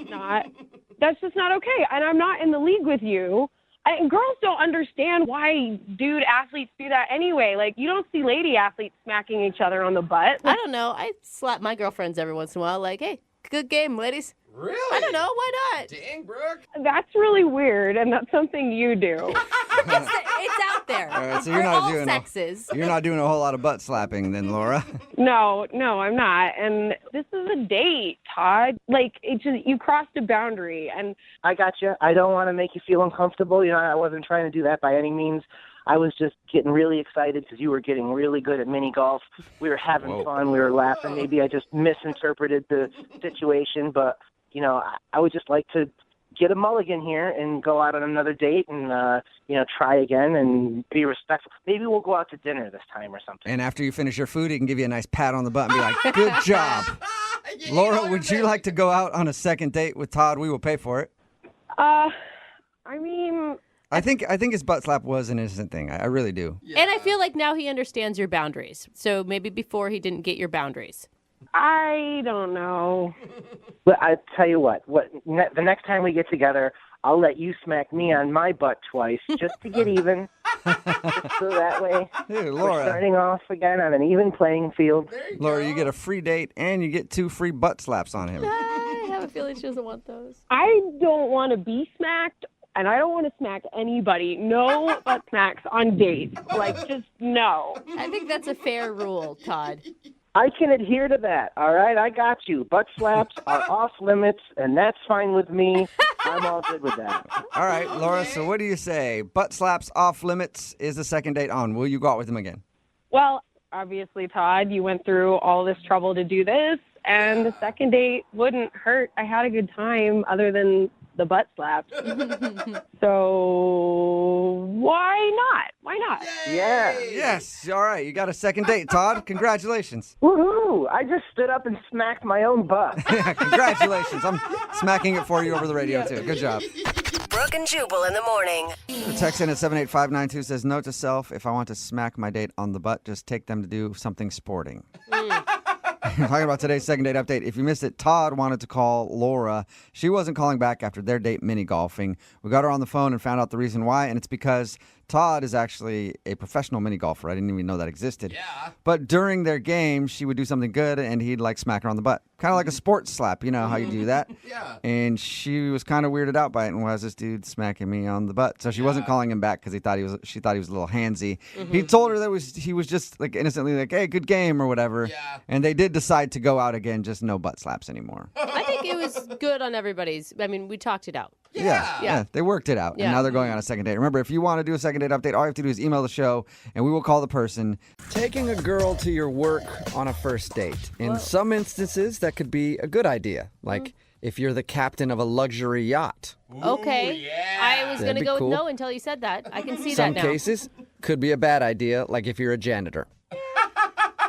just not okay. And I'm not in the league with you. And girls don't understand why dude athletes do that anyway. Like, you don't see lady athletes smacking each other on the butt. I don't know. I slap my girlfriends every once in a while. Like, hey, good game, ladies. Really? I don't know. Why not? Dang, Brooke. That's really weird, and that's something you do. It's out there. All right, so For all sexes. You're not doing a whole lot of butt slapping then, Laura. No, I'm not. And this is a date, Todd. Like, it just, you crossed a boundary. And I got you. I don't want to make you feel uncomfortable. You know, I wasn't trying to do that by any means. I was just getting really excited because you were getting really good at mini golf. We were having fun. We were laughing. Maybe I just misinterpreted the situation, but, you know, I would just like to get a mulligan here and go out on another date and, you know, try again and be respectful. Maybe we'll go out to dinner this time or something. And after you finish your food, he can give you a nice pat on the butt and be like, good job. Laura, would you like to go out on a second date with Todd? We will pay for it. I mean, I think his butt slap was an innocent thing. I really do. Yeah. And I feel like now he understands your boundaries. So maybe before he didn't get your boundaries. I don't know. But I tell you what, the next time we get together, I'll let you smack me on my butt twice just to get even. Just so that way Dude, we're Laura. starting off again on an even playing field. Laura, you get a free date and you get 2 free butt slaps on him. I have a feeling she doesn't want those. I don't want to be smacked, and I don't want to smack anybody. No butt smacks on dates. Like, just no. I think that's a fair rule, Todd. I can adhere to that, all right? I got you. Butt slaps are off limits, and that's fine with me. I'm all good with that. All right, Laura, so what do you say? Butt slaps off limits. Is the second date on? Will you go out with him again? Well, obviously, Todd, you went through all this trouble to do this, and the second date wouldn't hurt. I had a good time other than the butt slaps. So why not? Why not? Yeah. Yes. All right, you got a second date, Todd. Congratulations. Woohoo! I just stood up and smacked my own butt. Yeah, congratulations. I'm smacking it for you over the radio, too. Good job. Brooke and Jubal in the morning. Text in at 78592 says, note to self, if I want to smack my date on the butt, just take them to do something sporting. Talking about today's second date update. If you missed it, Todd wanted to call Laura. She wasn't calling back after their date mini golfing. We got her on the phone and found out the reason why, and it's because Todd is actually a professional mini golfer. I didn't even know that existed. Yeah. But during their game, she would do something good, and he'd like smack her on the butt. Kind of like a sports slap. You know how you do that? Yeah. And she was kind of weirded out by it. And why is this dude smacking me on the butt? So she wasn't calling him back because she thought he was a little handsy. He told her that he was just like innocently like, hey, good game or whatever. Yeah. And they did decide to go out again, just no butt slaps anymore. I think it was good on everybody's. I mean, we talked it out. Yeah, they worked it out. And now they're going on a second date. Remember, if you want to do a second date update, all you have to do is email the show, and we will call the person. Taking a girl to your work on a first date. In some instances, that could be a good idea. Like if you're the captain of a luxury yacht. Okay. I was going to go with no until you said that. I can see Some that now. cases, could be a bad idea, like if you're a janitor.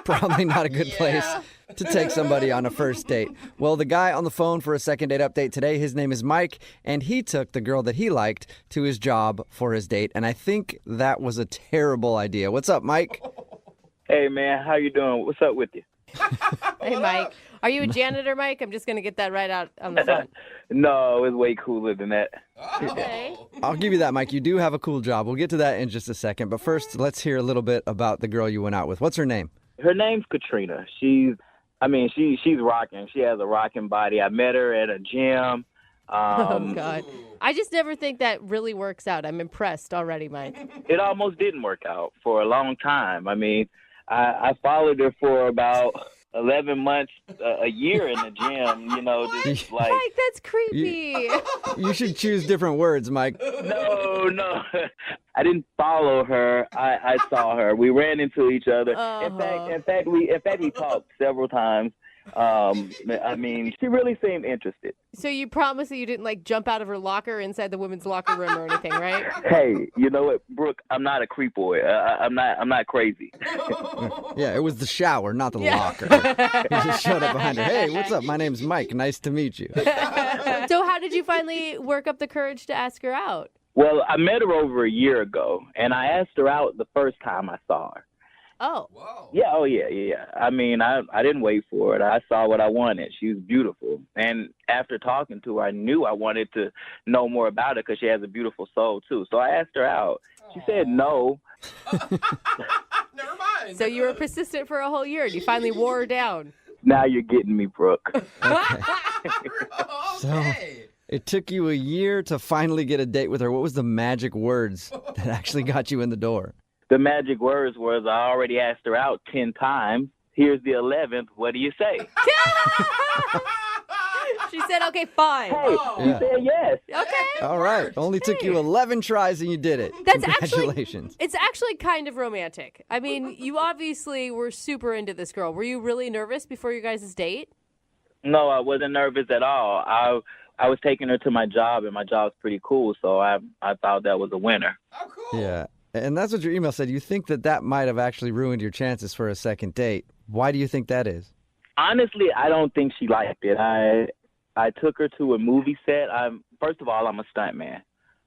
Probably not a good place to take somebody on a first date. Well, the guy on the phone for a second date update today, his name is Mike, and he took the girl that he liked to his job for his date, and I think that was a terrible idea. What's up, Mike? Hey, man, how you doing? What's up with you? Hey, Mike. Are you a janitor, Mike? I'm just going to get that right out on the phone. No, it's way cooler than that. Okay. I'll give you that, Mike. You do have a cool job. We'll get to that in just a second, but first, let's hear a little bit about the girl you went out with. What's her name? Her name's Katrina. She's rocking. She has a rocking body. I met her at a gym. Oh, God. I just never think that really works out. I'm impressed already, Mike. It almost didn't work out for a long time. I mean, I followed her for about 11 months, a year in the gym, just like... Mike, that's creepy. You should choose different words, Mike. No. I didn't follow her. I saw her. We ran into each other. In fact, we talked several times. I mean, she really seemed interested. So you promise that you didn't jump out of her locker inside the women's locker room or anything, right? Hey, you know what, Brooke? I'm not a creep boy. I'm not crazy. Yeah, it was the shower, not the locker. He just showed up behind her. Hey, what's up? My name's Mike. Nice to meet you. So how did you finally work up the courage to ask her out? Well, I met her over a year ago, and I asked her out the first time I saw her. Oh. Whoa. Yeah, yeah. I mean, I didn't wait for it. I saw what I wanted. She was beautiful. And after talking to her, I knew I wanted to know more about her because she has a beautiful soul, too. So I asked her out. She said no. Never mind. So you were persistent for a whole year, and you finally wore her down. Now you're getting me, Brooke. Okay. So it took you a year to finally get a date with her. What was the magic words that actually got you in the door? The magic words was, I already asked her out 10 times. Here's the 11th. What do you say? She said, okay, fine. Hey, she said yes. Okay. All right. Only took you 11 tries and you did it. Congratulations. It's actually kind of romantic. I mean, you obviously were super into this girl. Were you really nervous before your guys' date? No, I wasn't nervous at all. I was taking her to my job, and my job's pretty cool, so I thought that was a winner. Oh, cool. Yeah. And that's what your email said. You think that might have actually ruined your chances for a second date. Why do you think that is? Honestly, I don't think she liked it. I took her to a movie set. First of all, I'm a stuntman.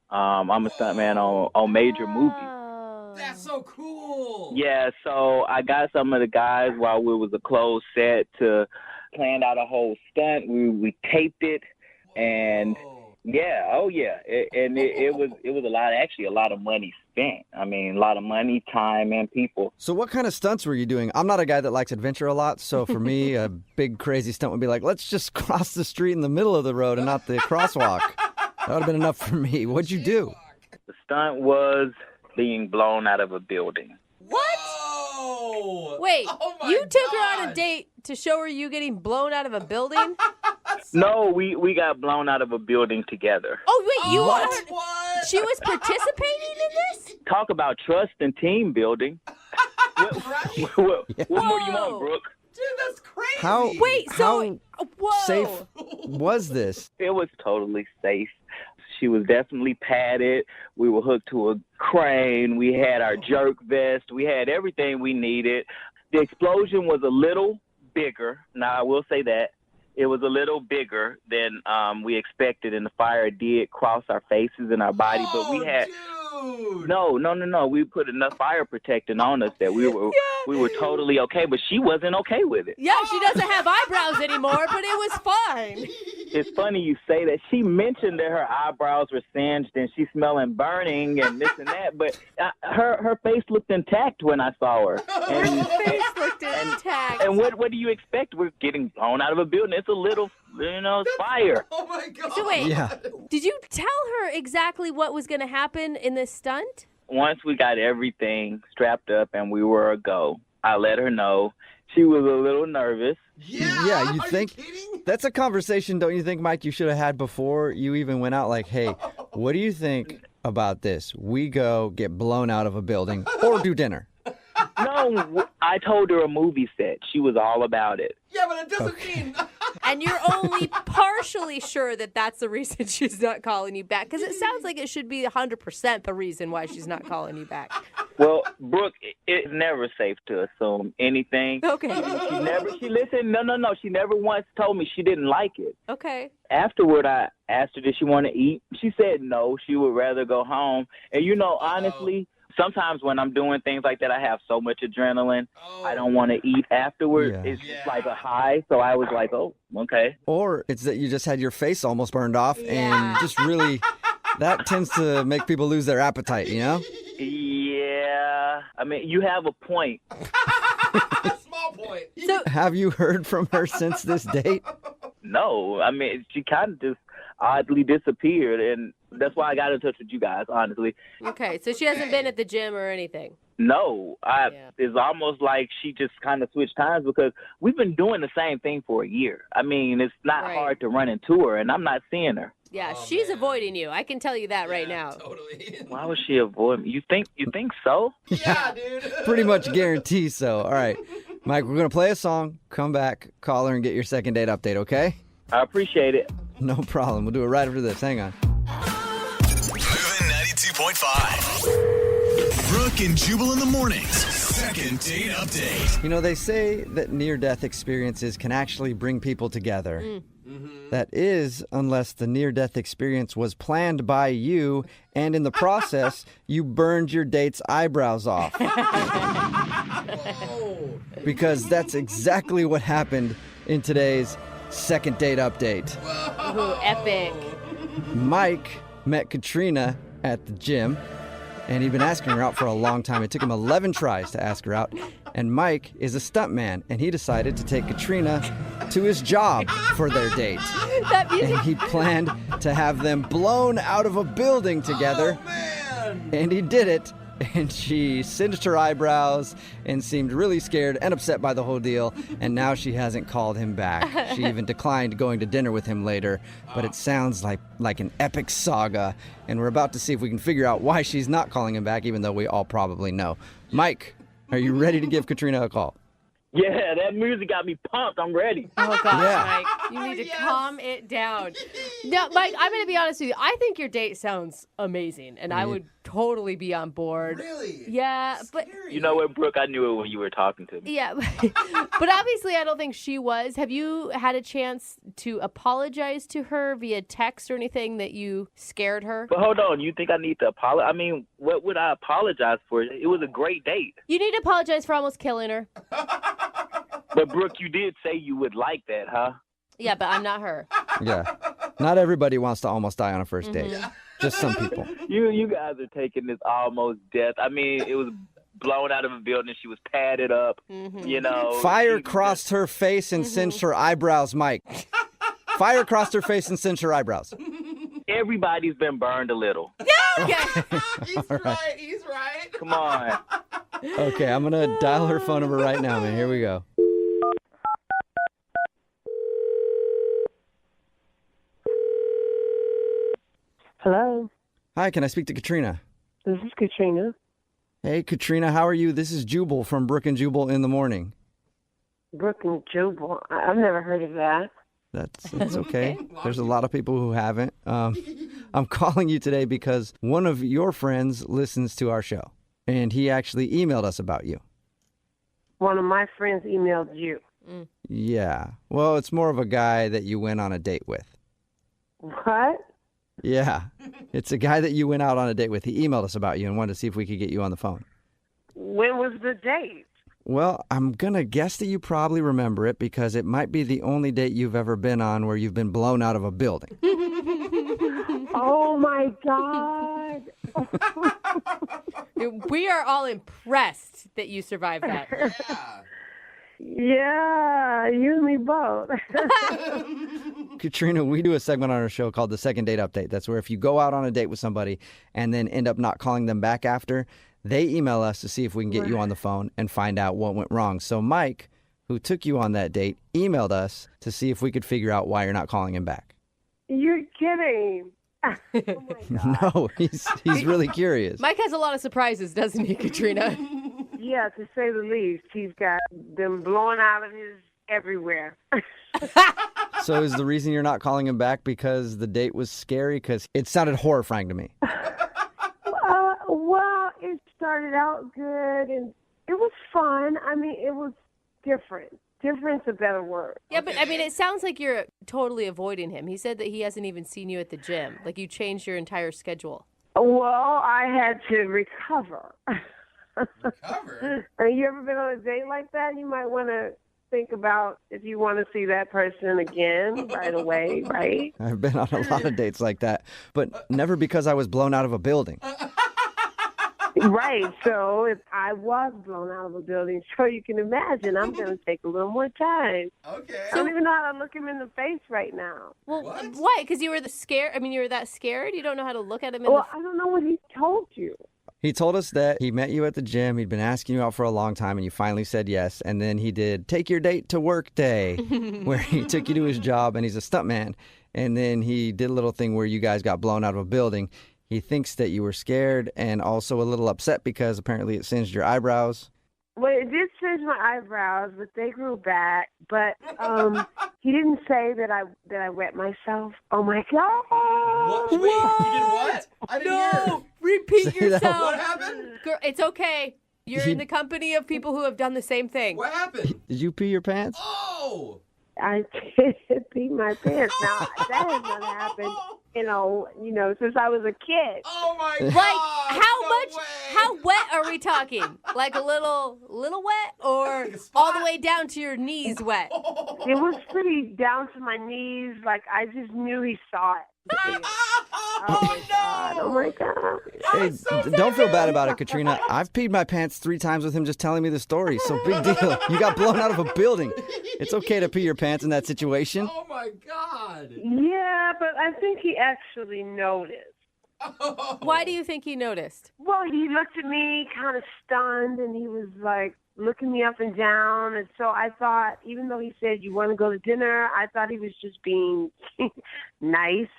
I'm a stuntman on major movies. That's so cool. Yeah, so I got some of the guys while it was a closed set to plan out a whole stunt. We taped it, and it was a lot of money spent. I mean, a lot of money, time, and people. So what kind of stunts were you doing? I'm not a guy that likes adventure a lot, so for me, a big crazy stunt would be like, let's just cross the street in the middle of the road and not the crosswalk. That would have been enough for me. What'd you do? The stunt was being blown out of a building. What? Whoa! Wait, Oh my you took her God. on a date to show her you getting blown out of a building? No, we got blown out of a building together. Oh, wait, you What? are... She was participating in this? Talk about trust and team building. What more do you want, Brooke? Dude, that's crazy. How Whoa. safe was this? It was totally safe. She was definitely padded. We were hooked to a crane. We had our jerk vest. We had everything we needed. The explosion was a little bigger. Now, I will say that. It was a little bigger than we expected, and the fire did cross our faces and our body. But we had no. We put enough fire protecting on us that we were totally okay. But she wasn't okay with it. Yeah, she doesn't have eyebrows anymore, but it was fine. It's funny you say that. She mentioned that her eyebrows were singed and she's smelling burning and this and that, but her face looked intact when I saw her. And, Her face looked intact. and what do you expect? We're getting blown out of a building. It's a little, fire. Oh my God. So wait, Yeah. did you tell her exactly what was going to happen in this stunt? Once we got everything strapped up and we were a go, I let her know. She was a little nervous. Yeah, you think that's a conversation, don't you think, Mike, you should have had before you even went out? Like, hey, what do you think about this? We go get blown out of a building or do dinner. No, I told her a movie set. She was all about it. Yeah, but it doesn't mean. And you're only partially sure that that's the reason she's not calling you back. Because it sounds like it should be 100% the reason why she's not calling you back. Well, Brooke, it's never safe to assume anything. Okay. She listened. No. She never once told me she didn't like it. Okay. Afterward, I asked her, did she want to eat? She said no. She would rather go home. And, honestly, sometimes when I'm doing things like that, I have so much adrenaline. I don't want to eat afterward. Yeah. It's just like a high. So I was like, oh, okay. Or it's that you just had your face almost burned off and just really, that tends to make people lose their appetite, Yeah. I mean, you have a point. Small point. So, Have you heard from her since this date? No. I mean, she kind of just oddly disappeared. And that's why I got in touch with you guys, honestly. okay, so she hasn't been at the gym or anything. No, it's almost like she just kind of switched times because we've been doing the same thing for a year. I mean, it's not hard to run into her, and I'm not seeing her. Yeah, she's avoiding you. I can tell you that right now. Totally. Why would she avoid me? You think so? Yeah, dude. Pretty much guarantee so. All right, Mike, we're going to play a song, come back, call her, and get your second date update, okay? I appreciate it. No problem. We'll do it right after this. Hang on. Moving 92.5. Brooke and Jubal in the mornings. Second date update. They say that near-death experiences can actually bring people together. That is, unless the near-death experience was planned by you, and in the process, you burned your date's eyebrows off. Because that's exactly what happened in today's second date update. Ooh, epic. Mike met Katrina at the gym, and he'd been asking her out for a long time. It took him 11 tries to ask her out. And Mike is a stuntman, and he decided to take Katrina to his job for their date. And he planned to have them blown out of a building together. And he did it. And she singed her eyebrows and seemed really scared and upset by the whole deal. And now she hasn't called him back. She even declined going to dinner with him later. But it sounds like an epic saga. And we're about to see if we can figure out why she's not calling him back, even though we all probably know. Mike, are you ready to give Katrina a call? Yeah, that music got me pumped. I'm ready. Oh, gosh, Yeah. Mike. You need to calm it down. No, Mike, I'm going to be honest with you. I think your date sounds amazing, and I would totally be on board. Really? Yeah, but... You know what, Brooke? I knew it when you were talking to me. Yeah, but obviously I don't think she was. Have you had a chance to apologize to her via text or anything that you scared her? But hold on. You think I need to apologize? I mean, what would I apologize for? It was a great date. You need to apologize for almost killing her. But, Brooke, you did say you would like that, huh? Yeah, but I'm not her. Yeah. Not everybody wants to almost die on a first date. Just some people. You guys are taking this almost death. I mean, it was blown out of a building. She was padded up, Fire crossed her face and singed her eyebrows, Mike. Fire crossed her face and singed her eyebrows. Everybody's been burned a little. Yeah. He's right. He's right. Come on. Okay, I'm going to dial her phone number right now, man. Here we go. Hello, Hi, can I speak to Katrina? this is Katrina. Hey, Katrina, how are you? This is Jubal from Brooke and Jubal in the morning. Brooke and Jubal. I've never heard of that. That's okay. There's a lot of people who haven't. I'm calling you today because one of your friends listens to our show, and he actually emailed us about you. One of my friends emailed you. Yeah. Well, it's more of a guy that you went on a date with. What? Yeah. It's a guy that you went out on a date with. He emailed us about you and wanted to see if we could get you on the phone. When was the date? Well, I'm going to guess that you probably remember it because it might be the only date you've ever been on where you've been blown out of a building. Oh, my God. We are all impressed that you survived that. Yeah, you and me both. Katrina, we do a segment on our show called the Second Date Update. That's where if you go out on a date with somebody and then end up not calling them back after, they email us to see if we can get you on the phone and find out what went wrong. So Mike, who took you on that date, emailed us to see if we could figure out why you're not calling him back. You're kidding. Oh, my God. No, he's really curious. Mike has a lot of surprises, doesn't he, Katrina? Yeah, to say the least. He's got them blowing out of his everywhere. So is the reason you're not calling him back because the date was scary? Because it sounded horrifying to me. Well, it started out good, and it was fun. I mean, it was different. Different's a better word. Yeah, but I mean, it sounds like you're totally avoiding him. He said that he hasn't even seen you at the gym. Like you changed your entire schedule. Well, I had to recover. Recover? Have you ever been on a date like that? You might want to think about if you want to see that person again right away, right? I've been on a lot of dates like that, but never because I was blown out of a building. Right. So if I was blown out of a building, so you can imagine I'm going to take a little more time. Okay. I don't even know how to look him in the face right now. Well, why? Because you were scared? I mean, you were that scared? You don't know how to look at him in Well, I don't know what he told you. He told us that he met you at the gym. He'd been asking you out for a long time, and you finally said yes. And then he did take your date to work day, where he took you to his job, and he's a stuntman. And then he did a little thing where you guys got blown out of a building. He thinks that you were scared and also a little upset because apparently it singed your eyebrows. Well, it did singe my eyebrows, but they grew back. But he didn't say that I wet myself. Oh my God! What? Wait, you did what? I didn't hear. Repeat Say that. yourself. What happened? Girl, it's okay. You're in the company of people who have done the same thing. What happened? Did you pee your pants? Oh! I did pee my pants. Now that has not happened. Since I was a kid. Oh my God! Like how wet are we talking? Like a little wet, or all the way down to your knees wet? It was pretty down to my knees. Like I just knew he saw it. Oh my God. Hey, don't feel bad about it, Katrina. I've peed my pants 3 times with him just telling me the story. So big deal. You got blown out of a building. It's okay to pee your pants in that situation. Oh my God! Yeah, but I think he actually noticed. Why do you think he noticed? Well, he looked at me kind of stunned, and he was like looking me up and down. And so I thought, even though he said, you want to go to dinner, I thought he was just being nice.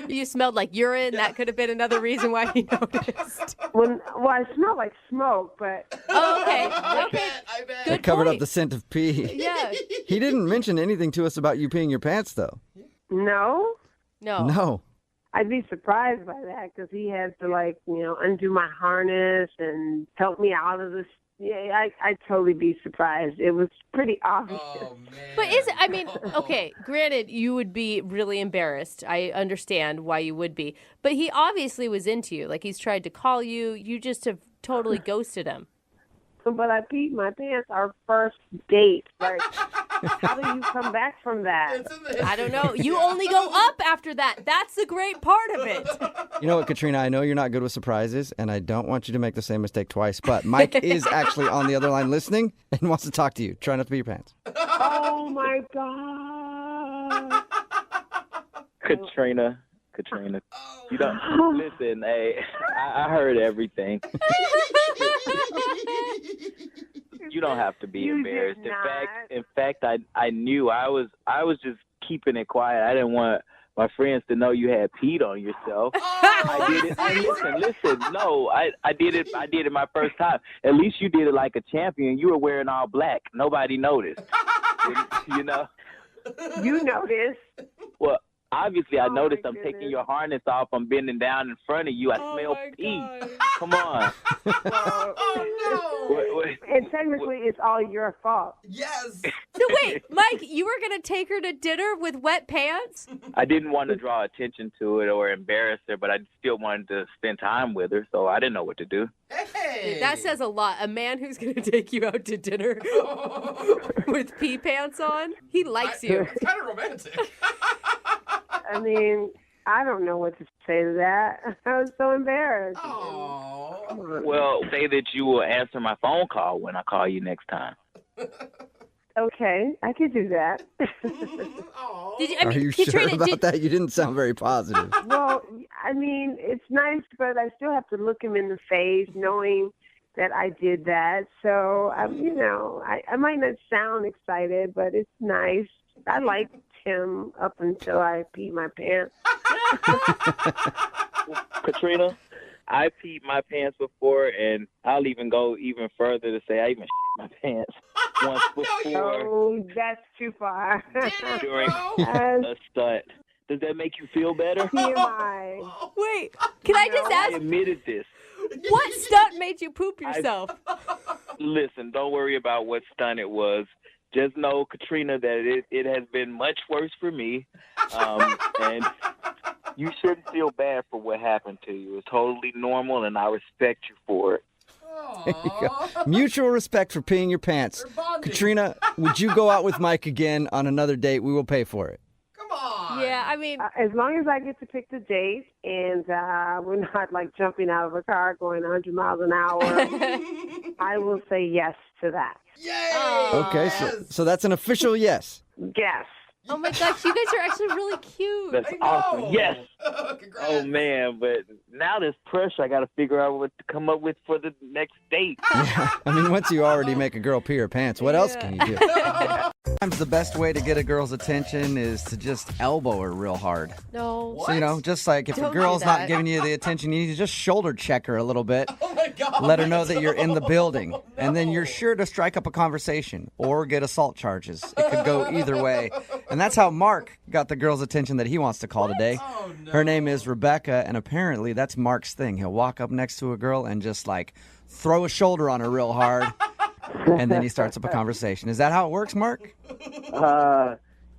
You smelled like urine. That could have been another reason why he noticed. Well, I smelled like smoke, but... Oh, okay. Okay. I bet. Good It covered point. up the scent of pee. Yeah. He didn't mention anything to us about you peeing your pants, though. No? No. I'd be surprised by that because he had to, undo my harness and help me out of this. Yeah, I'd totally be surprised. It was pretty obvious. Oh, man. But okay, granted, you would be really embarrassed. I understand why you would be. But he obviously was into you. Like, he's tried to call you. You just have totally ghosted him. But I peed my pants our first date. Like, how do you come back from that? I don't know. You only go up after that. That's the great part of it. You know what, Katrina? I know you're not good with surprises, and I don't want you to make the same mistake twice, but Mike is actually on the other line listening and wants to talk to you. Try not to pee your pants. Oh, my God. Katrina, you don't listen. Hey, I heard everything. You don't have to be embarrassed. In fact, I knew I was just keeping it quiet. I didn't want my friends to know you had peed on yourself. I did it. Listen. No, I did it. I did it my first time. At least you did it like a champion. You were wearing all black. Nobody noticed. You know. You noticed. Well, obviously, I noticed. I'm taking your harness off. I'm bending down in front of you. I smell pee. Come on. And technically, it's all your fault. Yes. So wait, Mike, you were going to take her to dinner with wet pants? I didn't want to draw attention to it or embarrass her, but I still wanted to spend time with her, so I didn't know what to do. Hey, Dude, that says a lot. A man who's going to take you out to dinner with pee pants on, he likes you. It's kind of romantic. I mean, I don't know what to say to that. I was so embarrassed. Well, say that you will answer my phone call when I call you next time. Okay, I could do that. Are you sure about that? You didn't sound very positive. Well, I mean, it's nice, but I still have to look him in the face, knowing that I did that. So, I might not sound excited, but it's nice. I liked him up until I peed my pants. Katrina, I peed my pants before, and I'll even go even further to say I even shit my pants once before. Oh, that's too far. During a stunt. Does that make you feel better? TMI. Wait, can I just I ask, admitted this. what stunt made you poop yourself? Listen, don't worry about what stunt it was. Just know, Katrina, that it has been much worse for me. And you shouldn't feel bad for what happened to you. It's totally normal, and I respect you for it. There you go. Mutual respect for peeing your pants. Katrina, would you go out with Mike again on another date? We will pay for it. Yeah, I mean, as long as I get to pick the date and we're not like jumping out of a car going 100 miles an hour, I will say yes to that. Okay, so that's an official yes. Yes. Oh my gosh, you guys are actually really cute. That's awesome. Yes. Oh, man, but now there's pressure. I got to figure out what to come up with for the next date. I mean, once you already make a girl pee her pants, what else can you do? Sometimes the best way to get a girl's attention is to just elbow her real hard. No. So, just like if Don't a girl's do not that. giving you the attention, you need to just shoulder check her a little bit. Oh my God. Let her know that you're in the building. And then you're sure to strike up a conversation or get assault charges. It could go either way. And that's how Mark got the girl's attention that he wants to call today. Oh, no. Her name is Rebecca, and apparently that's Mark's thing. He'll walk up next to a girl and just like throw a shoulder on her real hard. And then he starts up a conversation. Is that how it works, Mark?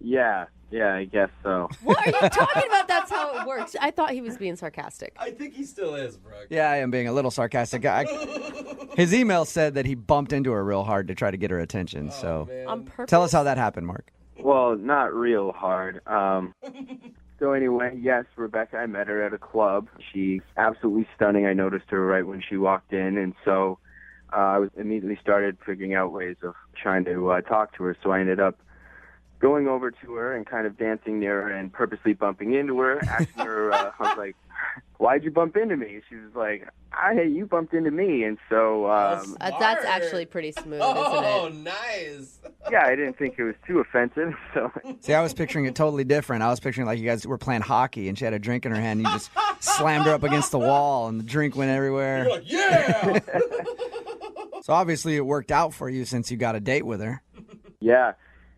Yeah, I guess so. What are you talking about? That's how it works. I thought he was being sarcastic. I think he still is, Brooke. Yeah, I am being a little sarcastic. His email said that he bumped into her real hard to try to get her attention. So On purpose? tell us how that happened, Mark. Well, not real hard. So anyway, yes, Rebecca, I met her at a club. She's absolutely stunning. I noticed her right when she walked in, and so I was immediately started figuring out ways of trying to talk to her. So I ended up going over to her and kind of dancing near her and purposely bumping into her, asking her, I was like, why'd you bump into me? She was like, hey, you bumped into me. And so That's actually pretty smooth, isn't Oh, it? nice. yeah, I didn't think it was too offensive. So See, I was picturing it totally different. I was picturing like you guys were playing hockey and she had a drink in her hand and you just slammed her up against the wall and the drink went everywhere. You're like, yeah. So obviously it worked out for you since you got a date with her. yeah,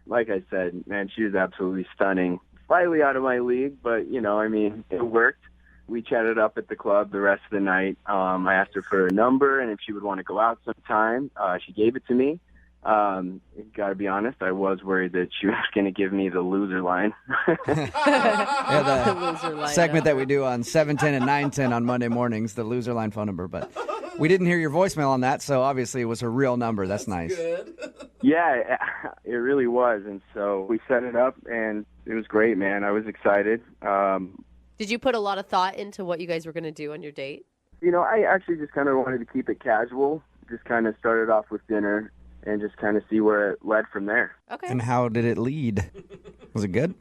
like I said, man, she was absolutely stunning. Slightly out of my league, but, I mean, it worked. We chatted up at the club the rest of the night. I asked her for a number and if she would want to go out sometime. She gave it to me. Gotta be honest, I was worried that she was going to give me the loser line. Yeah, the Loser line, segment that we do on 710 and 910 on Monday mornings, the loser line phone number. But we didn't hear your voicemail on that, so obviously it was her real number. That's nice. Good. Yeah, it really was. And so we set it up and it was great, man. I was excited. Did you put a lot of thought into what you guys were going to do on your date? I actually just kind of wanted to keep it casual. Just kind of started off with dinner and just kind of see where it led from there. Okay. And how did it lead? Was it good?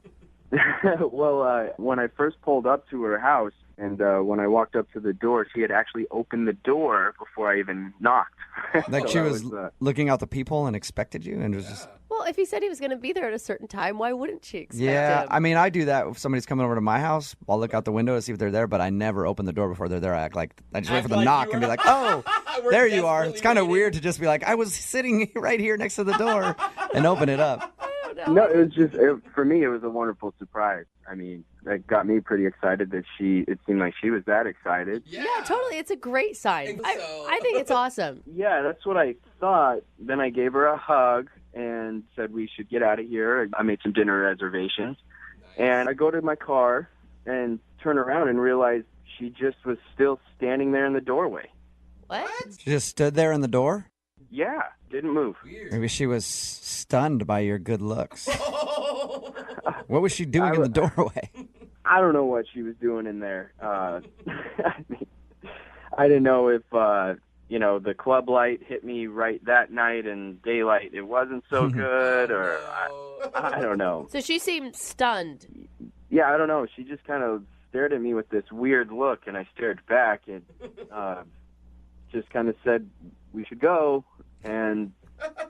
Well, when I first pulled up to her house and when I walked up to the door, she had actually opened the door before I even knocked. Like So she that was looking out the people and expected you and was just... Well, if he said he was going to be there at a certain time, why wouldn't she expect Yeah, him? I mean, I do that if somebody's coming over to my house. I'll look out the window to see if they're there, but I never open the door before they're there. I act like I just wait Act for the like knock you and be were- like, oh, We're there you are. desperately It's kind of waiting. weird to just be like, I was sitting right here next to the door and open it up. No, it was just, for me, it was a wonderful surprise. I mean, that got me pretty excited that it seemed like she was that excited. Yeah, totally. It's a great sign. I think it's awesome. Yeah, that's what I thought. Then I gave her a hug and said we should get out of here. I made some dinner reservations. And I go to my car and turn around and realize she just was still standing there in the doorway. What? She just stood there in the door? Yeah, didn't move. Maybe she was stunned by your good looks. What was she doing in the doorway? I don't know what she was doing in there. I didn't know if, the club light hit me right that night and daylight it wasn't so good, or I don't know. So she seemed stunned. Yeah, I don't know. She just kind of stared at me with this weird look, and I stared back and just kind of said, we should go. And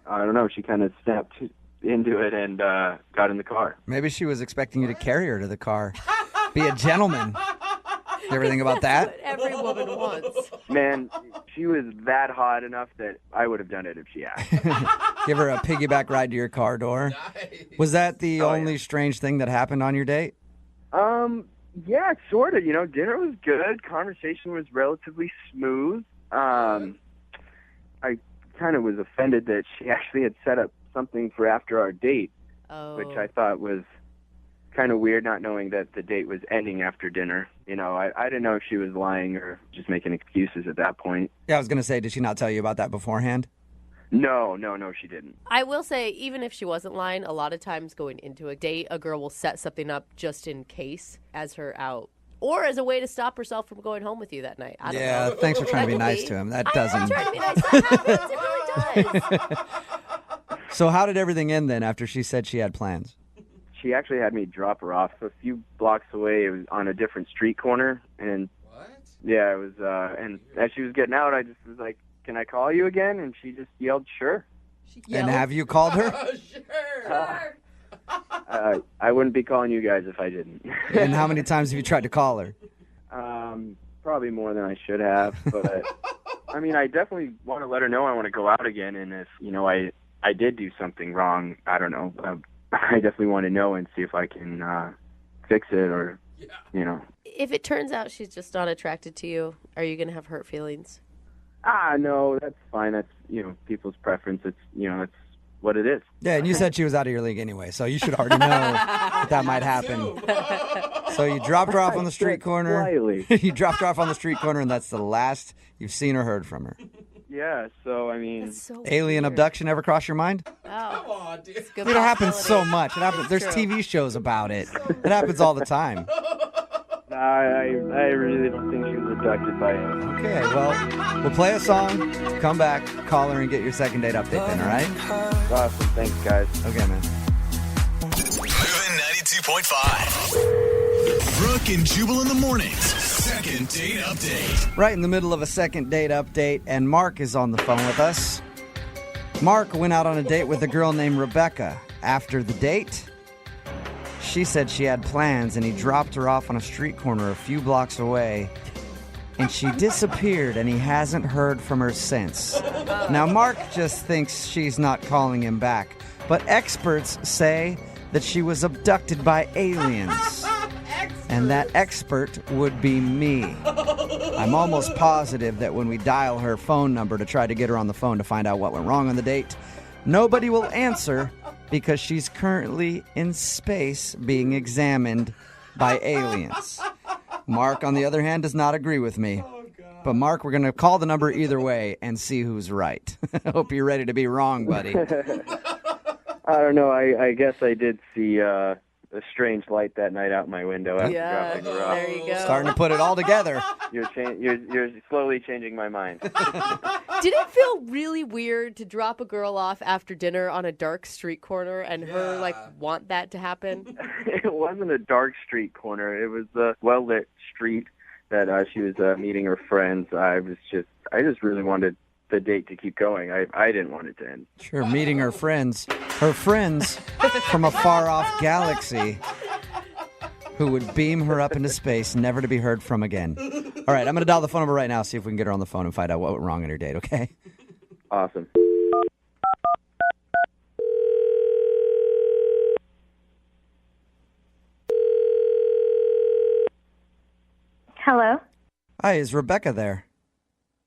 I don't know, she kind of snapped into it and got in the car. Maybe she was expecting you to carry her to the car. Be a gentleman. You ever think about that? What every woman wants. Man, she was that hot enough that I would have done it if she asked. Give her a piggyback ride to your car door. Nice. Was that the only strange thing that happened on your date? Yeah, sort of. Dinner was good. Conversation was relatively smooth. I kind of was offended that she actually had set up something for after our date, which I thought was kind of weird, not knowing that the date was ending after dinner. I didn't know if she was lying or just making excuses at that point. Yeah, I was going to say, did she not tell you about that beforehand? No, she didn't. I will say, even if she wasn't lying, a lot of times going into a date, a girl will set something up just in case as her out. Or as a way to stop herself from going home with you that night. I don't know. Thanks for trying to be nice to him. That doesn't. I'm trying to be nice. That happens. It really does. So how did everything end then after she said she had plans? She actually had me drop her off a few blocks away. It was on a different street corner. And yeah, it was, and as she was getting out, I just was like, can I call you again? And she just yelled, sure. And have you called her? Sure. I wouldn't be calling you guys if I didn't. And how many times have you tried to call her? Probably more than I should have. But I mean, I definitely want to let her know I want to go out again. And if I did do something wrong, I don't know. I definitely want to know and see if I can fix it, or If it turns out she's just not attracted to you, are you going to have hurt feelings? No, that's fine. That's people's preference. It's that's what it is. Yeah, and you said she was out of your league anyway, so you should already know that might happen. So you dropped her off on the street corner. You dropped her off on the street corner, and that's the last you've seen or heard from her. Yeah, so I mean, alien abduction ever cross your mind? Oh, come on, dude. It happens so much. It happens. There's TV shows about it. It happens all the time. I really don't think she was abducted by him. Okay, well, we'll play a song, come back, call her, and get your second date update then, all right? Awesome. Thanks, guys. Okay, man. Moving 92.5. Brooke and Jubal in the mornings. Second date update. Right in the middle of a second date update, and Mark is on the phone with us. Mark went out on a date with a girl named Rebecca. After the date, she said she had plans, and he dropped her off on a street corner a few blocks away, and she disappeared, and he hasn't heard from her since. Now, Mark just thinks she's not calling him back, but experts say that she was abducted by aliens, and that expert would be me. I'm almost positive that when we dial her phone number to try to get her on the phone to find out what went wrong on the date, nobody will answer, because she's currently in space being examined by aliens. Mark, on the other hand, does not agree with me. But Mark, we're going to call the number either way and see who's right. I hope you're ready to be wrong, buddy. I don't know. I guess I did see a strange light that night out my window after dropping her off. There you go. Starting to put it all together. You're slowly changing my mind. Did it feel really weird to drop a girl off after dinner on a dark street corner and her want that to happen? It wasn't a dark street corner. It was a well-lit street that she was meeting her friends. I just really wanted the date to keep going. I didn't want it to end. Sure, meeting her friends from a far-off galaxy who would beam her up into space, never to be heard from again. All right, I'm going to dial the phone number right now, see if we can get her on the phone and find out what went wrong on her date, okay? Awesome. Hello? Hi, is Rebecca there?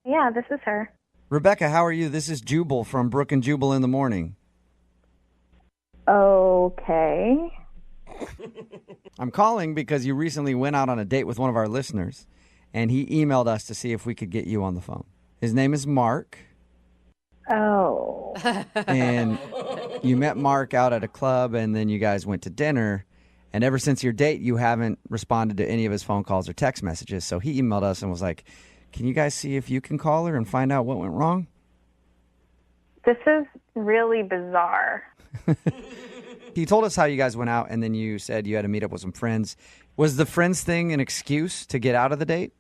Yeah, this is her. Rebecca, how are you? This is Jubal from Brooke and Jubal in the morning. Okay. I'm calling because you recently went out on a date with one of our listeners, and he emailed us to see if we could get you on the phone. His name is Mark. Oh. And you met Mark out at a club, and then you guys went to dinner. And ever since your date, you haven't responded to any of his phone calls or text messages. So he emailed us and was like, can you guys see if you can call her and find out what went wrong? This is really bizarre. He told us how you guys went out, and then you said you had to meet up with some friends. Was the friends thing an excuse to get out of the date?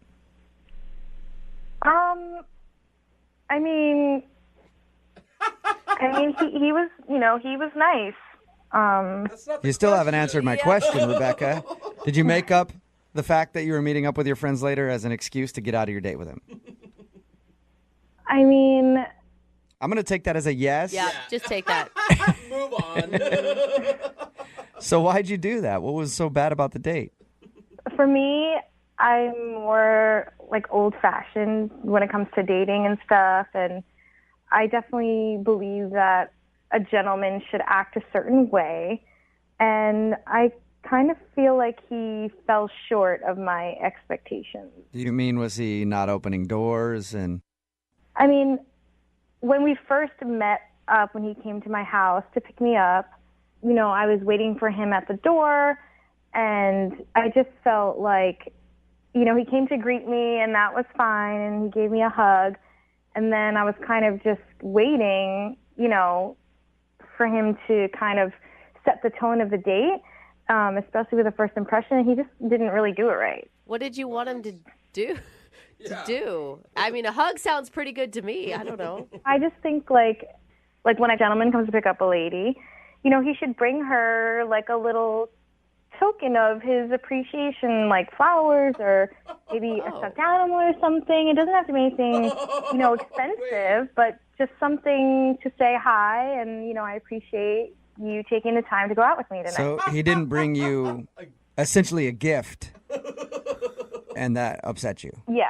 I mean, he was, he was nice. You still haven't answered my question, Rebecca. Did you make up the fact that you were meeting up with your friends later as an excuse to get out of your date with him? I mean, I'm going to take that as a yes. Yeah, just take that. Move on. So why'd you do that? What was so bad about the date? for me, I'm more like old-fashioned when it comes to dating and stuff, and I definitely believe that a gentleman should act a certain way, and I kind of feel like he fell short of my expectations. Do you mean, was he not opening doors? And I mean, when we first met up, when he came to my house to pick me up, you know, I was waiting for him at the door, and I just felt like, you know, he came to greet me, and that was fine, and he gave me a hug, and then I was kind of just waiting, you know, for him to kind of set the tone of the date, especially with the first impression, and he just didn't really do it right. What did you want him to do? I mean, a hug sounds pretty good to me. I don't know. I just think like when a gentleman comes to pick up a lady, you know, he should bring her like a little token of his appreciation, like flowers or maybe a stuffed animal or something. It doesn't have to be anything, you know, expensive, but just something to say hi and, you know, I appreciate you taking the time to go out with me tonight. so he didn't bring you essentially a gift, and that upset you. Yeah.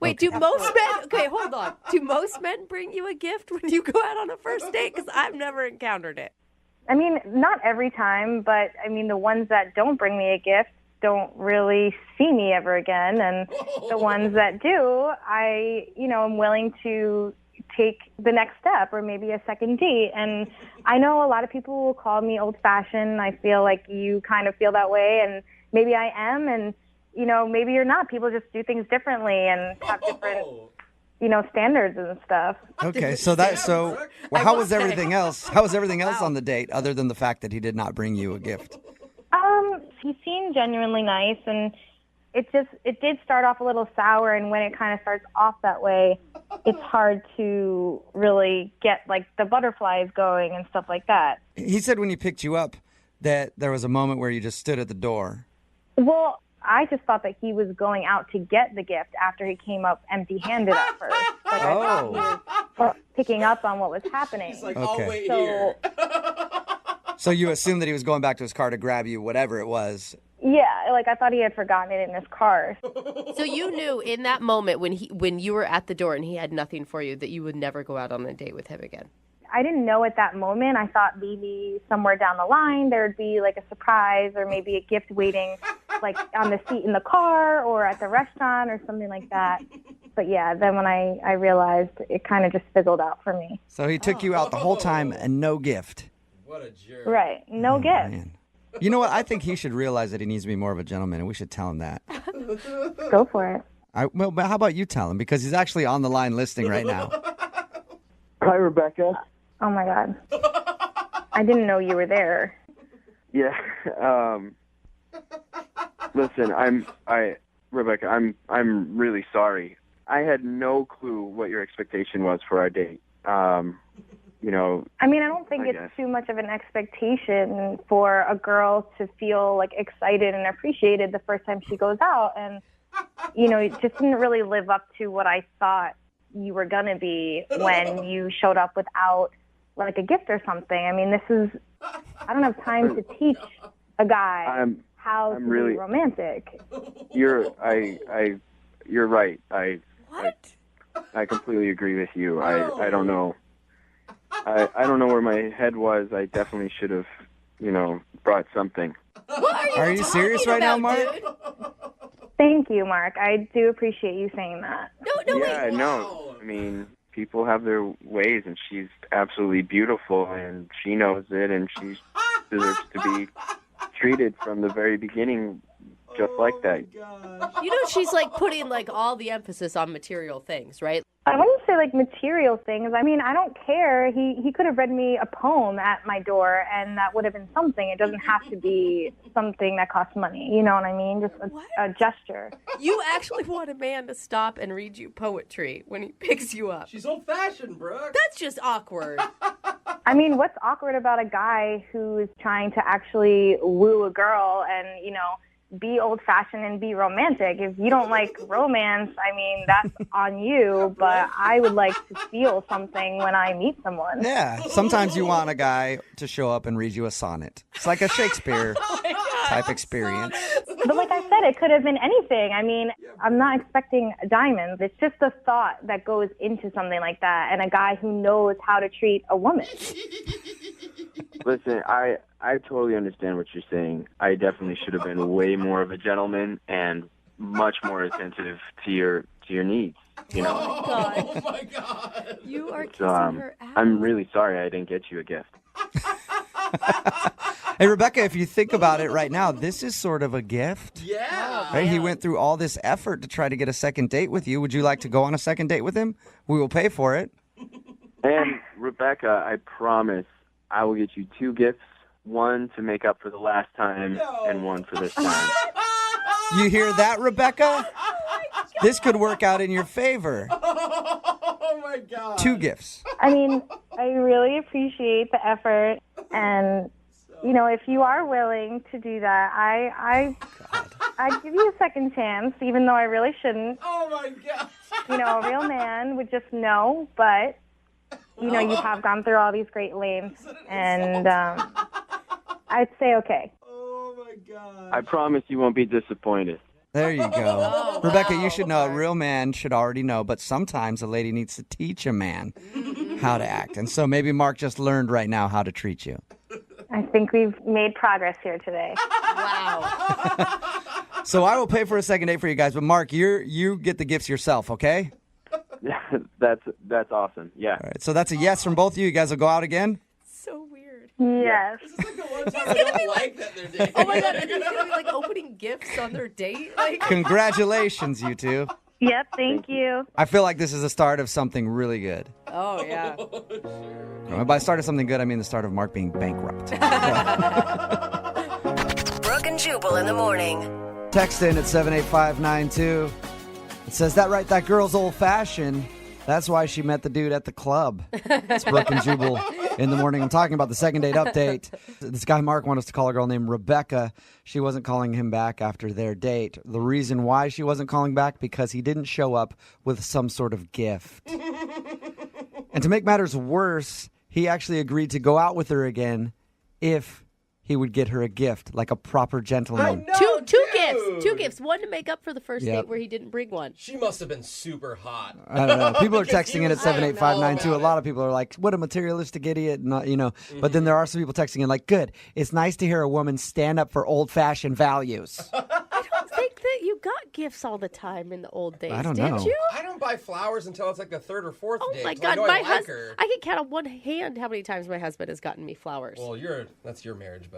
Wait, do most men... Okay, hold on. Do most men bring you a gift when you go out on a first date? Because I've never encountered it. I mean, not every time, but I mean, the ones that don't bring me a gift don't really see me ever again. And the ones that do, I, you know, I'm willing to take the next step or maybe a second date. And I know a lot of people will call me old-fashioned. I feel like you kind of feel that way, and maybe I am, and, you know, maybe you're not. People just do things differently and have different, you know, standards and stuff. Okay, well, how was everything else? How was everything else on the date other than the fact that he did not bring you a gift? He seemed genuinely nice, and it did start off a little sour, and when it kind of starts off that way, it's hard to really get like the butterflies going and stuff like that. He said when he picked you up that there was a moment where you just stood at the door. Well, I just thought that he was going out to get the gift after he came up empty-handed at first. Like, I thought he was picking up on what was happening. He's like, Okay. I'll wait here. So you assumed that he was going back to his car to grab you, whatever it was. Yeah, like I thought he had forgotten it in his car. So you knew in that moment when you were at the door and he had nothing for you that you would never go out on a date with him again? I didn't know at that moment. I thought maybe somewhere down the line there would be like a surprise or maybe a gift waiting like on the seat in the car or at the restaurant or something like that. But yeah, then when I realized, it kind of just fizzled out for me. So he took you out the whole time and no gift. What a jerk. Right. No gift. Man. You know what? I think he should realize that he needs to be more of a gentleman, and we should tell him that. Go for it. Well, but how about you tell him? Because he's actually on the line listening right now. Hi, Rebecca. Oh my God. I didn't know you were there. Yeah. Listen, Rebecca, I'm really sorry. I had no clue what your expectation was for our date. You know. I mean, I don't think it's too much of an expectation for a girl to feel like excited and appreciated the first time she goes out. And, you know, it just didn't really live up to what I thought you were going to be when you showed up without like a gift or something. I mean, I don't have time to teach a guy how to be romantic. You're right. I completely agree with you. I don't know. I don't know where my head was. I definitely should have, you know, brought something. Are you serious right now, Mark? Thank you, Mark. I do appreciate you saying that. No, yeah, wait. no. mean, people have their ways, and she's absolutely beautiful, and she knows it, and she deserves to be treated from the very beginning just like that. You know, she's like putting like all the emphasis on material things, right? I wouldn't say like material things. I mean, I don't care. He could have read me a poem at my door, and that would have been something. It doesn't have to be something that costs money. You know what I mean? Just a gesture. You actually want a man to stop and read you poetry when he picks you up. She's old-fashioned, Brooke. That's just awkward. I mean, what's awkward about a guy who's trying to actually woo a girl and, you know, be old-fashioned and be romantic? If you don't like romance, I mean, that's on you, but I would like to feel something when I meet someone. Yeah, sometimes you want a guy to show up and read you a sonnet. It's like a Shakespeare type experience. But like I said, it could have been anything. I mean, I'm not expecting diamonds. It's just the thought that goes into something like that, and a guy who knows how to treat a woman. Listen, I totally understand what you're saying. I definitely should have been way more of a gentleman and much more attentive to your needs. You know. Oh my God! You are kissing her out. I'm really sorry I didn't get you a gift. Hey, Rebecca, if you think about it right now, this is sort of a gift. Yeah. Right? He went through all this effort to try to get a second date with you. Would you like to go on a second date with him? We will pay for it. And Rebecca, I promise I will get you 2 gifts. One to make up for the last time, and one for this time. You hear that, Rebecca? This could work out in your favor. Oh, my God. 2 gifts. I mean, I really appreciate the effort, and you know, if you are willing to do that, I give you a second chance, even though I really shouldn't. Oh my God! You know, a real man would just know, but you know, you have gone through all these great lengths, and I'd say okay. Oh my God! I promise you won't be disappointed. There you go. Rebecca, you should know, a real man should already know, but sometimes a lady needs to teach a man how to act. And so maybe Mark just learned right now how to treat you. I think we've made progress here today. Wow. So I will pay for a second date for you guys, but Mark, you get the gifts yourself, okay? That's awesome. Yeah. All right, so that's a yes from both of you. You guys will go out again? So weird. Yes. This is like the one time I don't like that they're dating. Oh my God! And he's gonna be like opening gifts on their date. Like, Congratulations, you two. Yep, thank you. I feel like this is the start of something really good. oh yeah. And by start of something good, I mean the start of Mark being bankrupt. Brooke and Jubal in the morning. Text in at 78592. It says, that right, that girl's old-fashioned. That's why she met the dude at the club. It's Brooke and Jubal in the morning. I'm talking about the second date update. This guy Mark wanted us to call a girl named Rebecca. She wasn't calling him back after their date. The reason why she wasn't calling back, because he didn't show up with some sort of gift. And to make matters worse, he actually agreed to go out with her again if he would get her a gift, like a proper gentleman. Two gifts. One to make up for the first Yep. date where he didn't bring one. She must have been super hot. I don't know. People are Because texting he in at was 78592. A about lot of people are like, what a materialistic idiot. Not, you know. But then there are some people texting in like, good. It's nice to hear a woman stand up for old-fashioned values. I don't think that you got gifts all the time in the old days. I don't did know. you? I don't buy flowers until it's like the 3rd or 4th Oh date. my 'cause God, I know my I like husband! her. I can count on one hand how many times my husband has gotten me flowers. Well, that's your marriage, but.